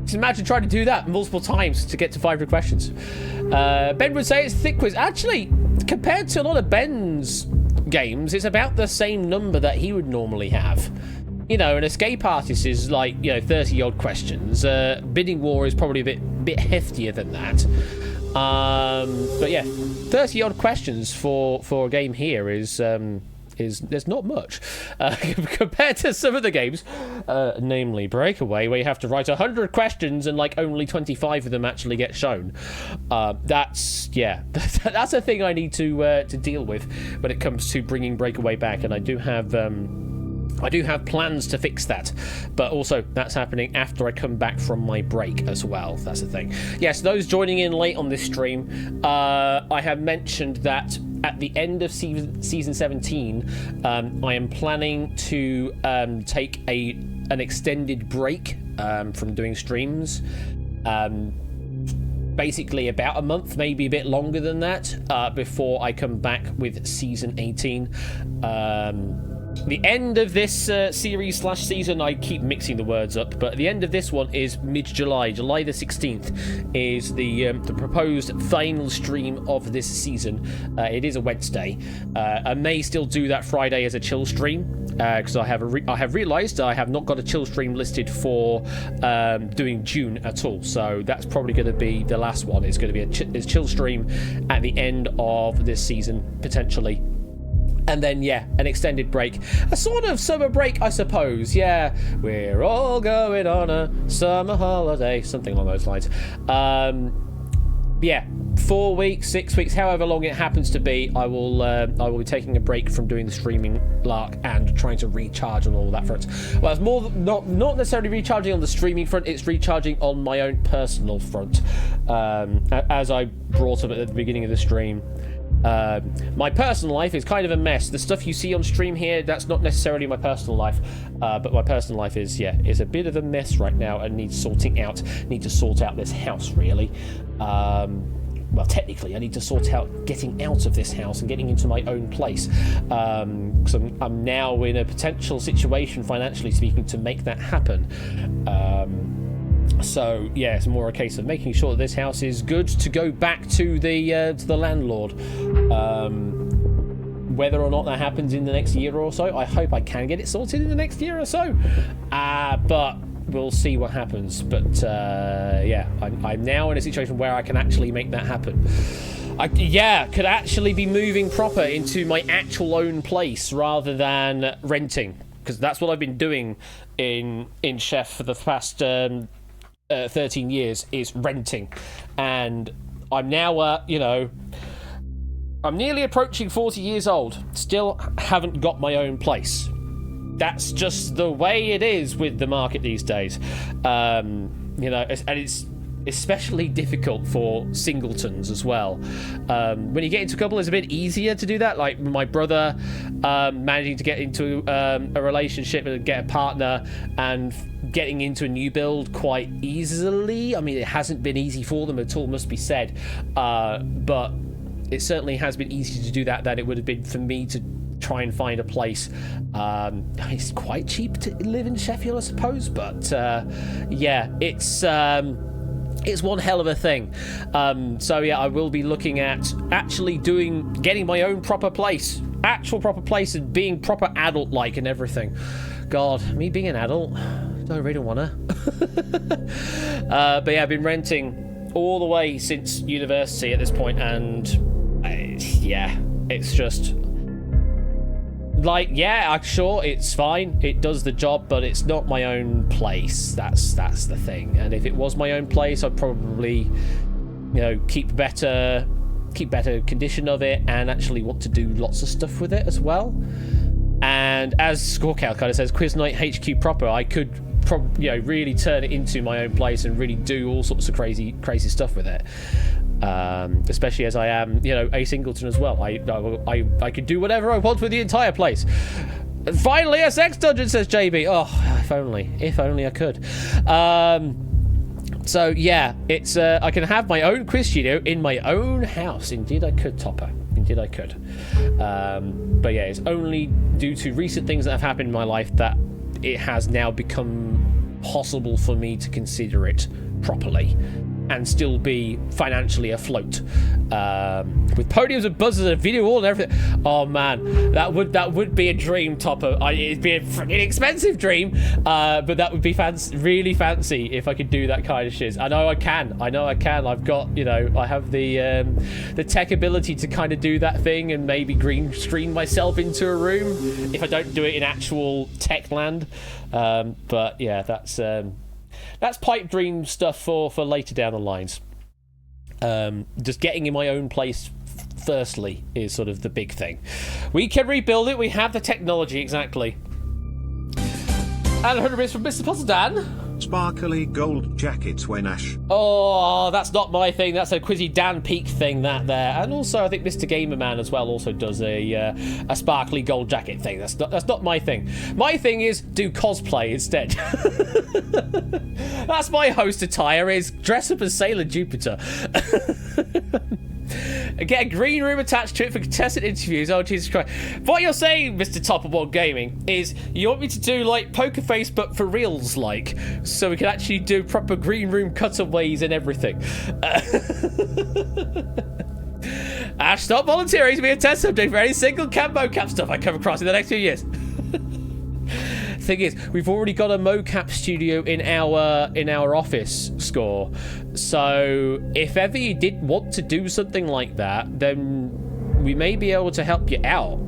Just imagine trying to do that multiple times to get to 500 questions. Ben would say it's a thick quiz. Actually, compared to a lot of Ben's games, it's about the same number that he would normally have. An escape artist is like, 30-odd questions. Bidding War is probably a bit heftier than that. But yeah, 30-odd questions for a game here is there's not much compared to some of the games, namely Breakaway, where you have to write 100 questions and like only 25 of them actually get shown. That's a thing I need to deal with when it comes to bringing Breakaway back, and I do have plans to fix that, but also that's happening after I come back from my break as well. That's the thing. Yes, those joining in late on this stream, I have mentioned that at the end of season 17, I am planning to take an extended break from doing streams. Basically about a month, maybe a bit longer than that, before I come back with season 18. The end of this series/season, I keep mixing the words up, but the end of this one is mid-July. July the 16th is the proposed final stream of this season. It is a Wednesday. I may still do that Friday as a chill stream, because I have realised I have not got a chill stream listed for doing June at all. So that's probably going to be the last one. It's going to be a chill stream at the end of this season, potentially. And then, yeah, an extended break. A sort of summer break, I suppose. Yeah, we're all going on a summer holiday. Something along those lines. Yeah, 4 weeks, 6 weeks, however long it happens to be, I will be taking a break from doing the streaming lark and trying to recharge on all that front. Well, it's more not necessarily recharging on the streaming front, it's recharging on my own personal front. As I brought up at the beginning of the stream, my personal life is kind of a mess. The stuff you see on stream here, that's not necessarily my personal life, but my personal life is a bit of a mess right now and needs sorting out. Need to sort out this house, really. Well, technically, I need to sort out getting out of this house and getting into my own place, because I'm now in a potential situation, financially speaking, to make that happen. So yeah, it's more a case of making sure that this house is good to go back to the landlord. Whether or not that happens in the next year or so, I hope I can get it sorted in the next year or so. But we'll see what happens. But yeah, I'm now in a situation where I can actually make that happen. I could actually be moving proper into my actual own place rather than renting, because that's what I've been doing in Chef for the past 13 years, is renting. And I'm now, you know, I'm nearly approaching 40 years old, still haven't got my own place. That's just the way it is with the market these days. You know, and it's especially difficult for singletons as well. When you get into a couple, it's a bit easier to do that. Like my brother managing to get into a relationship and get a partner and getting into a new build quite easily. I mean, it hasn't been easy for them at all, must be said. But it certainly has been easier to do that than it would have been for me to try and find a place. It's quite cheap to live in Sheffield, I suppose, but yeah, it's one hell of a thing. So yeah, I will be looking at actually getting my own proper place, actual proper place, and being proper adult-like and everything. God, me being an adult, don't really wanna. But yeah, I've been renting all the way since university at this point, and yeah, it's just like, yeah, sure, it's fine, it does the job, but it's not my own place. That's the thing. And if it was my own place, I'd probably, you know, keep better condition of it and actually want to do lots of stuff with it as well. And as Scorecow kind of says, Quiz Night HQ proper, I could probably, you know, really turn it into my own place and really do all sorts of crazy stuff with it. Especially as I am, you know, a singleton as well. I could do whatever I want with the entire place. And finally, a sex dungeon, says JB. Oh, if only I could. So yeah, it's I can have my own quiz studio in my own house. Indeed, I could, Topper. Indeed, I could. But yeah, it's only due to recent things that have happened in my life that it has now become possible for me to consider it properly and still be financially afloat, with podiums and buzzers and a video wall and everything. Oh man, that would be a dream, Topper. It'd be a freaking expensive dream, but that would be really fancy if I could do that kind of shit. I know I can. I've got, you know, I have the tech ability to kind of do that thing and maybe green screen myself into a room if I don't do it in actual tech land. But yeah, that's pipe dream stuff for later down the lines. Just getting in my own place firstly is sort of the big thing. We can rebuild it. We have the technology, exactly. And 100 bits from Mr. Puzzle Dan. Sparkly gold jacket when Ash. Oh, that's not my thing. That's a Quizzy Dan Peak thing, that there. And also, I think Mr. Gamerman as well also does a sparkly gold jacket thing. That's not my thing. My thing is do cosplay instead. That's my host attire, is dress up as Sailor Jupiter. Get a green room attached to it for contestant interviews. Oh, Jesus Christ. What you're saying, Mr. Top of World Gaming, is you want me to do like Poker Face but for reals, like, so we can actually do proper green room cutaways and everything. Ash, stop volunteering to be a test subject for any single mocap stuff I come across in the next few years. Thing is, we've already got a mocap studio in our office, Score. So if ever you did want to do something like that, then we may be able to help you out.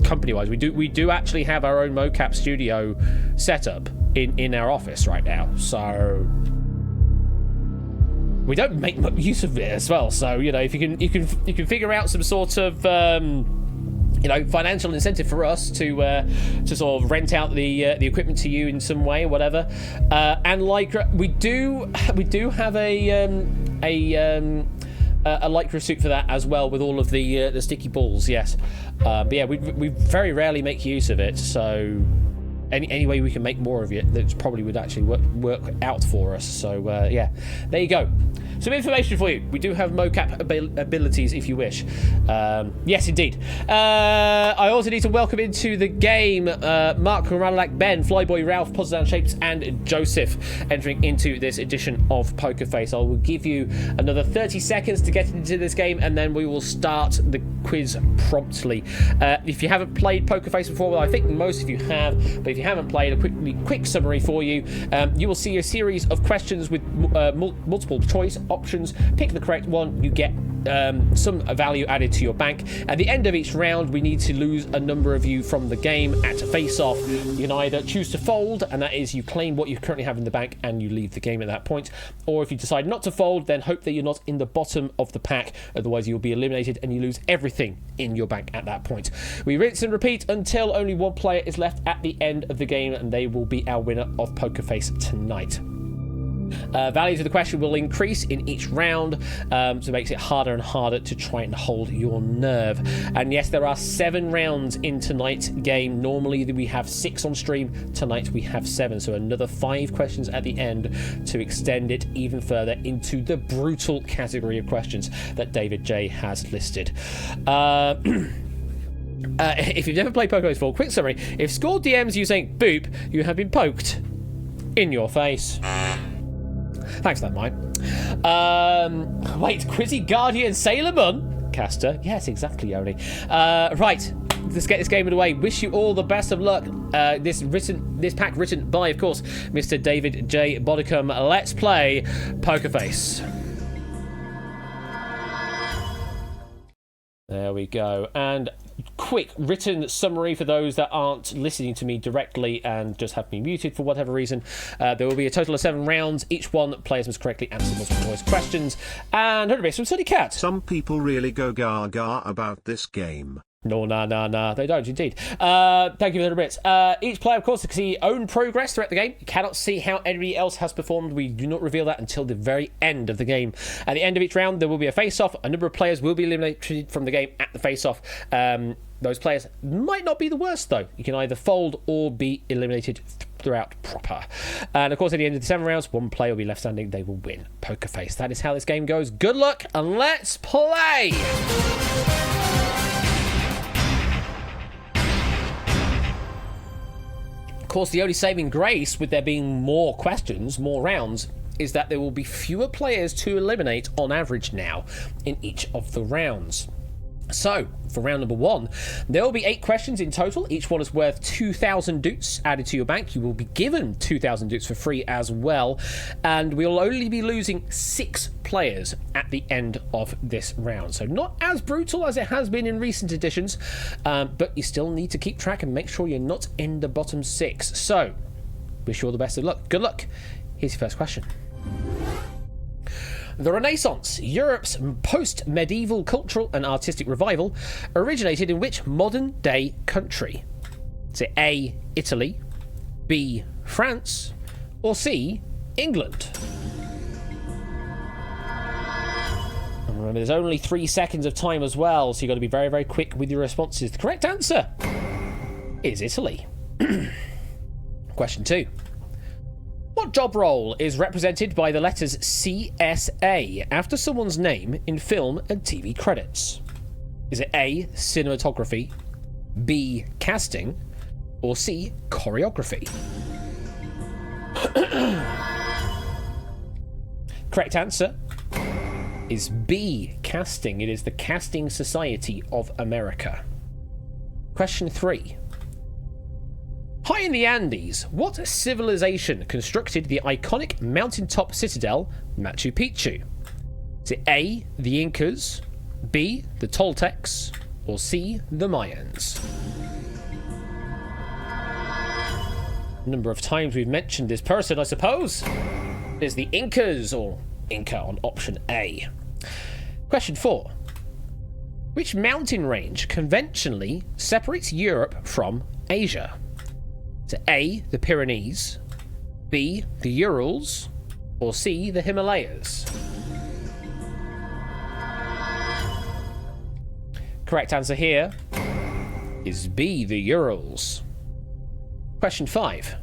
Company-wise, we do actually have our own mocap studio set up in our office right now. So we don't make much use of it as well. So, you know, if you can figure out some sort of you know, financial incentive for us to sort of rent out the equipment to you in some way, whatever. And like we do have a lycra suit for that as well, with all of the sticky balls. Yes, but yeah, we very rarely make use of it. So any way we can make more of it, that probably would actually work out for us. So yeah, there you go. Some information for you. We do have mocap abilities if you wish. Yes, indeed. I also need to welcome into the game Mark, Radalak, Ben, Flyboy, Ralph, Puzzle Shapes, and Joseph entering into this edition of Poker Face. I will give you another 30 seconds to get into this game, and then we will start the quiz promptly. If you haven't played Poker Face before, well, I think most of you have, but if you haven't played, a quick summary for you. You will see a series of questions with multiple choice options. Pick the correct one, you get some value added to your bank. At the end of each round, we need to lose a number of you from the game at a face-off. You can either choose to fold, and that is you claim what you currently have in the bank and you leave the game at that point. Or if you decide not to fold, then hope that you're not in the bottom of the pack. Otherwise, you'll be eliminated and you lose everything in your bank at that point. We rinse and repeat until only one player is left at the end of the game, and they will be our winner of Poker Face tonight. Values of the question will increase in each round, so it makes it harder and harder to try and hold your nerve. And yes, there are 7 rounds in tonight's game. Normally we have 6 on stream. Tonight we have 7, so another 5 questions at the end to extend it even further into the brutal category of questions that David J has listed. If you've never played Poker Face before, quick summary: if Score DMs you saying boop, you have been poked in your face. Thanks for that, Mike. Wait, Quizzy Guardian Sailor Moon? Caster? Yes, exactly, Yoni. Right, let's get this game underway. Wish you all the best of luck. This pack written by, of course, Mr. David J. Bodicum. Let's play Poker Face. There we go. And quick written summary for those that aren't listening to me directly and just have me muted for whatever reason. There will be a total of 7 rounds. Each one players must correctly answer multiple choice questions. And 100 bits from Sunny Cat. Some people really go gaga about this game. No, they don't indeed. Thank you for the bits. Each player, of course, can see own progress throughout the game. You cannot see how anybody else has performed. We do not reveal that until the very end of the game. At the end of each round, there will be a face-off. A number of players will be eliminated from the game at the face-off. Those players might not be the worst, though. You can either fold or be eliminated throughout proper. And, of course, at the end of the 7 rounds, one player will be left standing. They will win Poker Face. That is how this game goes. Good luck, and let's play! Of course, the only saving grace with there being more questions, more rounds, is that there will be fewer players to eliminate on average now in each of the rounds. So, for round number 1, there will be 8 questions in total. Each one is worth 2,000 doots added to your bank. You will be given 2,000 doots for free as well. And we'll only be losing 6 players at the end of this round. So not as brutal as it has been in recent editions, but you still need to keep track and make sure you're not in the bottom 6. So, wish you all the best of luck. Good luck. Here's your first question. The Renaissance, Europe's post-medieval cultural and artistic revival, originated in which modern-day country? Is it A, Italy, B, France, or C, England? And remember, there's only 3 seconds of time as well, so you've got to be very, very quick with your responses. The correct answer is Italy. Question 2. What job role is represented by the letters CSA after someone's name in film and TV credits? Is it A, cinematography, B, casting, or C, choreography? Correct answer is B, casting. It is the Casting Society of America. Question 3. High in the Andes, what civilization constructed the iconic mountaintop citadel Machu Picchu? Is it A, the Incas, B, the Toltecs, or C, the Mayans? Number of times we've mentioned this person, I suppose. There's the Incas, or Inca on option A. Question 4. Which mountain range conventionally separates Europe from Asia? Is it A, the Pyrenees, B, the Urals, or C, the Himalayas? Correct answer here is B, the Urals. Question 5.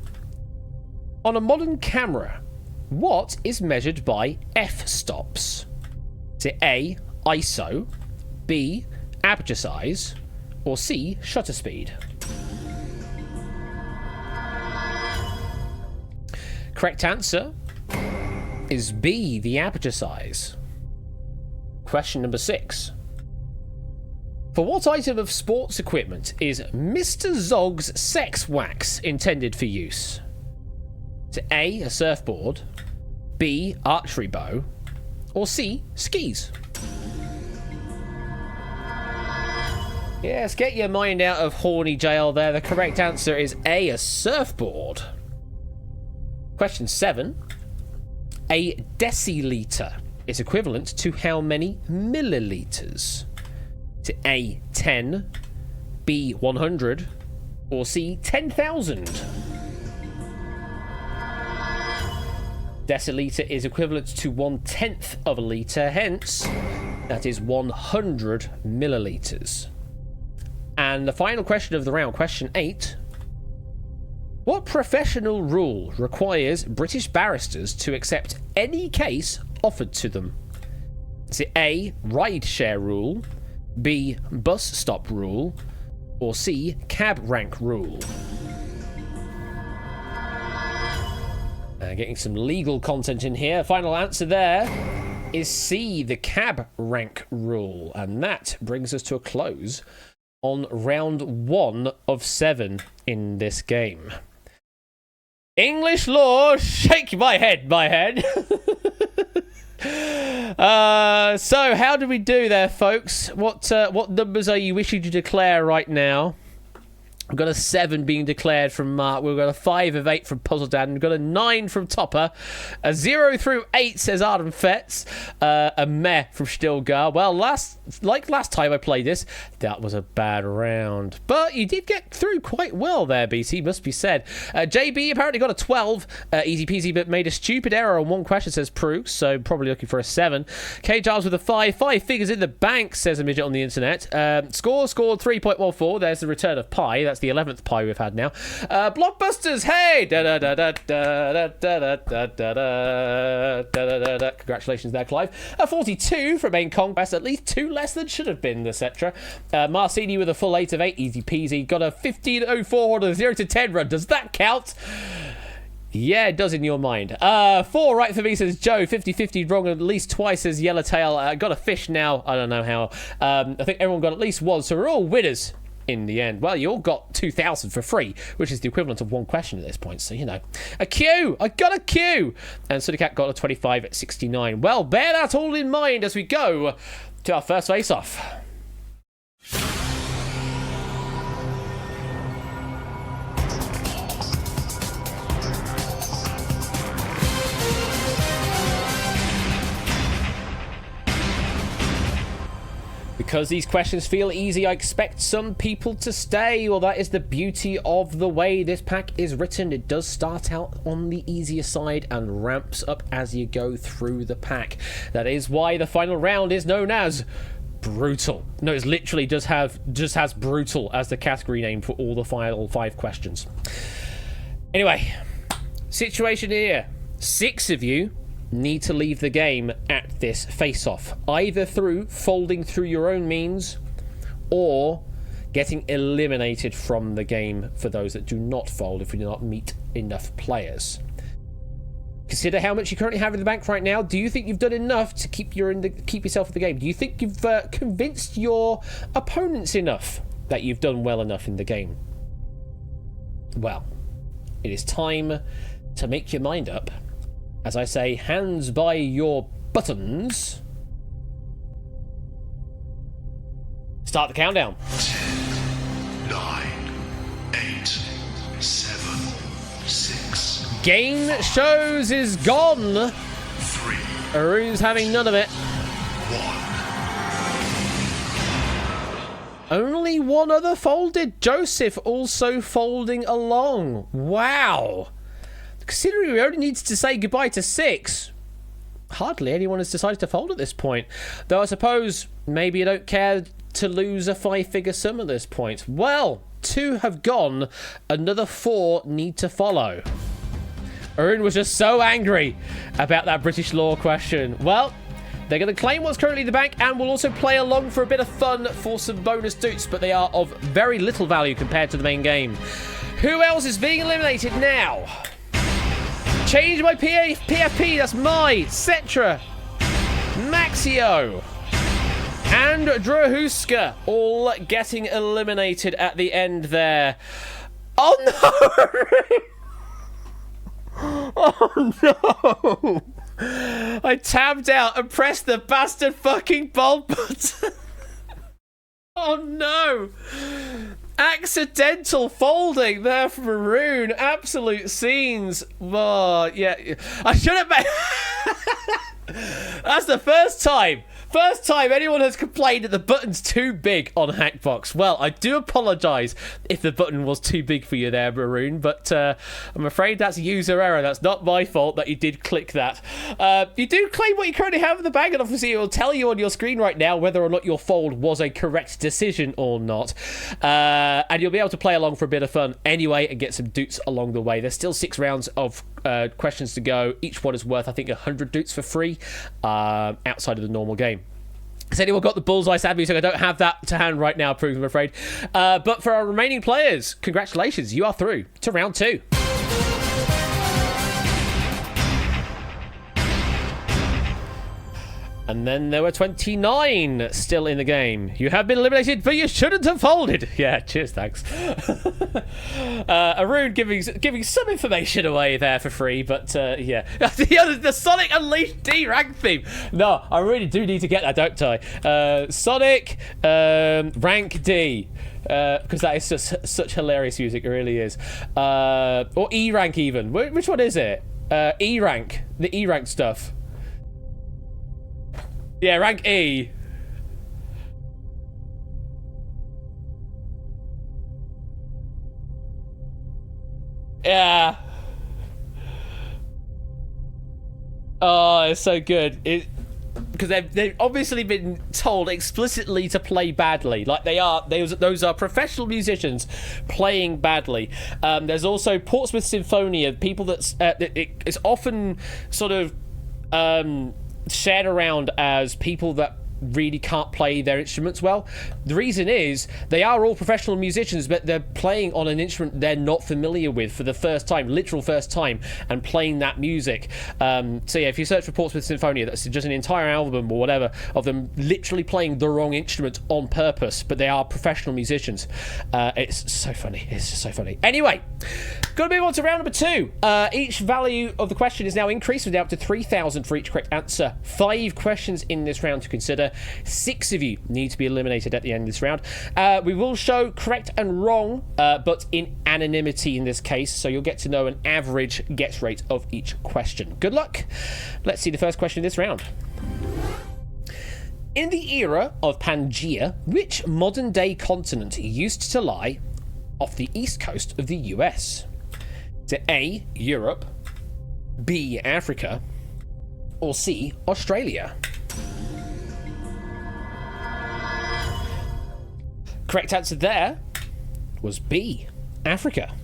On a modern camera, what is measured by f-stops? Is it A, ISO, B, aperture size, or C, shutter speed? Correct answer is B, the aperture size. Question number 6. For what item of sports equipment is Mr. Zog's sex wax intended for use? Is it A, a surfboard, B, archery bow, or C, skis? Yes, get your mind out of horny jail there. The correct answer is A, a surfboard. Question 7. A deciliter is equivalent to how many milliliters? Is it A, 10, B, 100, or C, 10,000? Deciliter is equivalent to 1/10 of a litre, hence that is 100 milliliters. And the final question of the round, question 8. What professional rule requires British barristers to accept any case offered to them? Is it A, ride share rule, B, bus stop rule, or C, cab rank rule? Getting some legal content in here. Final answer there is C, the cab rank rule. And that brings us to a close on round 1 of 7 in this game. English law, shake my head, my head. So how do we do there, folks? What numbers are you wishing to declare right now? We've got a 7 being declared from Mark. We've got a 5 of 8 from Puzzle Dad. We've got a 9 from Topper. A 0 through 8 says Arden Fetz. A meh from Stilgar. Well, last time I played this, that was a bad round. But you did get through quite well there, BC, must be said. JB apparently got a 12. Easy peasy, but made a stupid error on one question, says Prooks. So probably looking for a 7. K Giles with a 5. 5 figures in the bank, says a midget on the internet. Scored 3.14. There's the return of Pi. That's the 11th Pi we've had now. Blockbusters, hey! Congratulations there, Clive. A 42 from Main Conquest, at least 2 less than should have been, etc. Marcini with a full 8 of 8, easy peasy. Got a 15.04 on a 0 to 10 run. Does that count? Yeah, it does in your mind. 4 right for me, says Joe. 50-50 wrong at least twice, says Yellowtail. Got a fish now. I don't know how. I think everyone got at least 1, so we're all winners in the end. Well, you all got 2,000 for free, which is the equivalent of 1 question at this point, so you know. A Q! I got a Q! And Sudicat got a 25 at 69. Well, bear that all in mind as we go to our first face-off. Because these questions feel easy, I expect some people to stay. Well, that is the beauty of the way this pack is written. It does start out on the easier side and ramps up as you go through the pack. That is why the final round is known as brutal. No, it literally just has brutal as the category name for all the final 5 questions. Anyway, situation here. 6 of you need to leave the game at this face-off, either through folding through your own means or getting eliminated from the game for those that do not fold if you do not meet enough players. Consider how much you currently have in the bank right now. Do you think you've done enough to keep yourself in the game? Do you think you've convinced your opponents enough that you've done well enough in the game? Well, it is time to make your mind up. As I say, hands by your buttons. Start the countdown. 10, 9, 8, 7, 6. Game shows is gone. 3. Arun's having none of it. 1. Only 1 other folded. Joseph also folding along. Wow. Considering we only need to say goodbye to 6, hardly anyone has decided to fold at this point. Though I suppose maybe you don't care to lose a 5-figure sum at this point. Well, 2 have gone. Another 4 need to follow. Arun was just so angry about that British law question. Well, they're going to claim what's currently in the bank and will also play along for a bit of fun for some bonus doots, but they are of very little value compared to the main game. Who else is being eliminated now? Change my PFP, that's my Cetra, Maxio, and Drahuska all getting eliminated at the end there. Oh no! Oh no! I tabbed out and pressed the bastard fucking bold button. Oh no! Accidental folding there from Maroon. Absolute scenes. Oh, yeah. I should have made... That's the first time anyone has complained that the button's too big on Hackbox. Well, I do apologise if the button was too big for you there, Maroon, but I'm afraid that's user error. That's not my fault that you did click that. You do claim what you currently have in the bag, and obviously it will tell you on your screen right now whether or not your fold was a correct decision or not. And you'll be able to play along for a bit of fun anyway and get some doots along the way. There's still 6 rounds of questions to go. Each one is worth, I think, 100 doots for free outside of the normal game. Has anyone got the bullseye stab music? I don't have that to hand right now, Proof, I'm afraid. But for our remaining players, congratulations, you are through to round 2. And then there were 29 still in the game. You have been eliminated, but you shouldn't have folded. Yeah, cheers, thanks. Arun giving some information away there for free, but yeah. The Sonic Unleashed D rank theme. No, I really do need to get that, don't I? Sonic rank D. Because that is just such hilarious music, it really is. Or E rank even. Which one is it? E rank. The E rank stuff. Yeah, rank E. Yeah. Oh, it's so good. Because they've obviously been told explicitly to play badly. Like those are professional musicians playing badly. There's also Portsmouth Sinfonia, people it's often sort of shared around as people that really can't play their instruments well. The reason is they are all professional musicians, but they're playing on an instrument they're not familiar with for the first time, literal first time, and playing that music. So yeah, if you search for Portsmouth Sinfonia, that's just an entire album or whatever of them literally playing the wrong instrument on purpose, but they are professional musicians. It's so funny. It's just so funny. Anyway, gonna move on to round number 2. Each value of the question is now increased with up to 3,000 for each correct answer. 5 questions in this round to consider. 6 of you need to be eliminated at the end of this round. We will show correct and wrong, but in anonymity in this case, so you'll get to know an average guess rate of each question. Good luck. Let's see the first question in this round. In the era of Pangea, which modern-day continent used to lie off the east coast of the US? Is it A, Europe, B, Africa, or C, Australia? Correct answer there was B, Africa.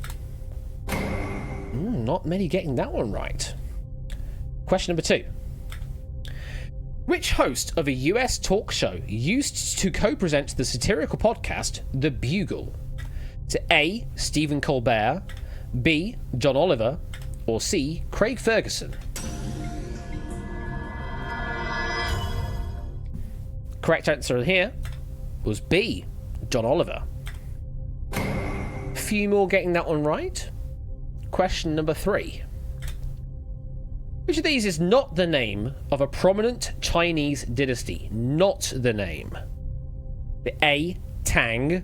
Not many getting that one right. Question number 2. Which host of a US talk show used to co-present the satirical podcast The Bugle? Is it A, Stephen Colbert, B, John Oliver, or C, Craig Ferguson? Correct answer here was B, John Oliver. A few more getting that one right. Question number 3. Which of these is not the name of a prominent Chinese dynasty? Not the name. The A, Tang,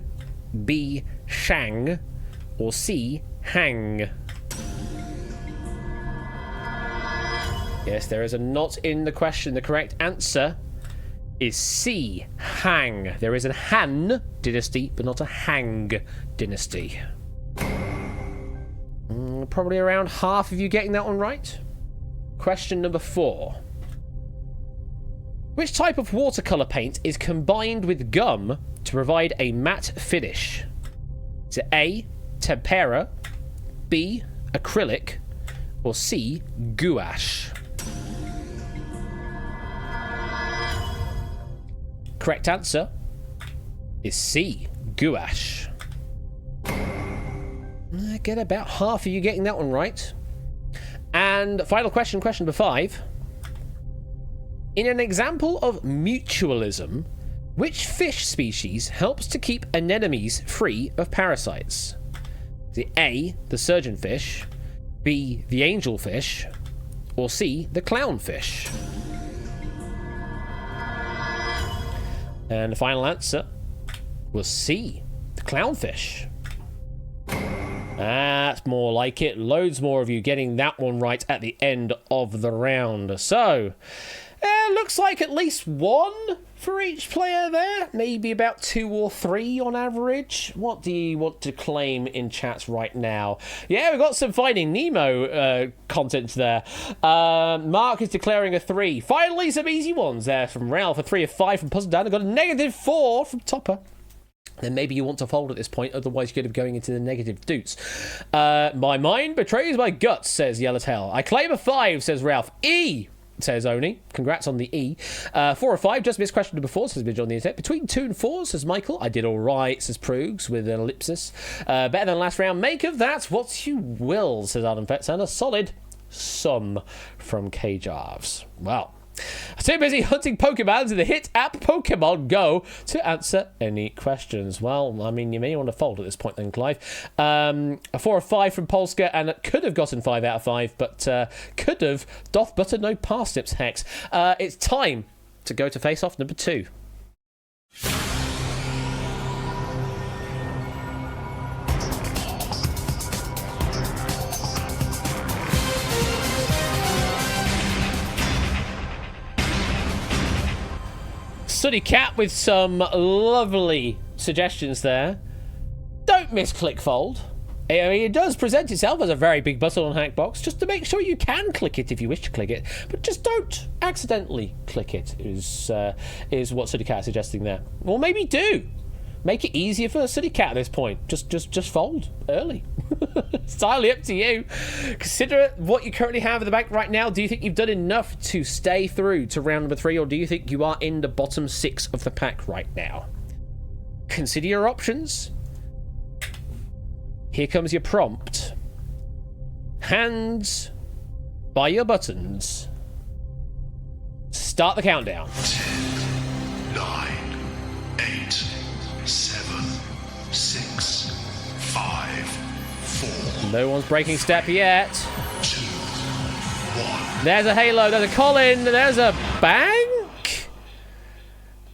B, Shang, or C, Hang? Yes, there is a not in the question. The correct answer is C, Hang. There is a Han dynasty, but not a Hang dynasty. Probably around half of you getting that one right. Question number 4. Which type of watercolour paint is combined with gum to provide a matte finish? Is it A, tempera, B, acrylic, or C, gouache? Correct answer is C, gouache. I get about half of you getting that one right. And final question, question number 5. In an example of mutualism, Which fish species helps to keep anemones free of parasites? Is it A, the surgeonfish, B, the angelfish, or C, the clownfish? And the final answer was C, the clownfish. That's more like it. Loads more of you getting that one right at the end of the round. So, looks like at least one for each player there. Maybe about 2 or 3 on average. What do you want to claim in chats right now? Yeah, we've got some Finding Nemo content there. Mark is declaring a 3. Finally, some easy ones there from Ralph. A 3 of 5 from Puzzle Dan. I've got a -4 from Topper. Then maybe you want to fold at this point, otherwise you're going to be going into the negative deuce. My mind betrays my guts, says Yellowtail. I claim a 5, says Ralph. E, says Oni. Congrats on the E. 4 or 5, just missed question number 4, says Midge on the internet. Between 2 and 4, says Michael. I did all right, says Proogs, with an ellipsis. Better than last round. Make of that what you will, says Adam Fetz. And a solid sum from K-Jarves. Well, I'm too busy hunting Pokemons in the hit app Pokemon Go to answer any questions. Well, I mean, you may want to fold at this point then, Clive. A 4 or 5 from Polska, and it could have gotten 5 out of 5, but could have doth butter no parsnips, Hex. It's time to go to face-off number 2. Sooty Cat with some lovely suggestions there. Don't misclick fold. I mean, it does present itself as a very big button on Hackbox, just to make sure you can click it if you wish to click it, but just don't accidentally click it, is what Sooty Cat is suggesting there. Or maybe do. Make it easier for Sooty Cat at this point. Just fold early. It's entirely up to you. Consider what you currently have in the bank right now. Do you think you've done enough to stay through to round number 3, or do you think you are in the bottom 6 of the pack right now? Consider your options. Here comes your prompt. Hands by your buttons. Start the countdown. 10, 9, 8, 7, 6, 5, 4. No one's breaking step yet. 2, 1. There's a Halo, there's a Colin, there's a Bank.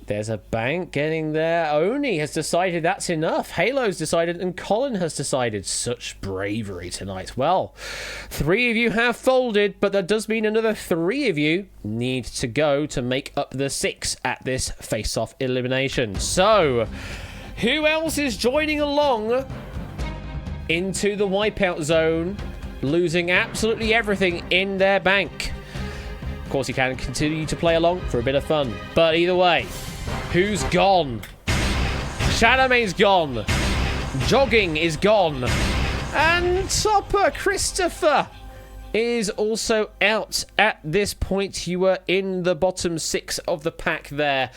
There's a Bank getting there. Oni has decided that's enough. Halo's decided, and Colin has decided. Such bravery tonight. Well, 3 of you have folded, but that does mean another 3 of you need to go to make up the 6 at this face-off elimination. So, who else is joining along into the wipeout zone, losing absolutely everything in their bank? Of course, you can continue to play along for a bit of fun, but either way, who's gone? Shadowmane's gone. Jogging is gone. And Topper Christopher is also out at this point. You were in the bottom 6 of the pack there.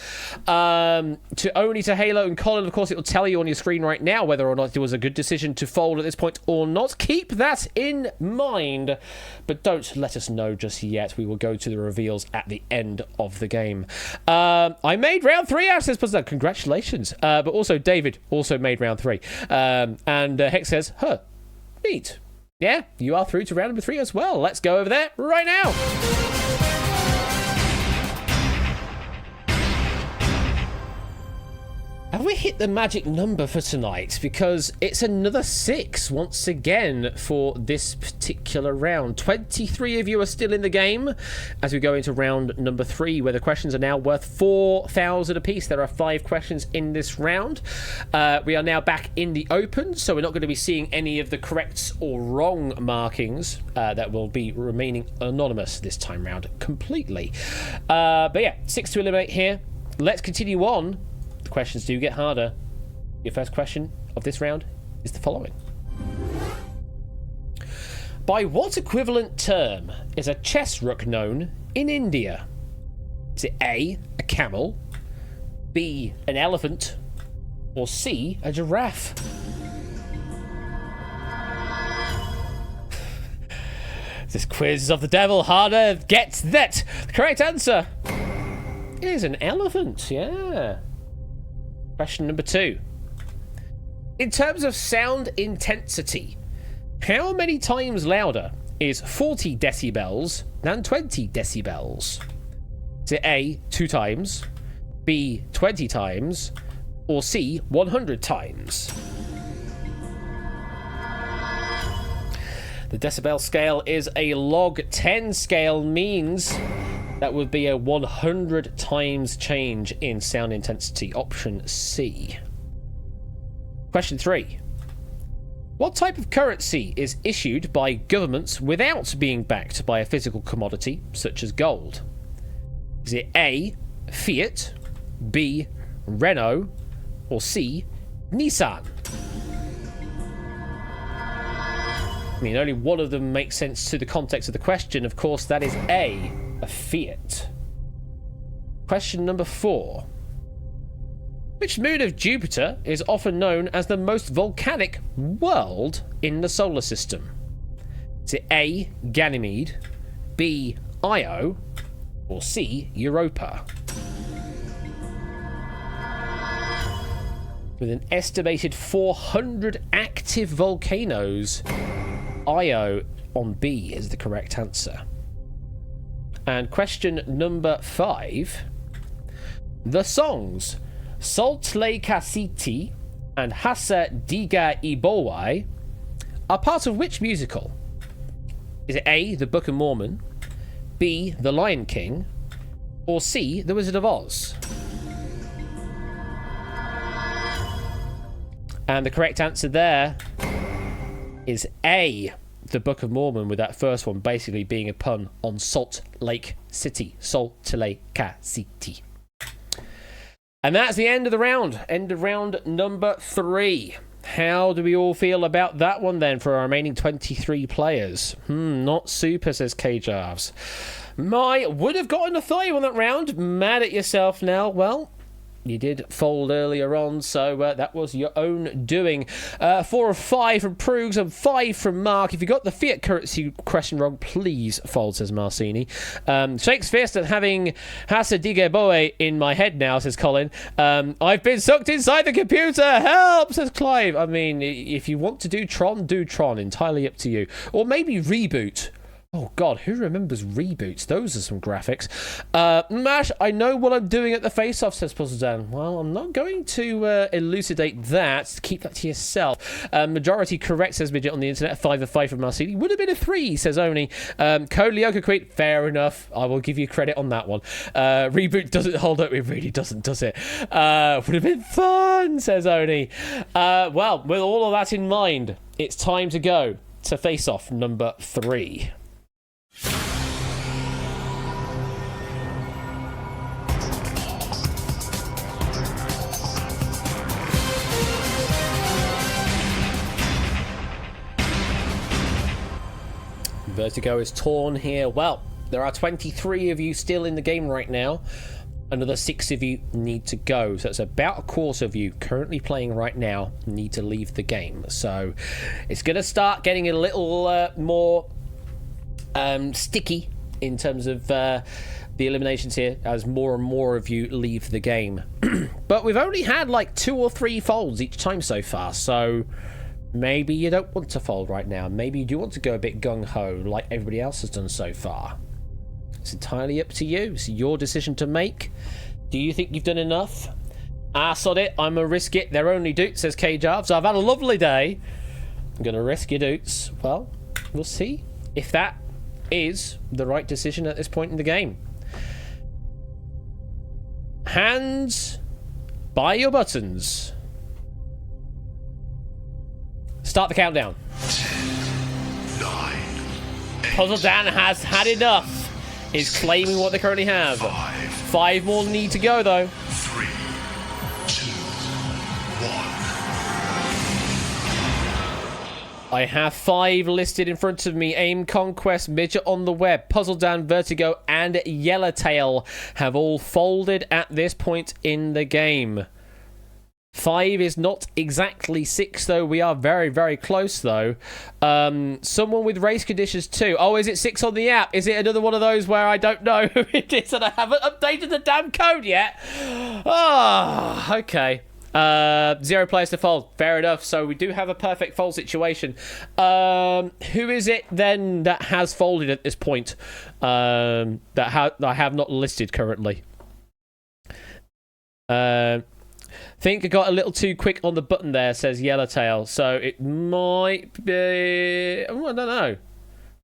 Only to Halo and Colin, of course, it will tell you on your screen right now whether or not it was a good decision to fold at this point or not. Keep that in mind, but don't let us know just yet. We will go to the reveals at the end of the game. I made round 3 out, says Puzzle. Congratulations. But also, David also made round 3. And Hex says, neat. Yeah, you are through to round number 3 as well. Let's go over there right now. Have we hit the magic number for tonight? Because it's another 6 once again for this particular round. 23 of you are still in the game as we go into round number 3, where the questions are now worth 4,000 apiece. There are 5 questions in this round. We are now back in the open, so we're not going to be seeing any of the corrects or wrong markings that will be remaining anonymous this time round completely. But yeah, 6 to eliminate here. Let's continue on. The questions do get harder. Your first question of this round is the following. By what equivalent term is a chess rook known in India? Is it A, a camel, B, an elephant, or C, a giraffe? This quiz is of the devil. Harder gets that. The correct answer is an elephant, yeah. Question number 2. In terms of sound intensity, how many times louder is 40 decibels than 20 decibels? Is it A, 2 times, B, 20 times, or C, 100 times? The decibel scale is a log 10 scale, means that would be a 100 times change in sound intensity. Option C. Question 3. What type of currency is issued by governments without being backed by a physical commodity, such as gold? Is it A, Fiat, B, Renault, or C, Nissan? I mean, only one of them makes sense to the context of the question. Of course, that is A, a Fiat. Question number 4. Which moon of Jupiter is often known as the most volcanic world in the solar system? Is it A, Ganymede, B, Io, or C, Europa? With an estimated 400 active volcanoes, Io on B is the correct answer. And question number 5. The songs Salt Lake City and Hasa Diga Ibowai are part of which musical? Is it A, The Book of Mormon, B, The Lion King, or C, The Wizard of Oz? And the correct answer there is A, The Book of Mormon, with that first one basically being a pun on Salt Lake City. Salt Lake City. And that's the end of the round. End of round number 3. How do we all feel about that one then for our remaining 23 players? Not super, says KJarves. Would have gotten a 5 on that round. Mad at yourself now. Well, you did fold earlier on, so that was your own doing. 4 of 5 from Prugs and 5 from Mark. If you got the fiat currency question wrong, please fold, says Marcini. Shakes fist at having Hasadiga Boe in my head now, says Colin. I've been sucked inside the computer. Help, says Clive. I mean, if you want to do Tron, do Tron. Entirely up to you. Or maybe Reboot. Oh, God, who remembers Reboots? Those are some graphics. Mash, I know what I'm doing at the face-off, says Puzzledan. Well, I'm not going to elucidate that. Keep that to yourself. Majority correct, says Midget on the internet. 5 of 5 from Marcini. Would have been a 3, says Oni. Code Lyoko Queen, fair enough. I will give you credit on that one. Reboot doesn't hold up. It really doesn't, does it? Would have been fun, says Oni. Well, with all of that in mind, it's time to go to face-off number 3. Vertigo is torn here. Well, there are 23 of you still in the game right now. Another 6 of you need to go. So it's about a quarter of you currently playing right now need to leave the game. So it's going to start getting a little more sticky in terms of the eliminations here as more and more of you leave the game. But we've only had like 2 or 3 folds each time so far. So maybe you don't want to fold right now. Maybe you do want to go a bit gung-ho like everybody else has done so far. It's entirely up to you. It's your decision to make. Do you think you've done enough? Sod it. I'm going to risk it. They're only doots, says KJarv. So I've had a lovely day. I'm going to risk your doots. Well, we'll see if that is the right decision at this point in the game. Hands by your buttons. Start the countdown. 10, 9, 8, Puzzle Dan has had enough. Is claiming what they currently have. 5 more need to go, though. 3, 2, 1. I have 5 listed in front of me. Aim, Conquest, Midget on the Web, Puzzle Dan, Vertigo, and Yellowtail have all folded at this point in the game. 5 is not exactly 6, though. We are very, very close, though. Someone with race conditions, too. Oh, is it 6 on the app? Is it another one of those where I don't know who it is and I haven't updated the damn code yet? Ah, okay. 0 players to fold. Fair enough. So we do have a perfect fold situation. Who is it then that has folded at this point? That I have not listed currently. Think I got a little too quick on the button there, says Yellowtail. So it might be... Oh, I don't know.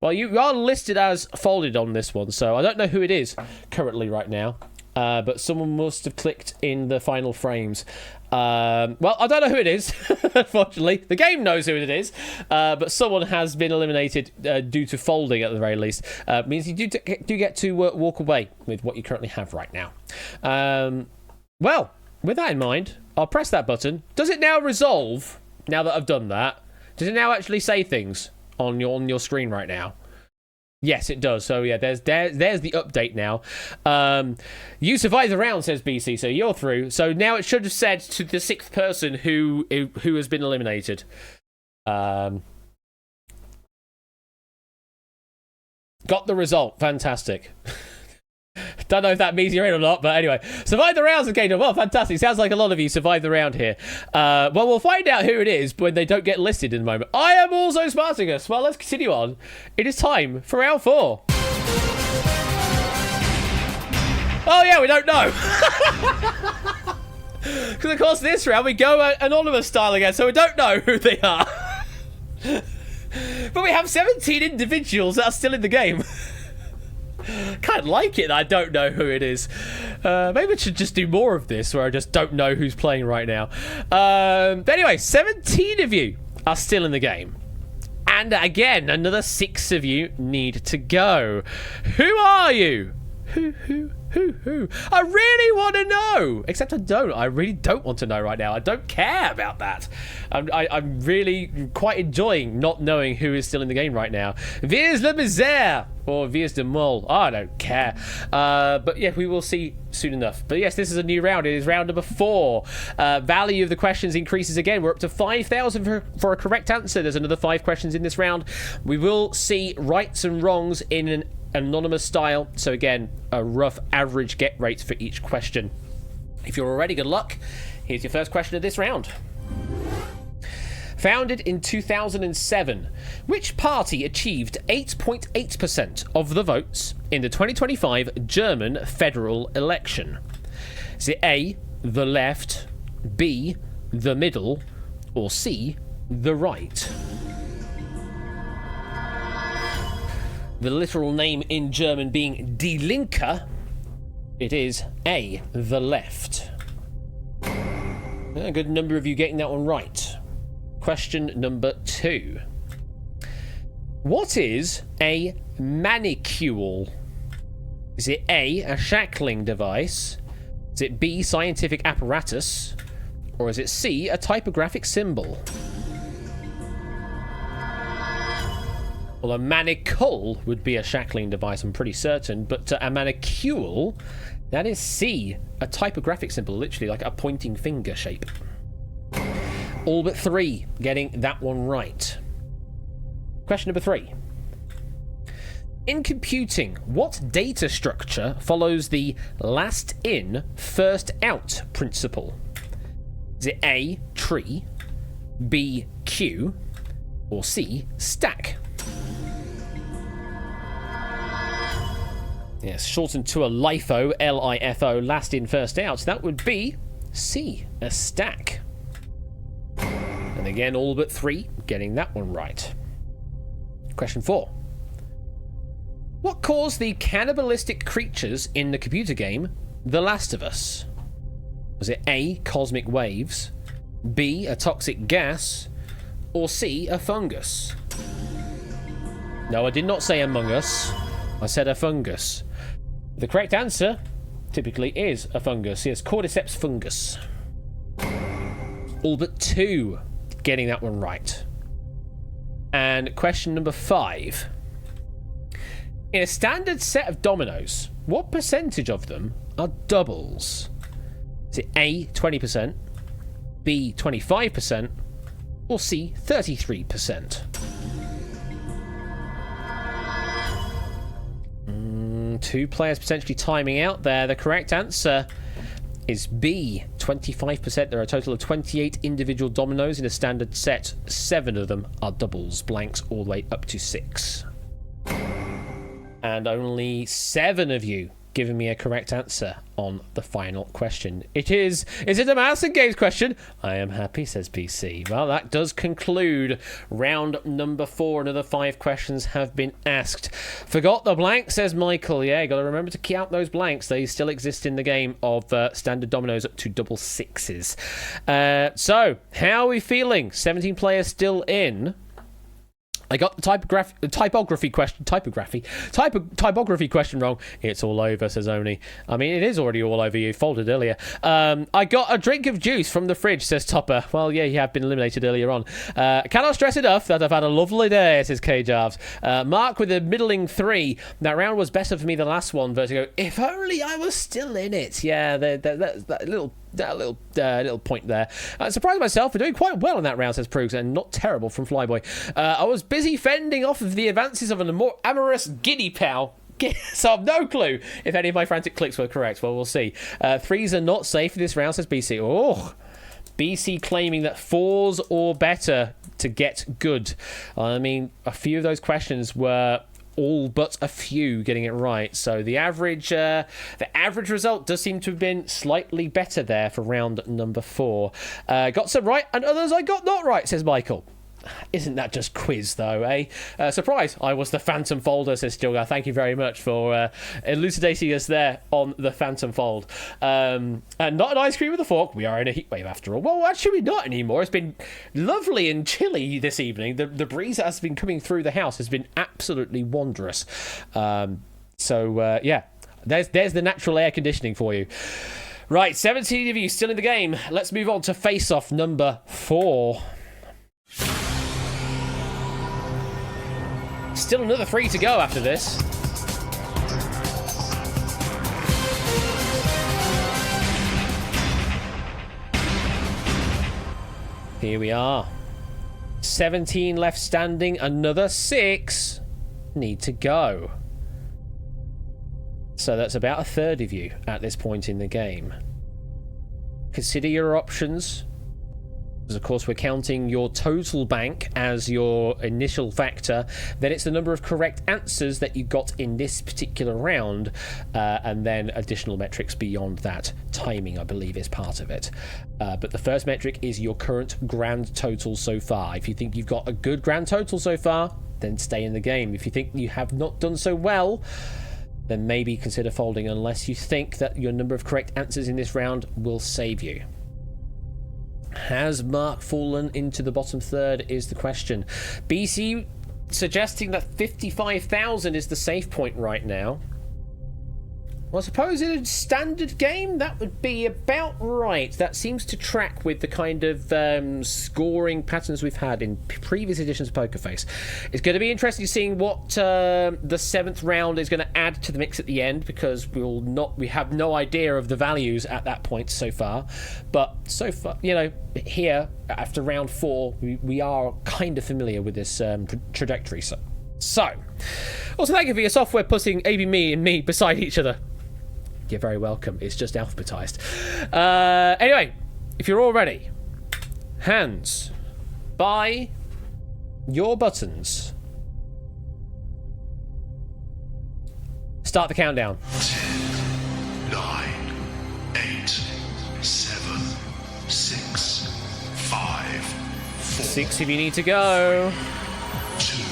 Well, you are listed as folded on this one, so I don't know who it is currently right now. But someone must have clicked in the final frames. Well, I don't know who it is, unfortunately. The game knows who it is, but someone has been eliminated due to folding at the very least. Means you do get to walk away with what you currently have right now. Well, with that in mind, I'll press that button. Does it now resolve, now that I've done that? Does it now actually say things on your screen right now? Yes, it does. So yeah, there's the update now. You survived the round, says BC, so you're through. So now it should have said to the 6th person who has been eliminated. Got the result. Fantastic. Don't know if that means you're in or not, but anyway. Survived the rounds, okay. Well, fantastic. Sounds like a lot of you survived the round here. Well, we'll find out who it is when they don't get listed in a moment. I am also Spartacus. Well, let's continue on. It is time for round 4. Oh, yeah, we don't know. Because, of course, this round we go anonymous style again, so we don't know who they are. But we have 17 individuals that are still in the game. Kind of like it that I don't know who it is. Maybe I should just do more of this where I just don't know who's playing right now. But anyway, 17 of you are still in the game. And again, another 6 of you need to go. Who are you? Who? I really want to know. Except I don't. I really don't want to know right now. I don't care about that. I'm really quite enjoying not knowing who is still in the game right now. Vies le misère. Or Vies de Mol. I don't care. But yeah, we will see soon enough. But yes, this is a new round. It is round number 4. Value of the questions increases again. We're up to 5,000 for a correct answer. There's another 5 questions in this round. We will see rights and wrongs in an anonymous style. So again, a rough average get rate for each question. If you're already, good luck. Here's your first question of this round. Founded in 2007, which party achieved 8.8% of the votes in the 2025 German federal election? Is it A, the left, B, the middle, or C, the right? The literal name in German being Die Linke, it is A, the left. A good number of you getting that one right. Question number 2. What is a manicule? Is it A, shackling device? Is it B, scientific apparatus? Or is it C, a typographic symbol? Well, a manacle would be a shackling device, I'm pretty certain, but a manicule, that is C, a typographic symbol, literally like a pointing finger shape. All but 3 getting that one right. Question number 3. In computing, what data structure follows the last in, first out principle? Is it A, tree, B, queue, or C, stack? Yes, shortened to a LIFO, L-I-F-O, last in, first out. That would be C, a stack. And again, all but 3 getting that one right. Question 4. What caused the cannibalistic creatures in the computer game The Last of Us? Was it A, cosmic waves, B, a toxic gas, or C, a fungus? No, I did not say Among Us. I said a fungus. The correct answer typically is a fungus. Yes, Cordyceps fungus. All but 2 getting that one right. And question number 5. In a standard set of dominoes, what percentage of them are doubles? Is it A, 20%, B, 25%, or C, 33%? 2 players potentially timing out there. The correct answer is B, 25%. There are a total of 28 individual dominoes in a standard set. 7 of them are doubles, blanks all the way up to 6. And only 7 of you giving me a correct answer on the final question. Is it a Mouse and Games question? I am happy, says PC. Well, that does conclude round number 4. Another 5 questions have been asked. Forgot the blank, says Michael. Yeah, got to remember to count those blanks. They still exist in the game of standard dominoes up to double 6s. So, how are we feeling? 17 players still in. I got the typography question wrong. It's all over, says Oni. I mean, it is already all over you. Folded earlier. I got a drink of juice from the fridge, says Topper. Well, yeah, you have been eliminated earlier on. Cannot stress enough that I've had a lovely day, says K-Jarves. Mark with a middling 3. That round was better for me than the last one, Vertigo. If only I was still in it. Yeah, that little point there. I surprised myself for doing quite well in that round, says Proogs, and not terrible from Flyboy. I was busy fending off of the advances of an more amorous guinea pal. So I've no clue if any of my frantic clicks were correct. Well, we'll see. 3s are not safe for this round, says BC. Oh, BC claiming that 4s or better to get good. I mean, a few of those questions were all but a few getting it right, so the average result does seem to have been slightly better there for round number 4. Got some right and others I got not right, says Michael. Isn't that just quiz though, eh? Surprise, I was the Phantom Folder, says Stilgar. Thank you very much for elucidating us there on the Phantom Fold. And not an ice cream with a fork. We are in a heat wave after all. Well, actually not anymore. It's been lovely and chilly this evening. The breeze that has been coming through the house has been absolutely wondrous. Yeah, there's the natural air conditioning for you. Right, 17 of you still in the game. Let's move on to face-off number 4. Still another 3 to go after this. Here we are. 17 left standing. Another 6 need to go. So that's about a third of you at this point in the game. Consider your options. Because, of course, we're counting your total bank as your initial factor. Then it's the number of correct answers that you got in this particular round. And then additional metrics beyond that. Timing, I believe, is part of it. But the first metric is your current grand total so far. If you think you've got a good grand total so far, then stay in the game. If you think you have not done so well, then maybe consider folding, unless you think that your number of correct answers in this round will save you. Has Mark fallen into the bottom third is the question. BC suggesting that 55,000 is the safe point right now. Well, I suppose in a standard game, that would be about right. That seems to track with the kind of scoring patterns we've had in previous editions of Poker Face. It's going to be interesting seeing what the 7th round is going to add to the mix at the end, because we have no idea of the values at that point so far. But so far, you know, here, after round 4, we are kind of familiar with this trajectory. So, also thank you for your software putting me and me beside each other. You're very welcome. It's just alphabetized. Anyway, if you're all ready, hands by your buttons. Start the countdown. 10, 9, 8, 7, 6, 5, 4. 6 if you need to go. 2,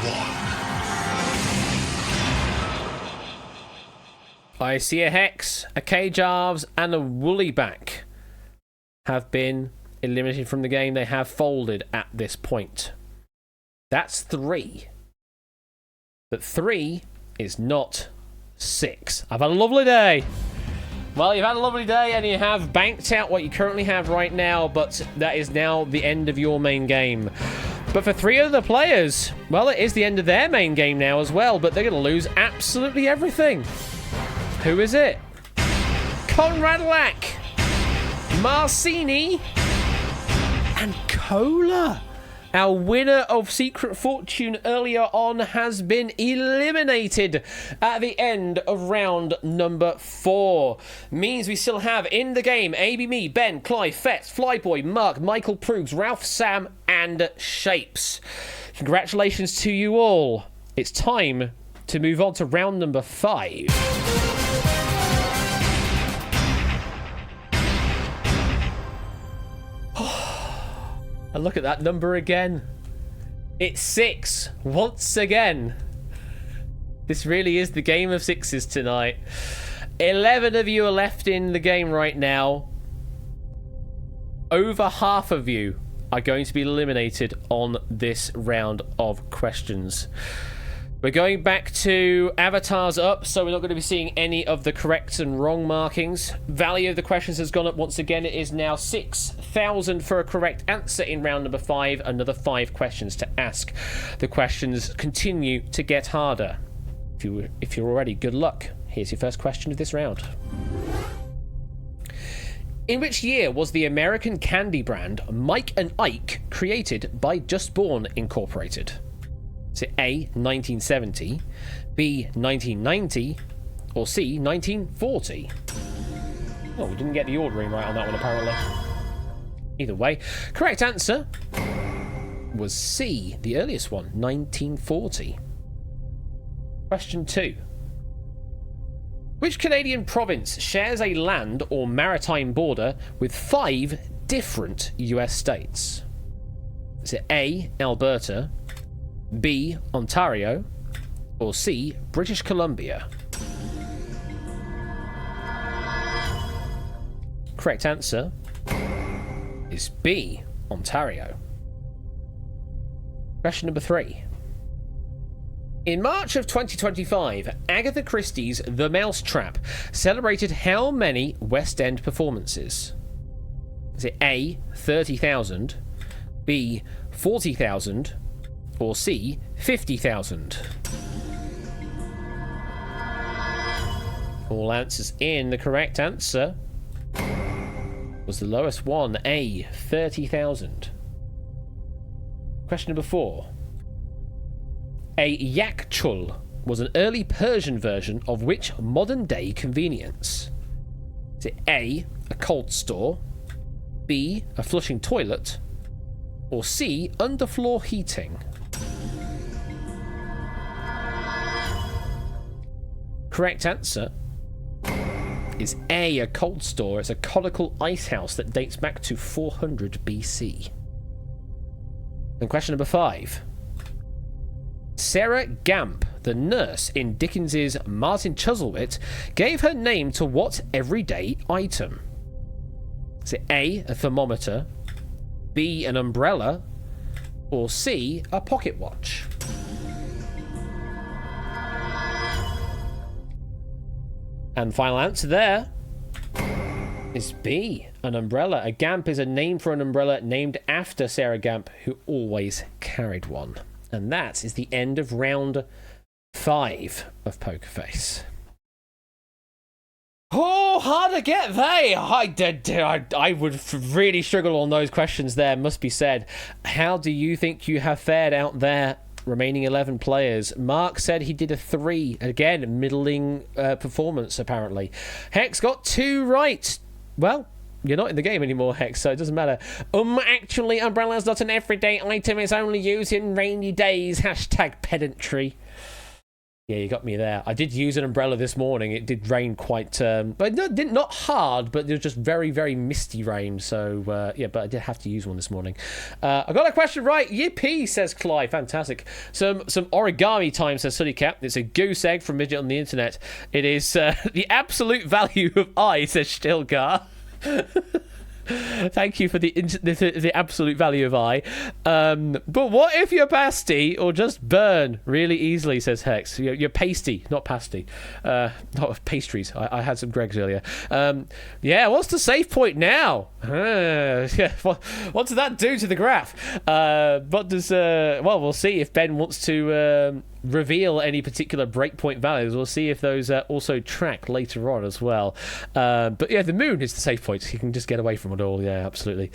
1. I see a Hex, a K-Jarves, and a Woollyback have been eliminated from the game. They have folded at this point. That's 3. But 3 is not 6. I've had a lovely day. Well, you've had a lovely day and you have banked out what you currently have right now, but that is now the end of your main game. But for 3 other players, well, it is the end of their main game now as well, but they're going to lose absolutely everything. Who is it? Conrad Lack, Marcini, and Cola. Our winner of Secret Fortune earlier on has been eliminated at the end of round number 4. Means we still have in the game AB, me, Ben, Clive, Fetz, Flyboy, Mark, Michael Proogs, Ralph, Sam, and Shapes. Congratulations to you all. It's time to move on to round number 5. And look at that number again. It's 6 once again. This really is the game of 6s tonight. 11 of you are left in the game right now. Over half of you are going to be eliminated on this round of questions. We're going back to avatars up, so we're not going to be seeing any of the correct and wrong markings. Value of the questions has gone up once again. It is now 6,000 for a correct answer in round number 5. Another 5 questions to ask. The questions continue to get harder. If you're already, good luck. Here's your first question of this round. In which year was the American candy brand Mike and Ike created by Just Born Incorporated? Is it A, 1970, B, 1990, or C, 1940? Oh, we didn't get the ordering right on that one, apparently. Either way, correct answer was C, the earliest one, 1940. Question 2. Which Canadian province shares a land or maritime border with 5 different US states? Is it A, Alberta, B, Ontario, or C, British Columbia? Correct answer is B, Ontario. Question number 3. In March of 2025, Agatha Christie's The Mousetrap celebrated how many West End performances? Is it A, 30,000, B, 40,000, or C, 50,000? All answers in. The correct answer was the lowest one, A, 30,000. Question number 4. A yakchul was an early Persian version of which modern-day convenience? Is it A, a cold store, B, a flushing toilet, or C, underfloor heating? Correct answer is A, a cold store. It's a conical ice house that dates back to 400 BC. And question number 5. Sarah Gamp, the nurse in Dickens's Martin Chuzzlewit, gave her name to what everyday item? Is it A, a thermometer, B, an umbrella, or C, a pocket watch? And final answer there is B, an umbrella. A Gamp is a name for an umbrella named after Sarah Gamp, who always carried one. And that is the end of round 5 of Poker Face. Oh, hard to get they. I would really struggle on those questions there, must be said. How do you think you have fared out there? Remaining 11 players. Mark said he did a 3. Again, middling performance, apparently. Hex got 2 right. Well, you're not in the game anymore, Hex, so it doesn't matter. Actually, umbrella's not an everyday item. It's only used in rainy days. Hashtag pedantry. Yeah, you got me there. I did use an umbrella this morning. It did rain quite, but not hard, but it was just very, very misty rain. So, yeah, but I did have to use one this morning. I got a question right. Yippee, says Clive. Fantastic. Some origami time, says Sunnycap. It's a goose egg from Midget on the Internet. It is the absolute value of I, says Stilgar. Thank you for the absolute value of I. But what if you're pasty or just burn really easily, says Hex. You're pasty, not pasty. Not pastries. I had some Greggs earlier. Yeah, what's the save point now? Yeah, what does that do to the graph? What does... well, we'll see if Ben wants to reveal any particular breakpoint values. We'll see if those also track later on as well. But yeah, the moon is the safe point. You can just get away from it all. Yeah, absolutely.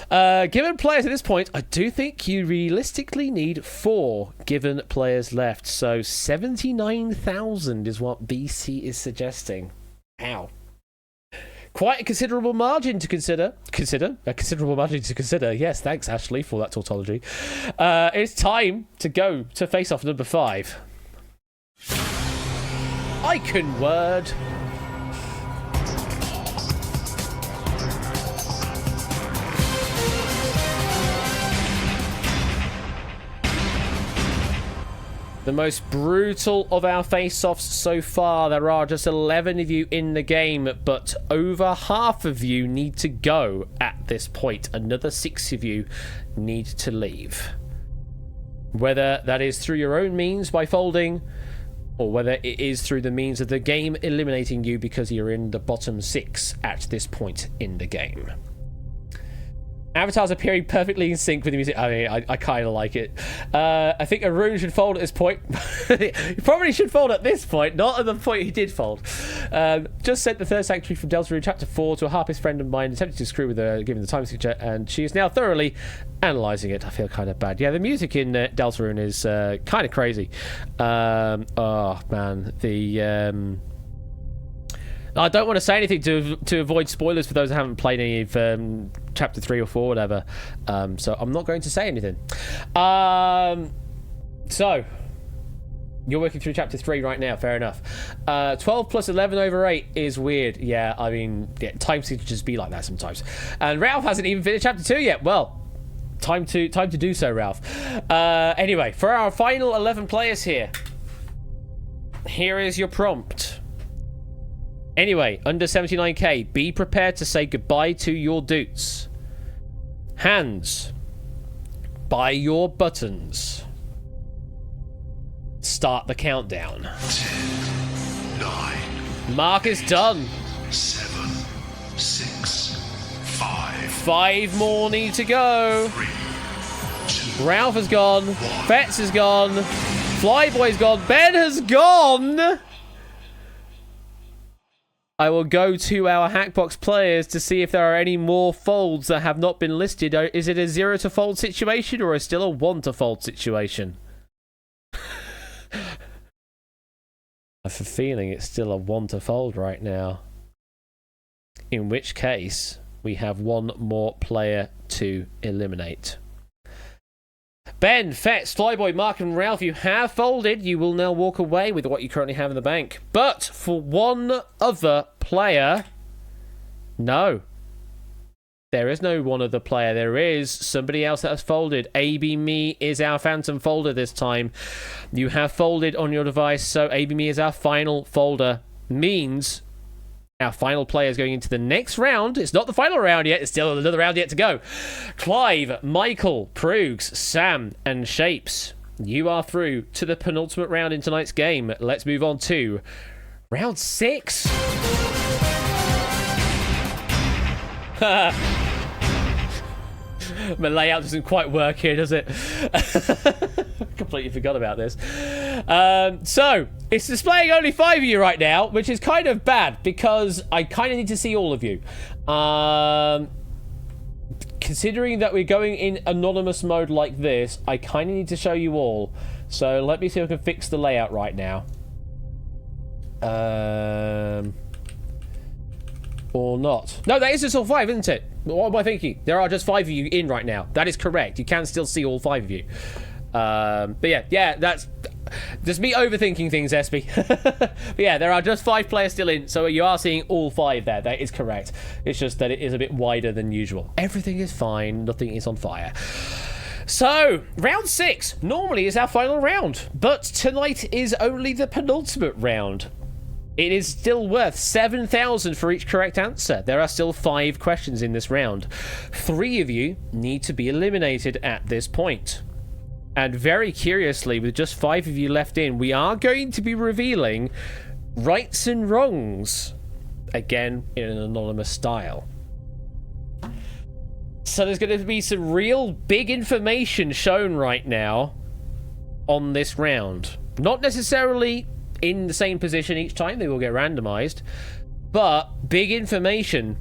Given players at this point, I do think you realistically need 4 given players left. So 79,000 is what BC is suggesting. Ow. Quite a considerable margin to consider. A considerable margin to consider. Yes, thanks, Ashley, for that tautology. It's time to go to face-off number 5. Icon word. The most brutal of our face-offs so far. There are just 11 of you in the game, but over half of you need to go at this point. Another 6 of you need to leave. Whether that is through your own means by folding, or whether it is through the means of the game eliminating you because you're in the bottom 6 at this point in the game. Avatars appearing perfectly in sync with the music. I mean, I kind of like it. I think Arun should fold at this point. He probably should fold at this point, not at the point he did fold. Just sent the third sanctuary from Deltarune Chapter 4 to a harpist friend of mine, attempted to screw with her, given the time signature, and she is now thoroughly analysing it. I feel kind of bad. Yeah, the music in Deltarune is kind of crazy. Oh, man. I don't want to say anything to avoid spoilers for those who haven't played any of Chapter 3 or 4, whatever. So I'm not going to say anything. So, you're working through Chapter 3 right now, fair enough. 12 plus 11 over 8 is weird. Yeah, I mean, yeah, time seems to just be like that sometimes. And Ralph hasn't even finished Chapter 2 yet. Well, time to do so, Ralph. Anyway, for our final 11 players here, here is your prompt. Anyway, under 79k, be prepared to say goodbye to your dudes. Hands. Buy your buttons. Start the countdown. 10, 9. Mark is done. 7, 6, 5. 5 more need to go. 3, 2. Ralph has gone. Fetz has gone. Flyboy's gone. Ben has gone. I will go to our Hackbox players to see if there are any more folds that have not been listed. Is it a 0 to fold situation or is still a 1 to fold situation? I have a feeling it's still a 1 to fold right now. In which case, we have 1 more player to eliminate. Ben, Fetz, Flyboy, Mark and Ralph, you have folded. You will now walk away with what you currently have in the bank. But for 1 other player, no. There is no 1 other player. There is somebody else that has folded. AB Me is our phantom folder this time. You have folded on your device, so AB Me is our final folder. Means our final player is going into the next round. It's not the final round yet. It's still another round yet to go. Clive, Michael, Prugs, Sam, and Shapes. You are through to the penultimate round in tonight's game. Let's move on to round 6. My layout doesn't quite work here, does it? Completely forgot about this. So, it's displaying only 5 of you right now, which is kind of bad because I kind of need to see all of you. Considering that we're going in anonymous mode like this, I kind of need to show you all. So, let me see if I can fix the layout right now. Or not. No, that is just all 5, isn't it? What am I thinking? There are just 5 of you in right now. That is correct. You can still see all 5 of you. But yeah, that's just me overthinking things, Espy. But yeah, there are just 5 players still in, so you are seeing all 5 there. That is correct. It's just that it is a bit wider than usual. Everything is fine. Nothing is on fire. So, round 6 normally is our final round, but tonight is only the penultimate round. It is still worth 7,000 for each correct answer. There are still 5 questions in this round. 3 of you need to be eliminated at this point. And very curiously, with just 5 of you left in, we are going to be revealing rights and wrongs. Again, in an anonymous style. So there's going to be some real big information shown right now on this round. Not necessarily in the same position each time, they will get randomized, but big information.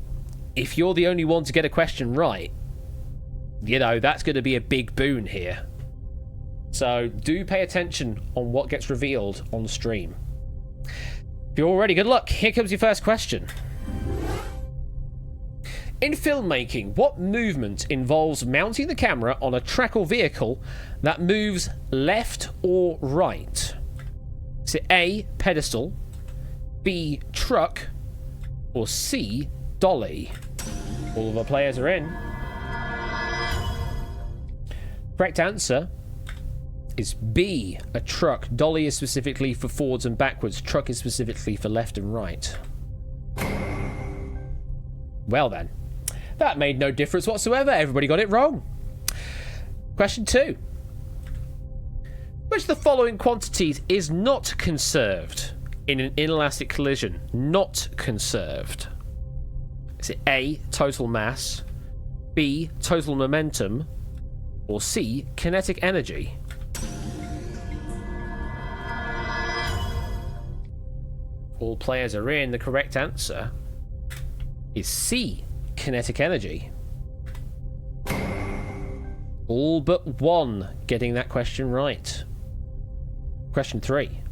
If you're the only one to get a question right, you know, that's going to be a big boon here. So do pay attention on what gets revealed on stream. If you're all ready, good luck. Here comes your first question. In filmmaking, what movement involves mounting the camera on a track or vehicle that moves left or right? Is it A, pedestal, B, truck, or C, dolly? All of our players are in. Correct answer is B, a truck. Dolly is specifically for forwards and backwards. Truck is specifically for left and right. Well then. That made no difference whatsoever. Everybody got it wrong. Question 2. Which of the following quantities is not conserved in an inelastic collision? Not conserved. Is it A, total mass, B, total momentum, or C, kinetic energy? All players are in. The correct answer is C, kinetic energy. All but one getting that question right. Question 3.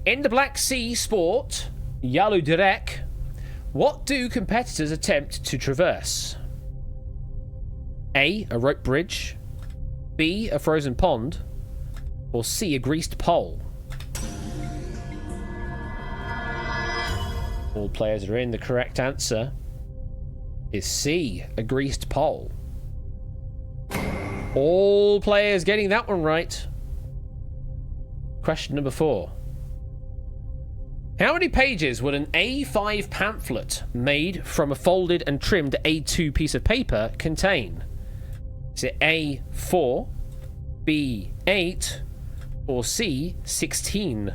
In the Black Sea sport, Yalu Direk, what do competitors attempt to traverse? A, a rope bridge, B, a frozen pond, or C, a greased pole? All players are in. The correct answer is C, a greased pole. All players getting that one right. Question number 4. How many pages would an A5 pamphlet made from a folded and trimmed A2 piece of paper contain? Is it A4, B8, or C 16?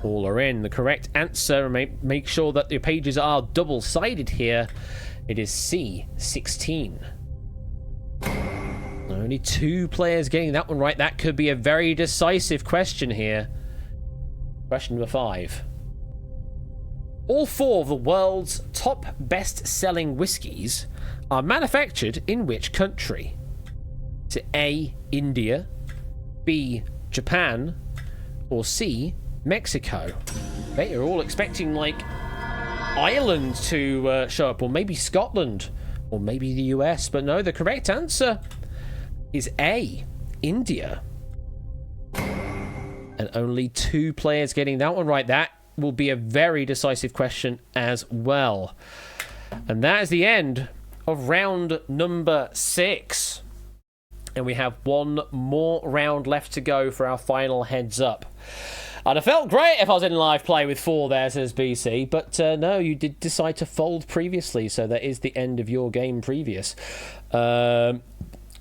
All are in. The correct answer, make sure that your pages are double-sided here. It is C 16. Only 2 players getting that one right. That could be a very decisive question here. Question number 5. All 4 of the world's top best-selling whiskies are manufactured in which country? Is it A, India, B, Japan, or C, Mexico? They are all expecting, like, Ireland to show up, or maybe Scotland, or maybe the US, but no, the correct answer is A, India. And only 2 players getting that one right. That will be a very decisive question as well. And that is the end of round number 6. And we have one more round left to go for our final heads up. I'd have felt great if I was in live play with 4 there, says BC. But no, you did decide to fold previously, so that is the end of your game previous.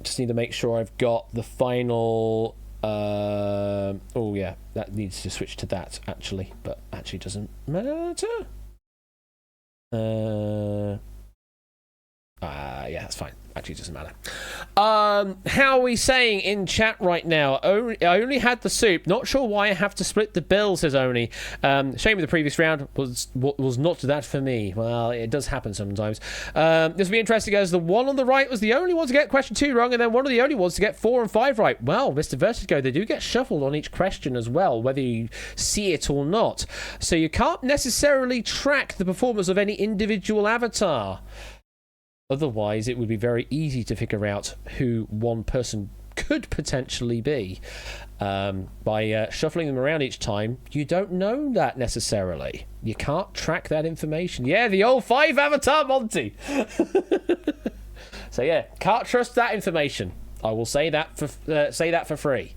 Just need to make sure I've got the final... oh, yeah, that needs to switch to that, actually. But actually doesn't matter. Yeah, that's fine. Actually, doesn't matter. How are we saying in chat right now? I only had the soup. Not sure why I have to split the bill, says Oni. Shame of the previous round was not that for me. Well, it does happen sometimes. This will be interesting as the one on the right was the only one to get question 2 wrong, and then one of the only ones to get 4 and 5 right. Well, Mr. Vertigo, they do get shuffled on each question as well, whether you see it or not. So you can't necessarily track the performance of any individual avatar. Otherwise, it would be very easy to figure out who one person could potentially be. By shuffling them around each time, you don't know that necessarily. You can't track that information. Yeah, the old 5 avatar Monty. So yeah, can't trust that information. I will say that for free.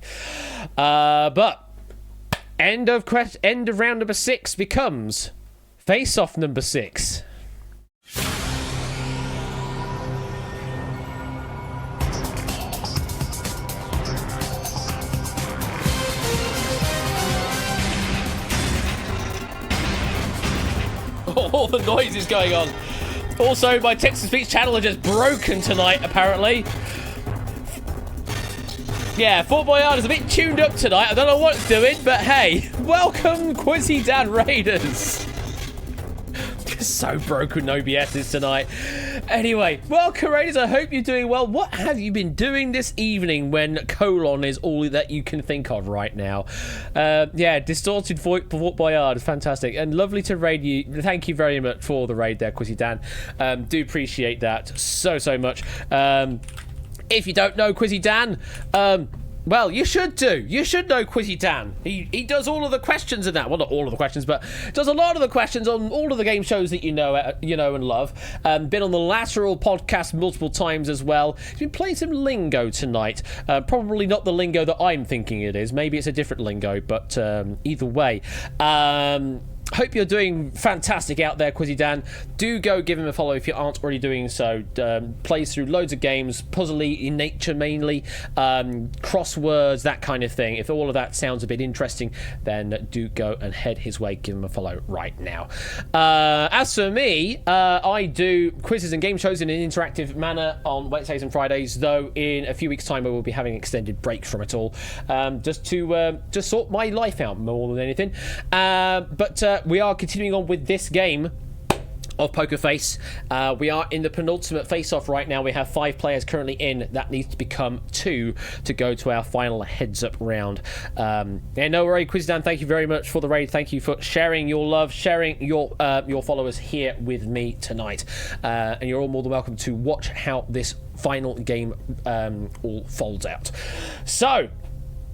But end of round number 6 becomes face-off number 6. All the noise is going on. Also, my text-to-speech channel are just broken tonight, apparently. Yeah, Fort Boyard is a bit tuned up tonight. I don't know what it's doing, but hey, welcome, Quizzy Dan Raiders. Just so broken, no BS's tonight. Anyway, welcome, Raiders. I hope you're doing well. What have you been doing this evening when colon is all that you can think of right now? Yeah, distorted Fort Boyard is fantastic and lovely to raid you. Thank you very much for the raid there, Quizzy Dan. Do appreciate that so much. If you don't know Quizzy Dan, well, you should do. You should know Quizzy Dan. He does all of the questions and that. Well, not all of the questions, but does a lot of the questions on all of the game shows that you know and love. Been on the Lateral podcast multiple times as well. He's been playing some lingo tonight. Probably not the lingo that I'm thinking it is. Maybe it's a different lingo, but either way. Hope you're doing fantastic out there, Quizzy Dan. Do go give him a follow if you aren't already doing so. Plays through loads of games, puzzly in nature mainly, crosswords, that kind of thing. If all of that sounds a bit interesting, then do go and head his way. Give him a follow right now. As for me, I do quizzes and game shows in an interactive manner on Wednesdays and Fridays, though in a few weeks' time I will be having an extended break from it all, just to just sort my life out more than anything. But we are continuing on with this game of Poker Face. We are in the penultimate face-off right now. We have 5 players currently in. That needs to become 2 to go to our final heads-up round. Yeah, no worry, QuizDan, thank you very much for the raid. Thank you for sharing your love, sharing your followers here with me tonight. And you're all more than welcome to watch how this final game all folds out. So,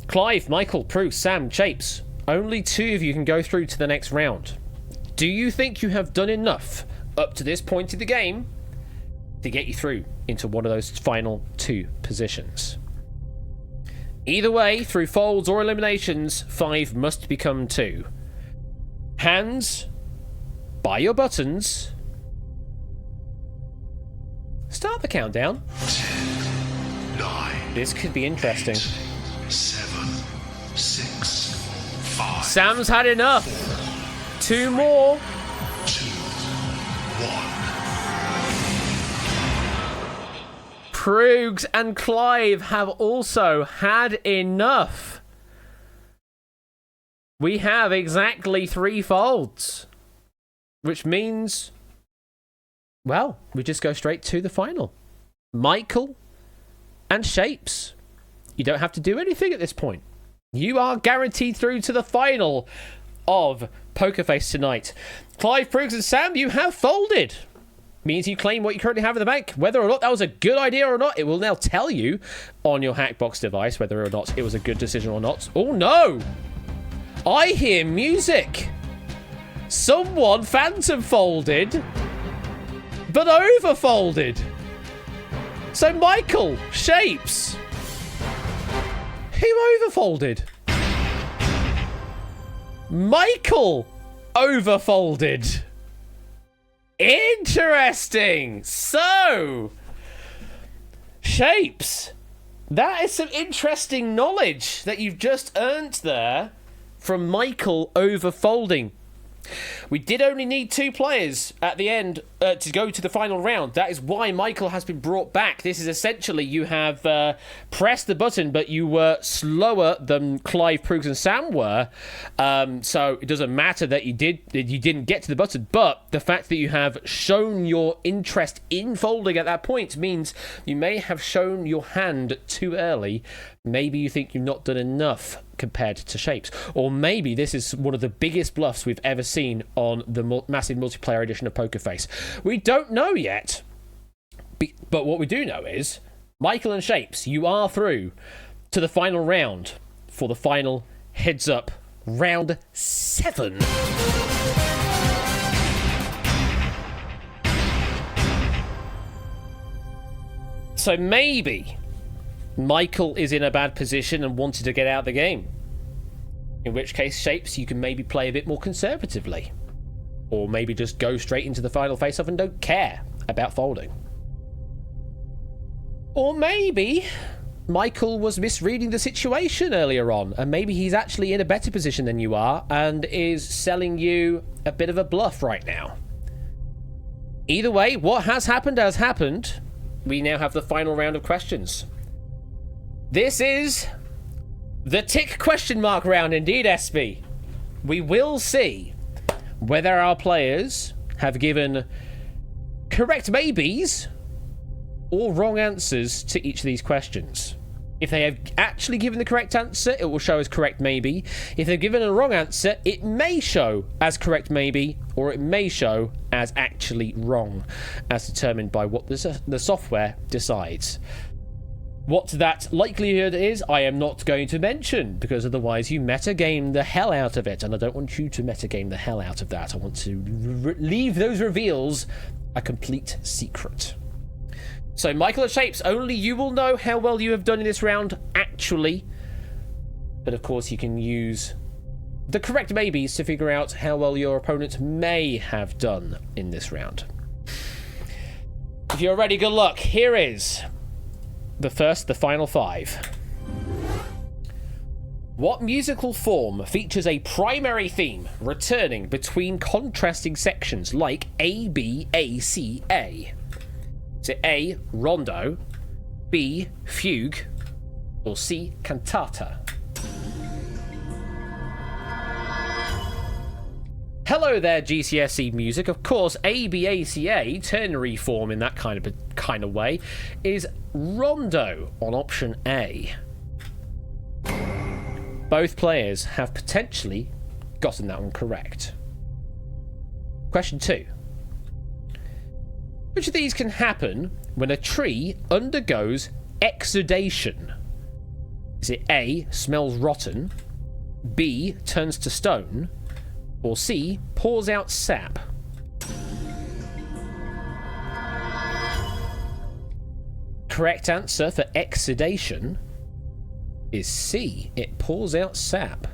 Clive, Michael, Prue, Sam, Chapes, only 2 of you can go through to the next round. Do you think you have done enough up to this point in the game to get you through into one of those final 2 positions? Either way, through folds or eliminations, 5 must become 2. Hands by your buttons. Start the countdown. 10, 9. This could be interesting. 8, 7, 6, 5. Sam's had enough. 2 more. 2, 1. Prugs and Clive have also had enough. We have exactly 3 folds, which means, well, we just go straight to the final. Michael and Shapes, you don't have to do anything at this point. You are guaranteed through to the final of Poker Face tonight. Clive, Prugs and Sam, you have folded. Means you claim what you currently have in the bank. Whether or not that was a good idea or not, it will now tell you on your Hackbox device whether or not it was a good decision or not. Oh no! I hear music. Someone phantom folded, but over folded. So Michael, Shapes, who overfolded? Michael overfolded. Interesting. So, Shapes, that is some interesting knowledge that you've just earned there from Michael overfolding. We did only need 2 players at the end to go to the final round. That is why Michael has been brought back. This is essentially you have pressed the button, but you were slower than Clive, Prugs, and Sam were. So it doesn't matter that you didn't get to the button, but the fact that you have shown your interest in folding at that point means you may have shown your hand too early. Maybe you think you've not done enough compared to Shapes. Or maybe this is one of the biggest bluffs we've ever seen on the massive multiplayer edition of Poker Face. We don't know yet. But what we do know is, Michael and Shapes, you are through to the final round for the final heads up. Round 7. So maybe Michael is in a bad position and wanted to get out of the game. In which case, Shapes, you can maybe play a bit more conservatively. Or maybe just go straight into the final face-off and don't care about folding. Or maybe Michael was misreading the situation earlier on, and maybe he's actually in a better position than you are and is selling you a bit of a bluff right now. Either way, what has happened has happened. We now have the final round of questions. This is the tick question mark round indeed, SB. We will see whether our players have given correct maybes or wrong answers to each of these questions. If they have actually given the correct answer, it will show as correct maybe. If they've given a wrong answer, it may show as correct maybe, or it may show as actually wrong, as determined by what the software decides. What that likelihood is, I am not going to mention, because otherwise you metagame the hell out of it, and I don't want you to metagame the hell out of that. I want to leave those reveals a complete secret. So, Michael of Shapes, only you will know how well you have done in this round, actually. But of course, you can use the correct maybes to figure out how well your opponent may have done in this round. If you're ready, good luck. Here is the final 5. What musical form features a primary theme returning between contrasting sections like A, B, A, C, A? Is it A, rondo, B, fugue, or C, cantata? Hello there, GCSE music. Of course, ABACA, ternary form in that kind of way, is rondo on option A. Both players have potentially gotten that one correct. Question 2. Which of these can happen when a tree undergoes exudation? Is it A, smells rotten, B, turns to stone, or C, pours out sap? Correct answer for exudation is C, it pours out sap.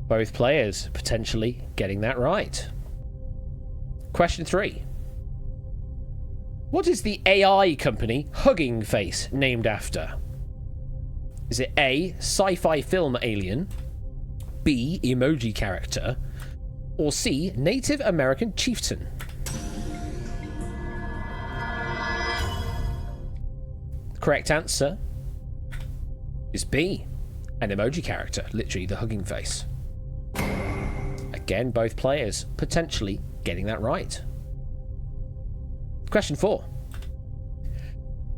Both players potentially getting that right. Question 3. What is the AI company Hugging Face named after? Is it A, sci-fi film alien, B, emoji character, or C, Native American chieftain? Correct answer is B, an emoji character, literally the Hugging Face. Again, both players potentially getting that right. Question 4.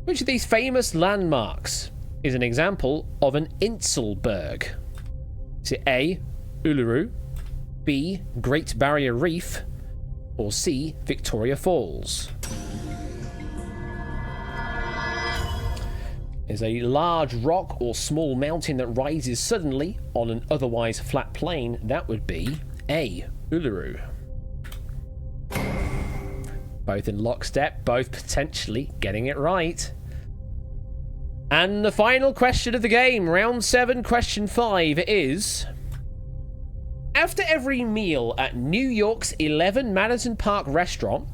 Which of these famous landmarks is an example of an Inselberg? Is it A, Uluru, B, Great Barrier Reef, or C, Victoria Falls? Is a large rock or small mountain that rises suddenly on an otherwise flat plain. That would be A, Uluru. Both in lockstep, both potentially getting it right. And the final question of the game, round 7, question 5, is... After every meal at New York's 11 Madison Park restaurant,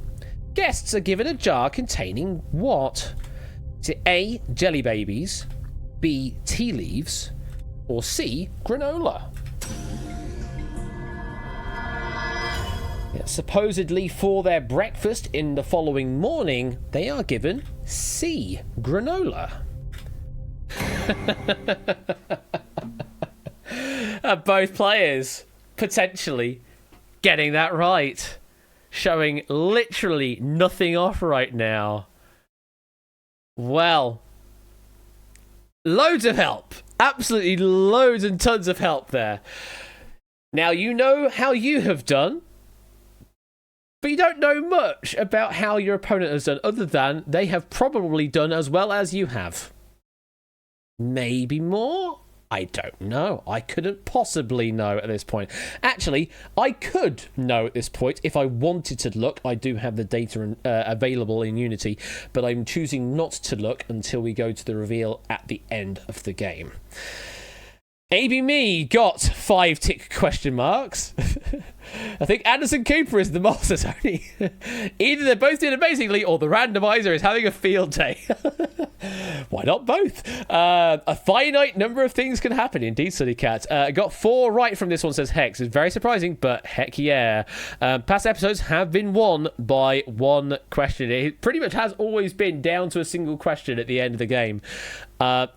guests are given a jar containing what? Is it A, jelly babies, B, tea leaves, or C, granola? Supposedly for their breakfast in the following morning, they are given C, granola. Both players potentially getting that right, showing literally nothing off right now. Well, loads of help, absolutely loads and tons of help there. Now you know how you have done, but you don't know much about how your opponent has done, other than they have probably done as well as you have. Maybe more? I don't know. I couldn't possibly know at this point. Actually, I could know at this point if I wanted to look. I do have the data available in Unity, but I'm choosing not to look until we go to the reveal at the end of the game. AB Me got 5 tick question marks. I think Anderson Cooper is the master, Tony. Either they're both doing amazingly or the randomizer is having a field day. Why not both? A finite number of things can happen, indeed, Sunny Cat. Got 4 right from this one, says Hex. It's very surprising, but heck yeah. Past episodes have been won by 1 question. It pretty much has always been down to a single question at the end of the game.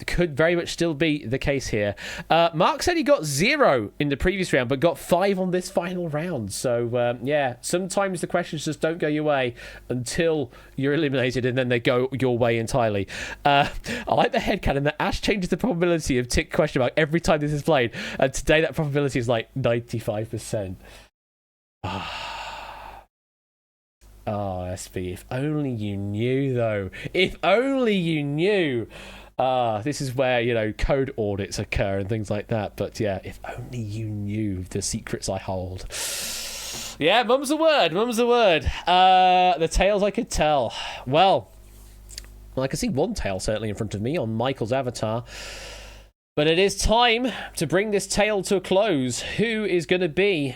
Could very much still be the case here. Mark said he got 0 in the previous round, but got 5 on this final round. So, yeah, sometimes the questions just don't go your way until you're eliminated, and then they go your way entirely. I like the headcanon that Ash changes the probability of tick question mark every time this is played. And today that probability is like 95%. Oh, SB, if only you knew, though. If only you knew. This is where, you know, code audits occur and things like that. But yeah, if only you knew the secrets I hold. Yeah, mum's the word. Mum's the word. The tales I could tell. Well, I can see one tale certainly in front of me on Michael's avatar. But it is time to bring this tale to a close. Who is going to be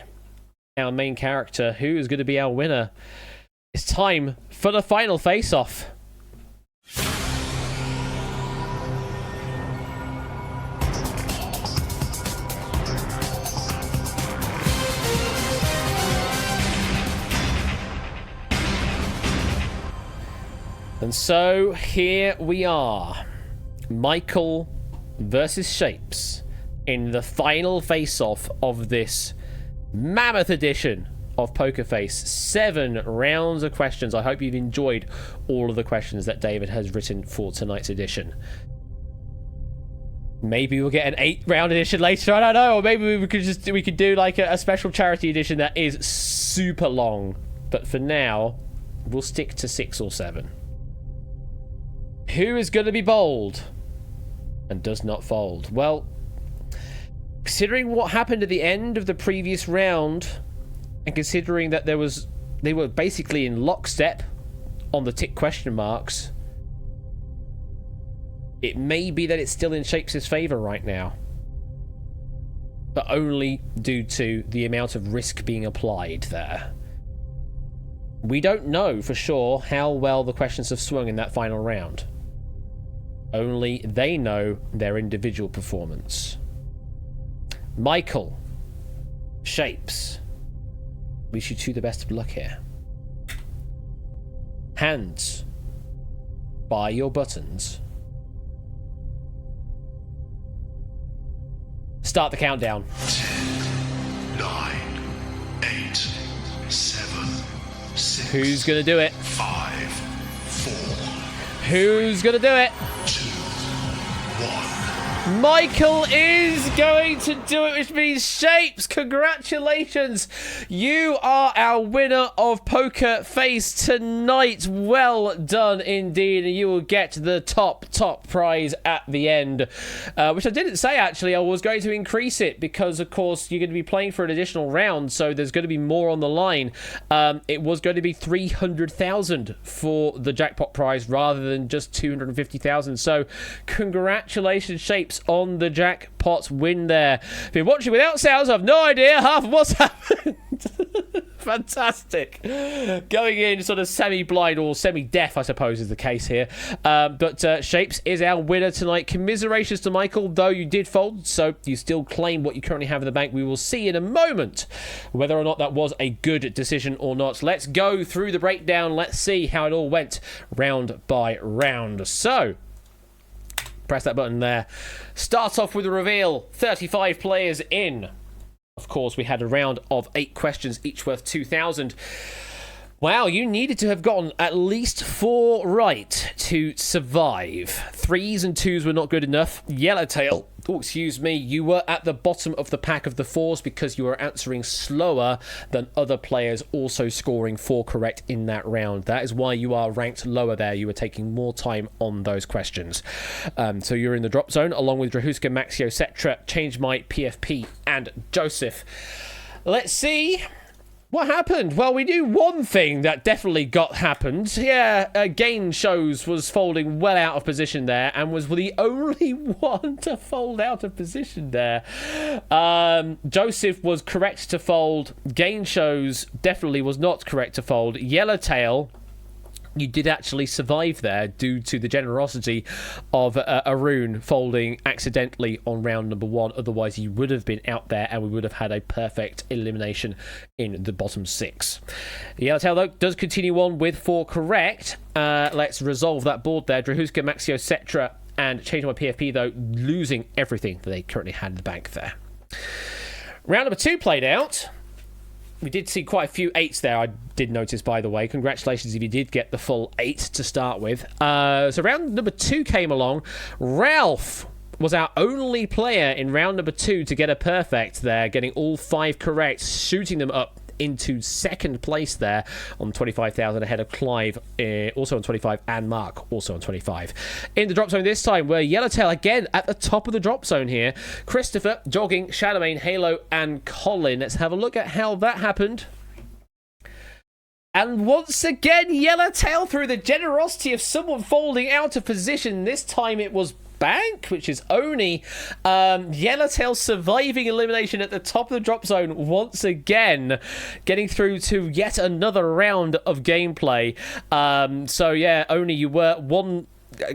our main character? Who is going to be our winner? It's time for the final face-off. And so here we are, Michael versus Shapes in the final face-off of this mammoth edition of Poker Face. 7 rounds of questions. I hope you've enjoyed all of the questions that David has written for tonight's edition. Maybe we'll get an 8-round edition later, I don't know, or maybe we could do like a special charity edition that is super long. But for now, we'll stick to 6 or 7. Who is going to be bold and does not fold? Well, considering what happened at the end of the previous round, and considering that they were basically in lockstep on the tick question marks, it may be that it's still in Shapes' favour right now. But only due to the amount of risk being applied there. We don't know for sure how well the questions have swung in that final round. Only they know their individual performance. Michael, Shapes, wish you 2 the best of luck here. Hands by your buttons. Start the countdown. 10, 9, 8, 7, 6. Who's gonna do it? 5, 4. Who's gonna do it? 2, 1. Michael is going to do it, which means Shapes, congratulations. You are our winner of Poker Face tonight. Well done indeed. And you will get the top prize at the end, which I didn't say actually. I was going to increase it because, of course, you're going to be playing for an additional round, so there's going to be more on the line. It was going to be 300,000 for the jackpot prize rather than just 250,000. So congratulations, Shapes, on the jackpot win there. If you're watching without sounds, I have no idea half of what's happened. Fantastic. Going in sort of semi-blind or semi-deaf, I suppose, is the case here. But Shapes is our winner tonight. Commiserations to Michael, though you did fold, so you still claim what you currently have in the bank. We will see in a moment whether or not that was a good decision or not. Let's go through the breakdown. Let's see how it all went round by round. So, press that button there. Start off with a reveal. 35 players in. Of course, we had a round of 8 questions, each worth 2,000. Wow, you needed to have gotten at least 4 right to survive. 3s and 2s were not good enough. Yellowtail, you were at the bottom of the pack of the 4s because you were answering slower than other players also scoring 4 correct in that round. That is why you are ranked lower there. You were taking more time on those questions. So you're in the drop zone along with Drahuska, Maxio, Cetra, Change My, PFP, and Joseph. Let's see what happened. Well, we knew one thing that definitely happened. Yeah, Gain Shows was folding well out of position there and was the only one to fold out of position there. Joseph was correct to fold. Gain Shows definitely was not correct to fold. Yellowtail you did actually survive there due to the generosity of Arun folding accidentally on round number 1. Otherwise, you would have been out there and we would have had a perfect elimination in the bottom 6. Yellowtail, though, does continue on with 4 correct. Let's resolve that board there. Drahuska, Maxio, Cetra, and Change My PFP, though, losing everything that they currently had in the bank there. Round number 2 played out. We did see quite a few 8s there, I did notice, by the way. Congratulations if you did get the full 8 to start with. So round number 2 came along. Ralph was our only player in round number 2 to get a perfect there, getting all 5 correct, shooting them up into second place there on 25,000 ahead of Clive, also on 25, and Mark, also on 25. In the drop zone this time, we're Yellowtail again at the top of the drop zone here. Christopher, Jogging, Shadowmane, Halo, and Colin. Let's have a look at how that happened. And once again, Yellowtail, through the generosity of someone folding out of position. This time it was Bank, which is Oni. Yellowtail surviving elimination at the top of the drop zone once again, getting through to yet another round of gameplay. So yeah, Oni, you were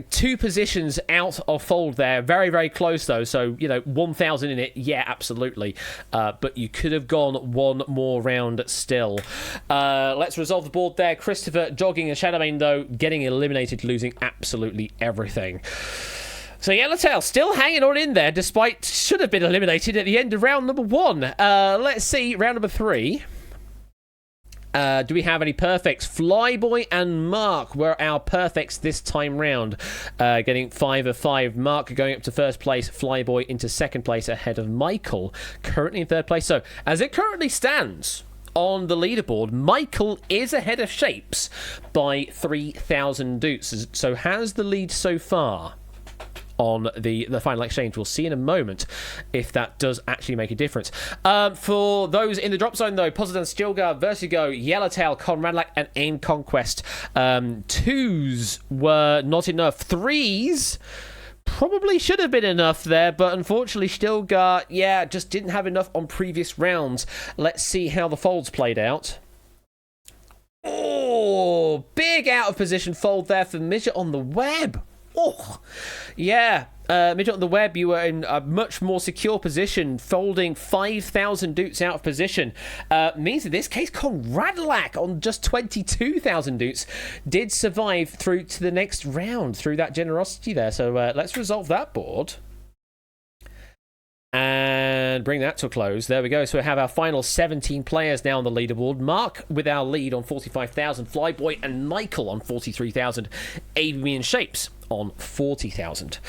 2 positions out of fold there. Very, very close though. So, 1,000 in it. Yeah, absolutely. But you could have gone 1 more round still. Let's resolve the board there. Christopher, Jogging, and Shadowmane, though, getting eliminated, losing absolutely everything. So Yellowtail still hanging on in there, despite should have been eliminated at the end of round number 1. Let's see, round number 3. Do we have any perfects? Flyboy and Mark were our perfects this time round, getting 5 of 5. Mark going up to first place, Flyboy into second place ahead of Michael, currently in third place. So, as it currently stands on the leaderboard, Michael is ahead of Shapes by 3,000 doots. So, has the lead so far on the final exchange. We'll see in a moment if that does actually make a difference. For those in the drop zone, though, Poseidon, Stilgar, Vertigo, Yellowtail, Conradlac, and Aim Conquest. 2s were not enough. 3s probably should have been enough there, but unfortunately Stilgar, just didn't have enough on previous rounds. Let's see how the folds played out. Oh, big out of position fold there for Midget on the Web. Oh, yeah. Midget on the Web, you were in a much more secure position, folding 5,000 doots out of position. Means in this case, Conradlac on just 22,000 doots did survive through to the next round through that generosity there. So let's resolve that board and bring that to a close. There we go. So we have our final 17 players now on the leaderboard. Mark with our lead on 45,000. Flyboy and Michael on 43,000. ABB and Shapes on 40,000.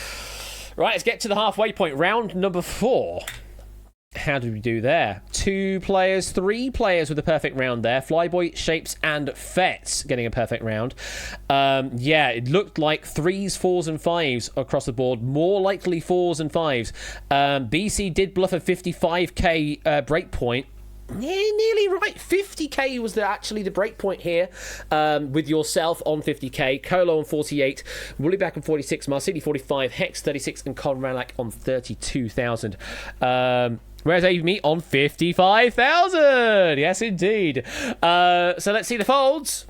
Right, let's get to the halfway point. Round number 4. How did we do there? 2 players, 3 players with a perfect round there. Flyboy, Shapes, and Fets getting a perfect round. It looked like 3s, 4s, and 5s across the board. More likely 4s and 5s. BC did bluff a 55k breakpoint. Nearly right. 50k was actually the breakpoint here, with yourself on 50k, Colo on 48, Woollyback on 46, Marcini 45, Hex 36, and Conradlac on 32,000. Whereas me on 55,000. Yes, indeed. So let's see the folds.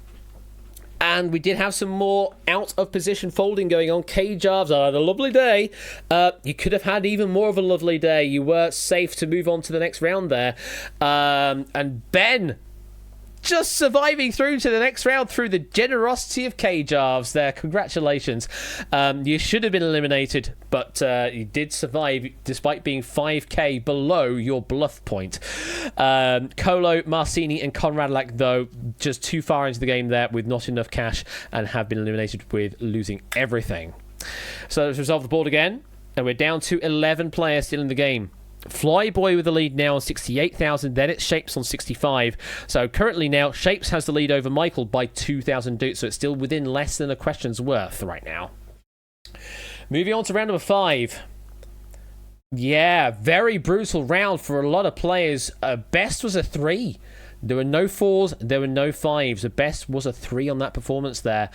And we did have some more out of position folding going on. K-Jarves had a lovely day. You could have had even more of a lovely day. You were safe to move on to the next round there. And Ben just surviving through to the next round through the generosity of K-Jarves there. Congratulations. You should have been eliminated, but you did survive despite being 5k below your bluff point. Colo, Marcini, and Conradlac, though, just too far into the game there with not enough cash and have been eliminated with losing everything. So let's resolve the board again, and we're down to 11 players still in the game. Flyboy with the lead now on 68,000, then it's Shapes on 65. So currently now, Shapes has the lead over Michael by 2,000 doots, so it's still within less than a question's worth right now. Moving on to round number 5. Yeah, very brutal round for a lot of players. Best was a 3. There were no 4s, there were no 5s. The best was a 3 on that performance there.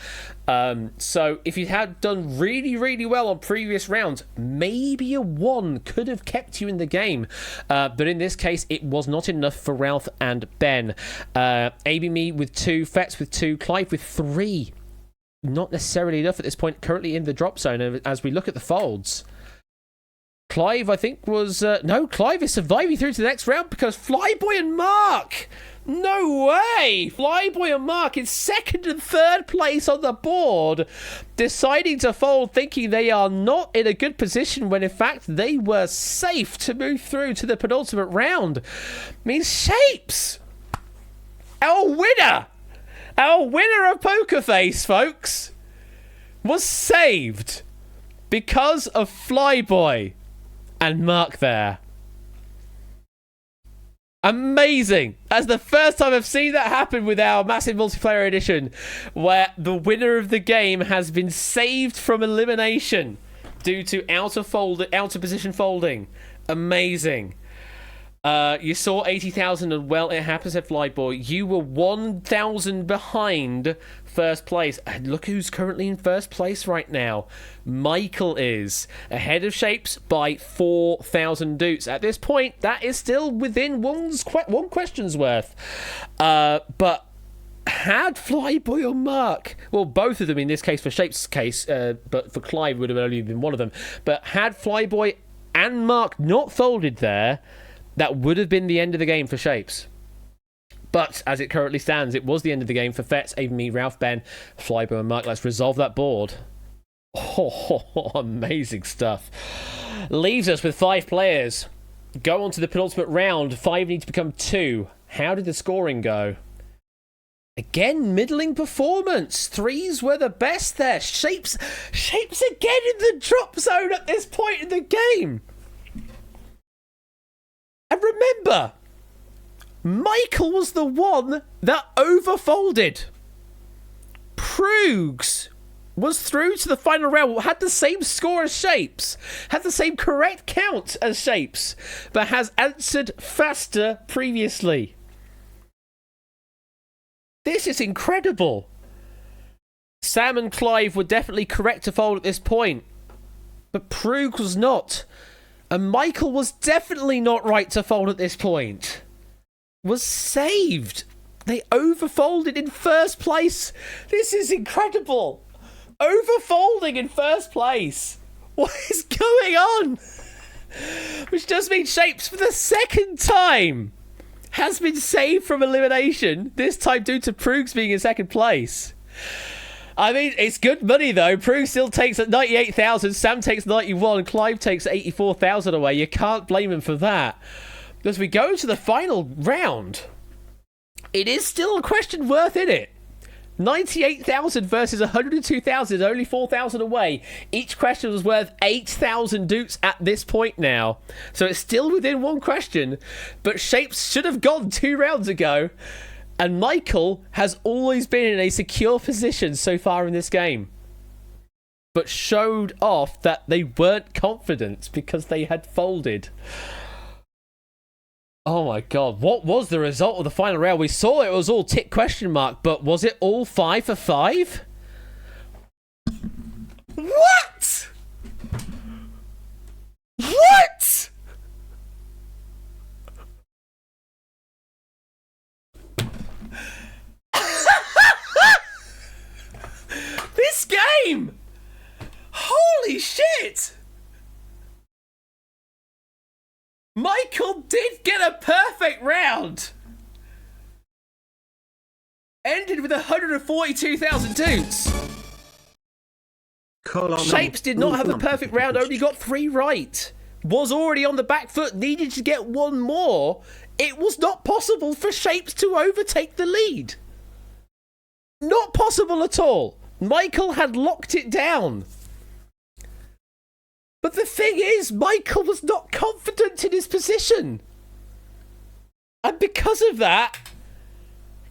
So if you had done really, really well on previous rounds, maybe a 1 could have kept you in the game. But in this case, it was not enough for Ralph and Ben. AB Me with 2, Fets with 2, Clive with 3. not necessarily enough at this point, currently in the drop zone as we look at the folds. Clive, I think, was... no, Clive is surviving through to the next round because Flyboy and Mark... No way! Flyboy and Mark in second and third place on the board, deciding to fold, thinking they are not in a good position when in fact they were safe to move through to the penultimate round. Means Shapes, our winner of Poker Face, folks, was saved because of Flyboy and Mark there. Amazing. That's the first time I've seen that happen with our massive multiplayer edition, where the winner of the game has been saved from elimination due to out of position folding. Amazing. You saw 80,000 and well, it happens at Flyboy. You were 1,000 behind first place. And look who's currently in first place right now. Michael is ahead of Shapes by 4,000 doots. At this point, that is still within one question's worth. But had Flyboy or Mark, well, both of them in this case, for Shapes' case, but for Clive would have only been one of them. But had Flyboy and Mark not folded there, that would have been the end of the game for Shapes. But as it currently stands, it was the end of the game for Fetz, Aiden, me, Ralph, Ben, Flybo, and Mark. Let's resolve that board. Oh, amazing stuff. Leaves us with 5 players. Go on to the penultimate round. 5 need to become 2. How did the scoring go? Again, middling performance. 3s were the best there. Shapes again in the drop zone at this point in the game. And remember, Michael was the one that overfolded. Proogs was through to the final round, had the same score as Shapes, had the same correct count as Shapes, but has answered faster previously. This is incredible. Sam and Clive were definitely correct to fold at this point, but Proogs was not. And Michael was definitely not right to fold at this point. Was saved. They overfolded in first place. This is incredible. Overfolding in first place. What is going on? Which does mean Shapes, for the second time, has been saved from elimination. This time due to Proogs being in second place. I mean, it's good money, though. Prue still takes 98,000. Sam takes 91. Clive takes 84,000 away. You can't blame him for that. As we go to the final round, it is still a question worth in it. 98,000 versus 102,000, only 4,000 away. Each question was worth 8,000 dupes at this point now. So it's still within one question, but Shapes should have gone 2 rounds ago. And Michael has always been in a secure position so far in this game, but showed off that they weren't confident because they had folded. Oh my god, what was the result of the final round? We saw it was all tick question mark, but was it all 5 for 5? What? What? This game! Holy shit! Michael did get a perfect round! Ended with 142,000 toots. Shapes did not have a perfect round, only got 3 right. Was already on the back foot, needed to get 1 more. It was not possible for Shapes to overtake the lead. Not possible at all. Michael had locked it down. But the thing is, Michael was not confident in his position. And because of that,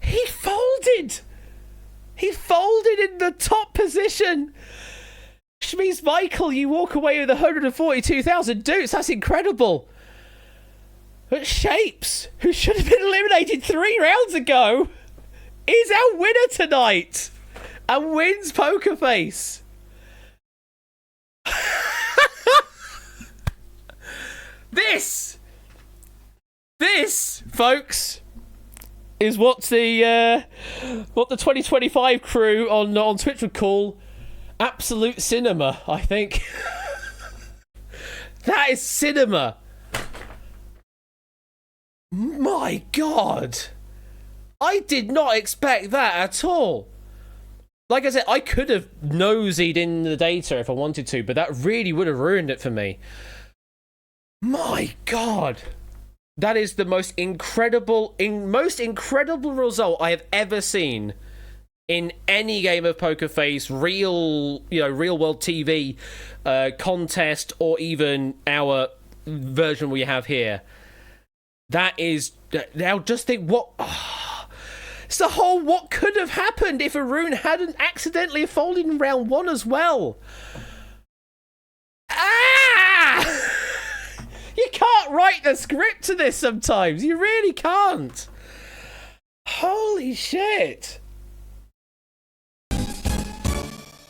he folded. He folded in the top position. Which means, Michael, you walk away with 142,000 dupes. That's incredible. But Shapes, who should have been eliminated 3 rounds ago, is our winner tonight and wins Poker Face. This, folks, is what the 2025 crew on Twitch would call absolute cinema, I think. That is cinema. My God. I did not expect that at all. Like I said, I could have nosied in the data if I wanted to, but that really would have ruined it for me. My God. That is the most incredible result I have ever seen in any game of Poker Face, real world TV contest, or even our version we have here. That is, now just think it's the whole what could have happened if Arun hadn't accidentally folded in round 1 as well. Ah! You can't write the script to this sometimes. You really can't. Holy shit.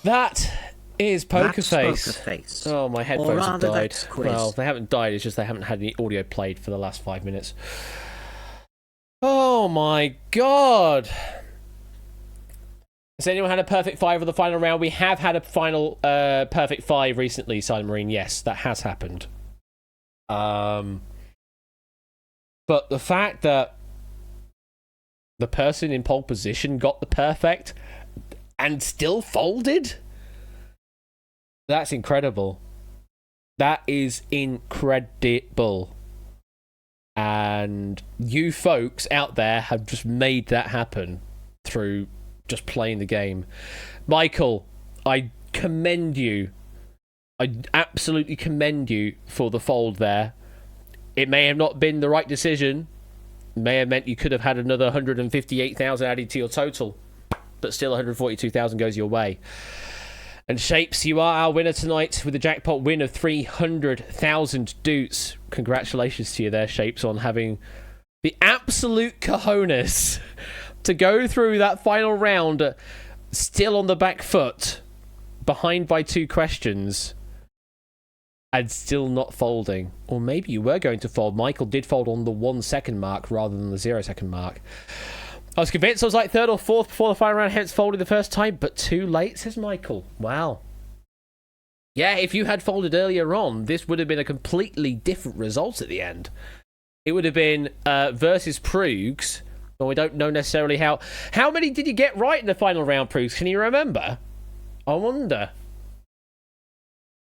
That is Poker Face. Oh, my headphones have died. Well, they haven't died, it's just they haven't had any audio played for the last 5 minutes. Oh my God. Has anyone had a perfect 5 for the final round? We have had a final perfect 5 recently, Silent Marine. Yes, that has happened. But the fact that the person in pole position got the perfect and still folded, that's incredible. That is incredible. And you folks out there have just made that happen through just playing the game. Michael, I commend you. I absolutely commend you for the fold there. It may have not been the right decision. It may have meant you could have had another 158,000 added to your total, but still 142,000 goes your way. And Shapes, you are our winner tonight with a jackpot win of 300,000 doots. Congratulations to you there, Shapes, on having the absolute cojones to go through that final round still on the back foot, behind by 2 questions, and still not folding. Or maybe you were going to fold. Michael did fold on the 1 second mark rather than the 0 second mark. I was convinced I was like 3rd or 4th before the final round, hence folded the first time, but too late, says Michael. Wow. Yeah, if you had folded earlier on, this would have been a completely different result at the end. It would have been versus Proogs. Well, we don't know necessarily how. How many did you get right in the final round, Proogs? Can you remember? I wonder.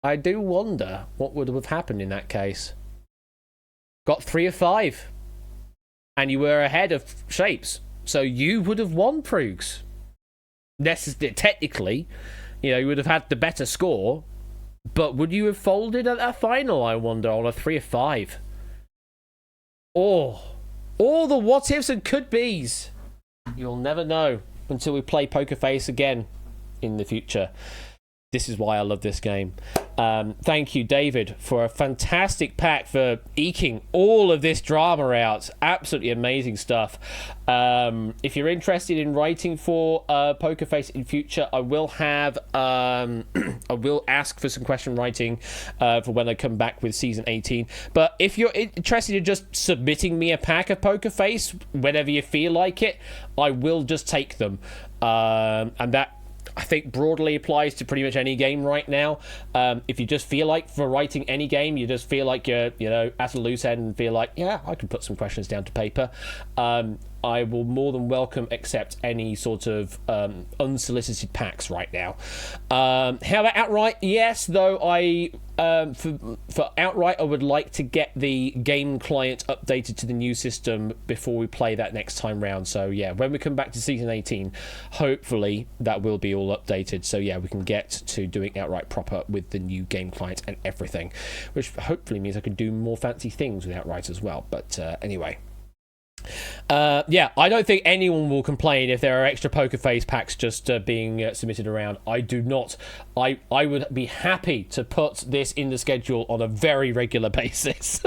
I do wonder what would have happened in that case. Got 3 of 5. And you were ahead of Shapes. So you would have won, Proogs. Technically, you would have had the better score. But would you have folded at that final, I wonder, on a 3 of 5? Oh, all the what ifs and could be's. You'll never know until we play Poker Face again in the future. This is why I love this game. Thank you, David, for a fantastic pack for eking all of this drama out. Absolutely amazing stuff. If you're interested in writing for Poker Face in future, I will have I will ask for some question writing for when I come back with season 18. But if you're interested in just submitting me a pack of Poker Face whenever you feel like it, I will just take them. And that, I think, broadly applies to pretty much any game right now. If you just feel like, for writing any game, you just feel like you're, at a loose end and feel like, yeah, I can put some questions down to paper. I will more than welcome accept any sort of unsolicited packs right now. How about outright? Yes, though for outright, I would like to get the game client updated to the new system before we play that next time round. So yeah, when we come back to season 18, hopefully that will be all updated. So yeah, we can get to doing outright proper with the new game client and everything, which hopefully means I can do more fancy things with outright as well. But anyway. Yeah, I don't think anyone will complain if there are extra Poker Face packs just being submitted around. I do not. I would be happy to put this in the schedule on a very regular basis.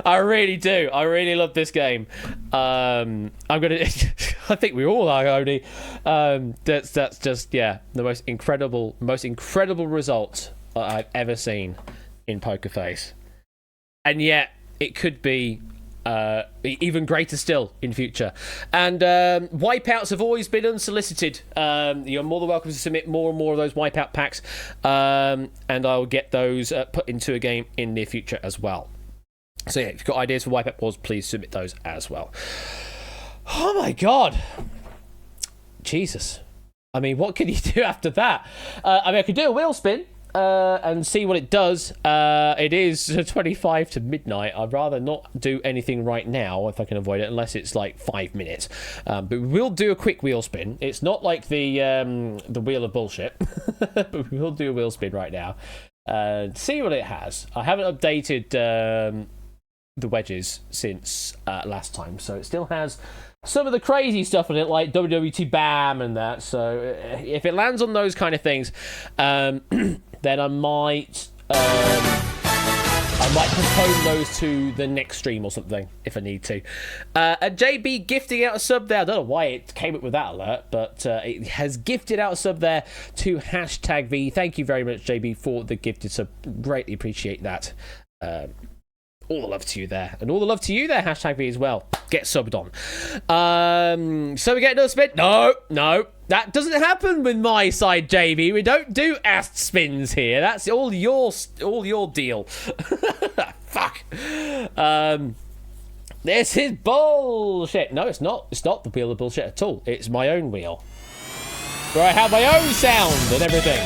I really do. I really love this game. I'm gonna. I think we all are, Odie. That's just, yeah, the most incredible result I've ever seen in Poker Face, and yet it could be even greater still in future. And wipeouts have always been unsolicited. You're more than welcome to submit more and more of those wipeout packs, and I'll get those put into a game in near future as well. So yeah, if you've got ideas for wipeout boards, please submit those as well. Oh my god, Jesus! I mean, what can you do after that? I mean, I could do a wheel spin. And see what it does. It is 25 to midnight. I'd rather not do anything right now if I can avoid it, unless it's like 5 minutes. But we will do a quick wheel spin. It's not like the wheel of bullshit, but we will do a wheel spin right now. See what it has. I haven't updated the wedges since last time, so it still has some of the crazy stuff on it, like WWT BAM and that. So if it lands on those kind of things, then I might postpone those to the next stream or something if I need to. And JB gifting out a sub there. I don't know why it came up with that alert, but it has gifted out a sub there to #V. Thank you very much, JB, for the gifted sub. Greatly appreciate that. All the love to you there, and all the love to you there, #V as well. Get subbed on. So we get another spin. No, that doesn't happen with my side, JB. We don't do ass spins here. That's all your deal. Fuck. This is bullshit. No, it's not. It's not the wheel of bullshit at all. It's my own wheel, where I have my own sound and everything.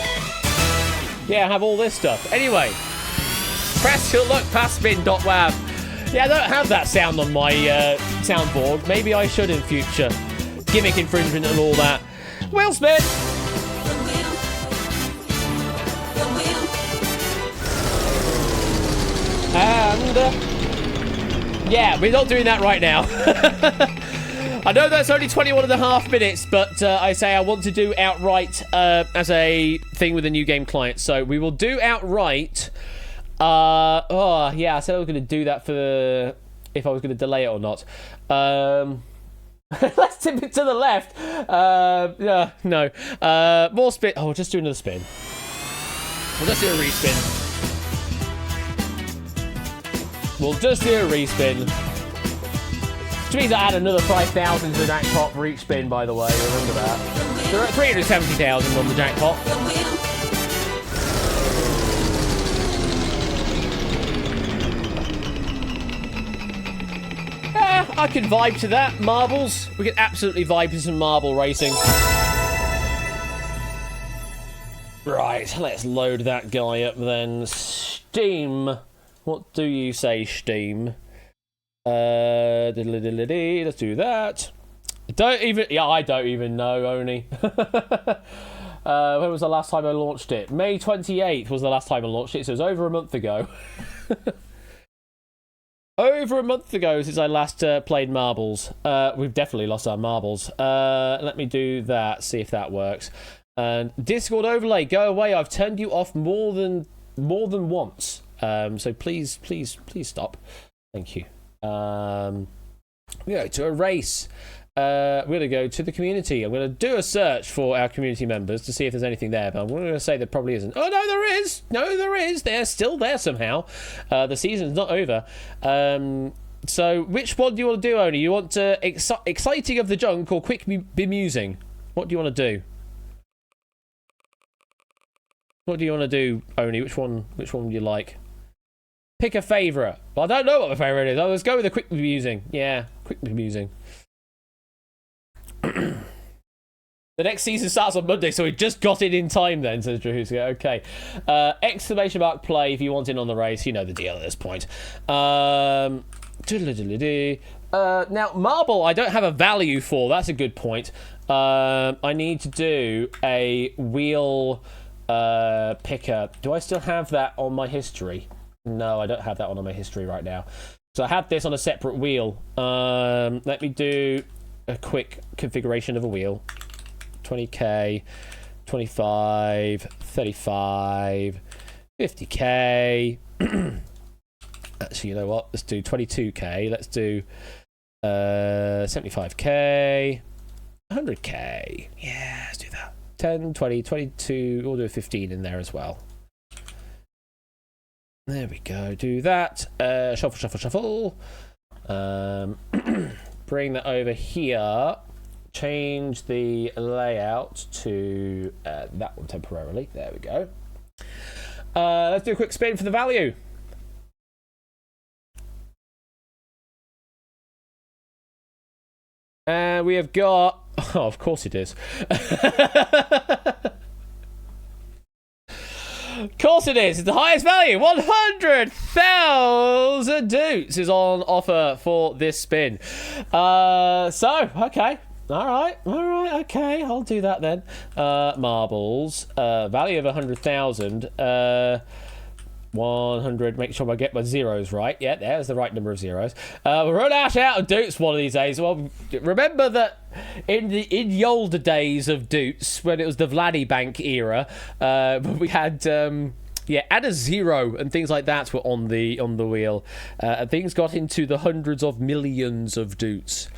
Yeah, I have all this stuff. Anyway. Press your luck past spin.wav. Yeah, I don't have that sound on my soundboard. Maybe I should in future. Gimmick infringement and all that. Wheel spin! And yeah, we're not doing that right now. I know that's only 21.5 minutes, but I say I want to do outright as a thing with a new game client. So we will do outright. Oh yeah, I said I was going to do that for if I was going to delay it or not. Let's tip it to the left. Yeah, no. More spin. Oh, we'll just do another spin. We'll just do a respin. We'll just do a respin. Which means I add another 5,000 to the jackpot for each spin, by the way. Remember that. We're at 370,000 on the jackpot. I can vibe to that. Marbles. We can absolutely vibe to some marble racing. Right, let's load that guy up then. Steam. What do you say, Steam? Let's do that. I don't even know, Oni. When was the last time I launched it? May 28th was the last time I launched it, so it was over a month ago. Over a month ago since I last played marbles. We've definitely lost our marbles. Let me do that, see if that works. And Discord overlay, go away. I've turned you off more than once. So please stop. Thank you. We go to a race. We're going to go to the community. I'm going to do a search for our community members to see if there's anything there, but I'm going to say there probably isn't. Oh, no, there is. No, there is. They're still there somehow. The season's not over. So which one do you want to do, Oni? You want exciting of the junk or quick bemusing? What do you want to do? What do you want to do, Oni? Which one would you like? Pick a favourite. Well, I don't know what my favourite is. Let's go with the quick bemusing. Yeah, quick bemusing. The next season starts on Monday, so we just got it in time then, says Drahuska. Okay. Exclamation mark play if you want in on the race. You know the deal at this point. Now, marble, I don't have a value for. That's a good point. I need to do a wheel picker. Do I still have that on my history? No, I don't have that one on my history right now. So I have this on a separate wheel. Let me do a quick configuration of a wheel. 20k, 25, 35, 50k. Actually, you know what? Let's do 22k. Let's do 75k, 100k. Yeah, let's do that. 10, 20, 22. We'll do a 15 in there as well. There we go. Do that. Shuffle, shuffle, shuffle. Bring that over here. Change the layout to that one temporarily. There we go. Let's do a quick spin for the value. And we have got... Oh, of course it is. Of course it is. It's the highest value. 100,000 doots is on offer for this spin. Okay. All right, okay, I'll do that then. Marbles, value of 100,000. 100, make sure I get my zeros right. Yeah, there's the right number of zeros. We'll run out of doots one of these days. Well, remember that in the older days of doots, when it was the Vladdy Bank era, we had... add a zero and things like that were on the wheel. And things got into the hundreds of millions of doots.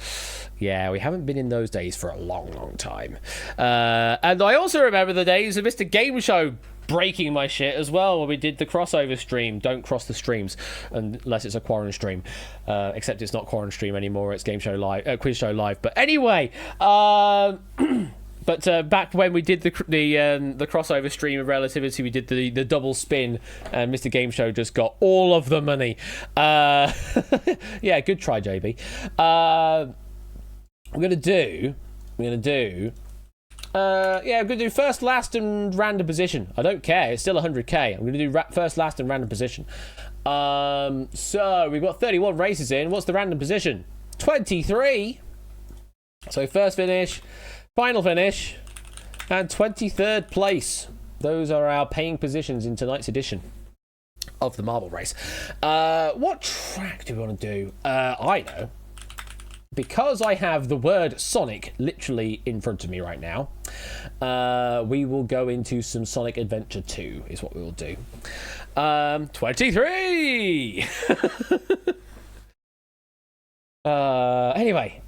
Yeah, we haven't been in those days for a long, long time. And I also remember the days of Mr. Game Show breaking my shit as well when we did the crossover stream. Don't cross the streams unless it's a quarantine stream. Except it's not quarantine stream anymore. It's Game Show Live, Quiz Show Live. But anyway, But back when we did the crossover stream of Relativity, we did the double spin, and Mr. Game Show just got all of the money. Yeah, good try, JB. I'm gonna do first, last, and random position. I don't care. It's still 100k. I'm gonna do first, last, and random position. So we've got 31 races in. What's the random position? 23. So first finish, final finish, and 23rd place. Those are our paying positions in tonight's edition of the marble race. What track do we want to do? I know. Because I have the word Sonic literally in front of me right now, we will go into some Sonic Adventure 2 is what we will do. 23! Anyway,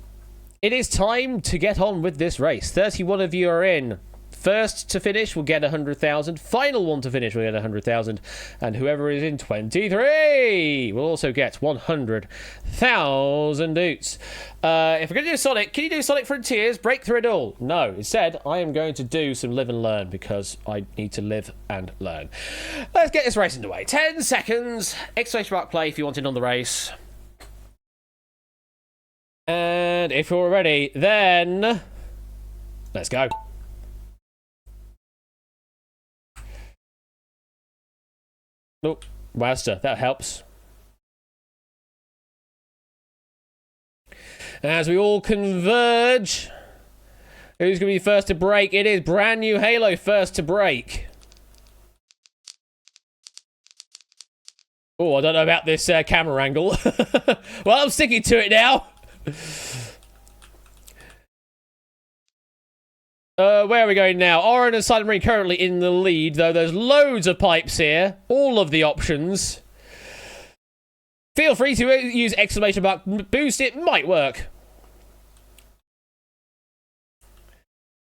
it is time to get on with this race. 31 of you are in. First to finish will get 100,000. Final one to finish will get 100,000. And whoever is in 23 will also get 100,000 doots. If we're going to do Sonic, can you do Sonic Frontiers? Break through it all? No. Instead, I am going to do some live and learn because I need to live and learn. Let's get this race underway. 10 seconds. Exclamation mark play if you want in on the race. And if you're ready, then let's go. Oh, Wowster, that helps. As we all converge, who's going to be first to break? It is brand new Halo first to break. Oh, I don't know about this camera angle. Well, I'm sticking to it now. Where are we going now? Oren and Silent Marine currently in the lead, though there's loads of pipes here. All of the options. Feel free to use exclamation mark boost. It might work.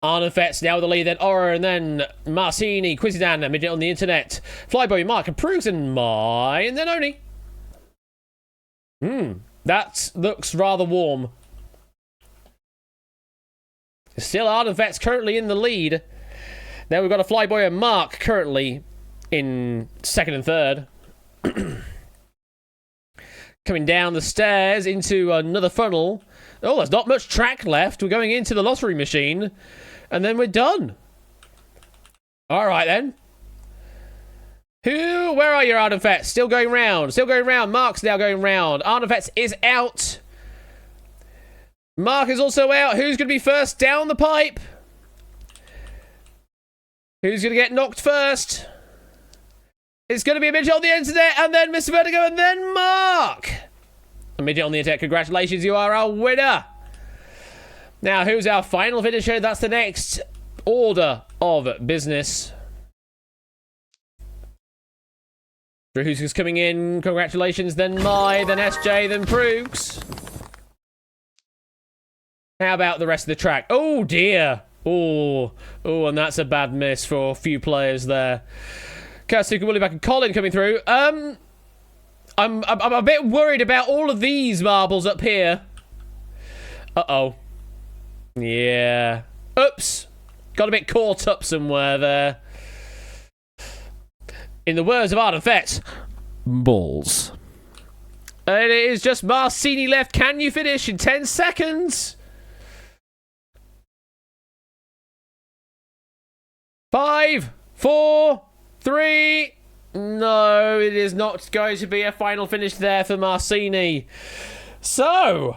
Arnon Fetz now with the lead, then Oren, then Marcini, Quizidan, a midget on the internet. Flyboy, Mark, and Proves, and mine, and then Oni. That looks rather warm. Still Arden Vet's currently in the lead. Then we've got a Flyboy and Mark currently in second and third. Coming down the stairs into another funnel. Oh, there's not much track left. We're going into the lottery machine. And then we're done. Alright then. Where are you, Arden Vetz? Still going round. Still going round. Mark's now going round. Arden Vetz is out. Mark is also out. Who's going to be first down the pipe? Who's going to get knocked first? It's going to be a midget on the internet, and then Mr. Vertigo, and then Mark. A midget on the internet, congratulations, you are our winner. Now, who's our final finisher? That's the next order of business. Who's coming in? Congratulations, then Mai, then SJ, then Prooks. How about the rest of the track? Oh, dear. Oh, and that's a bad miss for a few players there. Kasuka, Willie back, and Colin coming through. I'm a bit worried about all of these marbles up here. Uh-oh. Yeah. Oops. Got a bit caught up somewhere there. In the words of Arden Fett, balls. And it is just Marcini left. Can you finish in 10 seconds? 5, 4, 3. No, it is not going to be a final finish there for Marcini. So,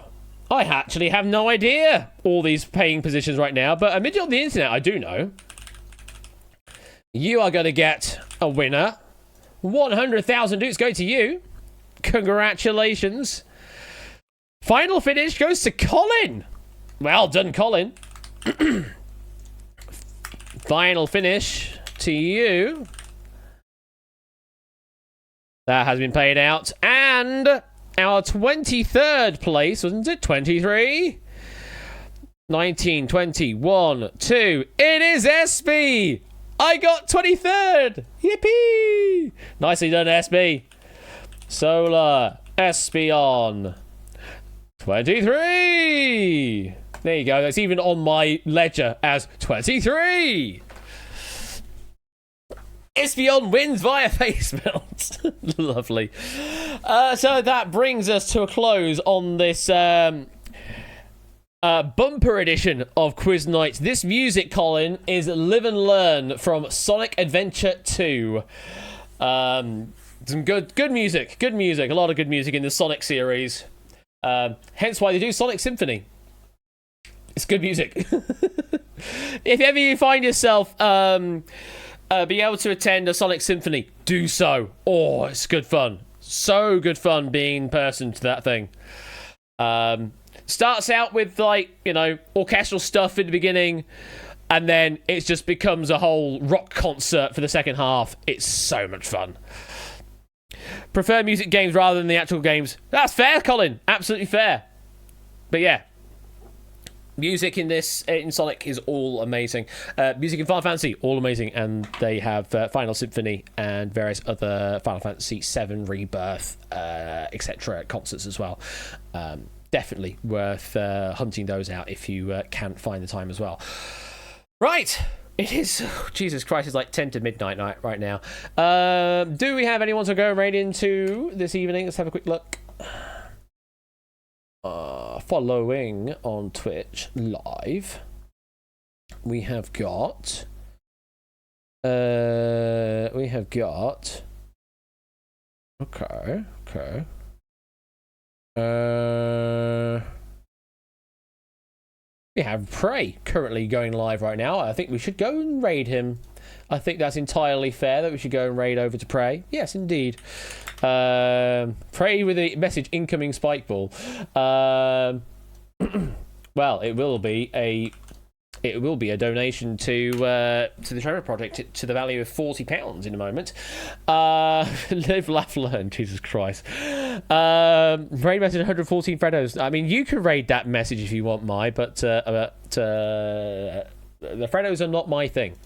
I actually have no idea all these paying positions right now, but amid on the internet, I do know. You are going to get a winner. 100,000 dukes go to you. Congratulations. Final finish goes to Colin. Well done, Colin. Final finish to you. That has been paid out. And our 23rd place, wasn't it? 23? 19, 20, 1, 2. It is SB. I got 23rd. Yippee. Nicely done, SB. Solar. SB on 23. There you go. That's even on my ledger as 23. Isfion wins via face melt. Lovely. So that brings us to a close on this bumper edition of Quiz Night. This music, Colin, is Live and Learn from Sonic Adventure 2. Some good music. Good music. A lot of good music in the Sonic series. Hence why they do Sonic Symphony. It's good music. If ever you find yourself being able to attend a Sonic Symphony, do so. Oh, it's good fun. So good fun being in person to that thing. Starts out with, like, you know, orchestral stuff in the beginning, and then it just becomes a whole rock concert for the second half. It's so much fun. Prefer music games rather than the actual games. That's fair, Colin. Absolutely fair. But yeah. Music in Sonic is all amazing. Music in Final Fantasy, all amazing. And they have Final Symphony and various other Final Fantasy VII Rebirth, etc. concerts as well. Definitely worth hunting those out if you can't find the time as well. Right. It is, Jesus Christ, it's like 10 to midnight right now. Do we have anyone to go right into this evening? Let's have a quick look. Following on Twitch live, we have got okay. We have Prey currently going live right now. I think we should go and raid him. I think that's entirely fair that we should go and raid over to Prey. Yes, indeed. Prey with a message incoming spike ball. Well, it will be a donation to the Trevor Project to the value of £40 in a moment. Live, laugh, learn. Jesus Christ. Raid message 114 Freddos. I mean, you can raid that message if you want, but the Freddos are not my thing.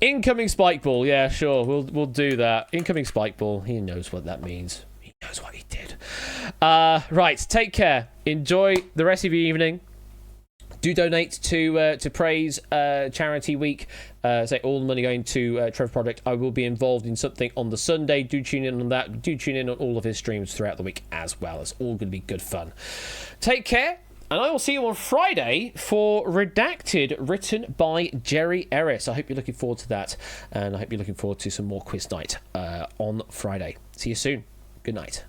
Incoming spike ball. Yeah, sure. We'll do that. Incoming spike ball. He knows what that means. He knows what he did. Right. Take care. Enjoy the rest of your evening. Do donate to Prey's charity week. Say all the money going to Trevor Project. I will be involved in something on the Sunday. Do tune in on that. Do tune in on all of his streams throughout the week as well. It's all going to be good fun. Take care. And I will see you on Friday for Redacted, written by Jerry Ellis. I hope you're looking forward to that. And I hope you're looking forward to some more Quiz Night on Friday. See you soon. Good night.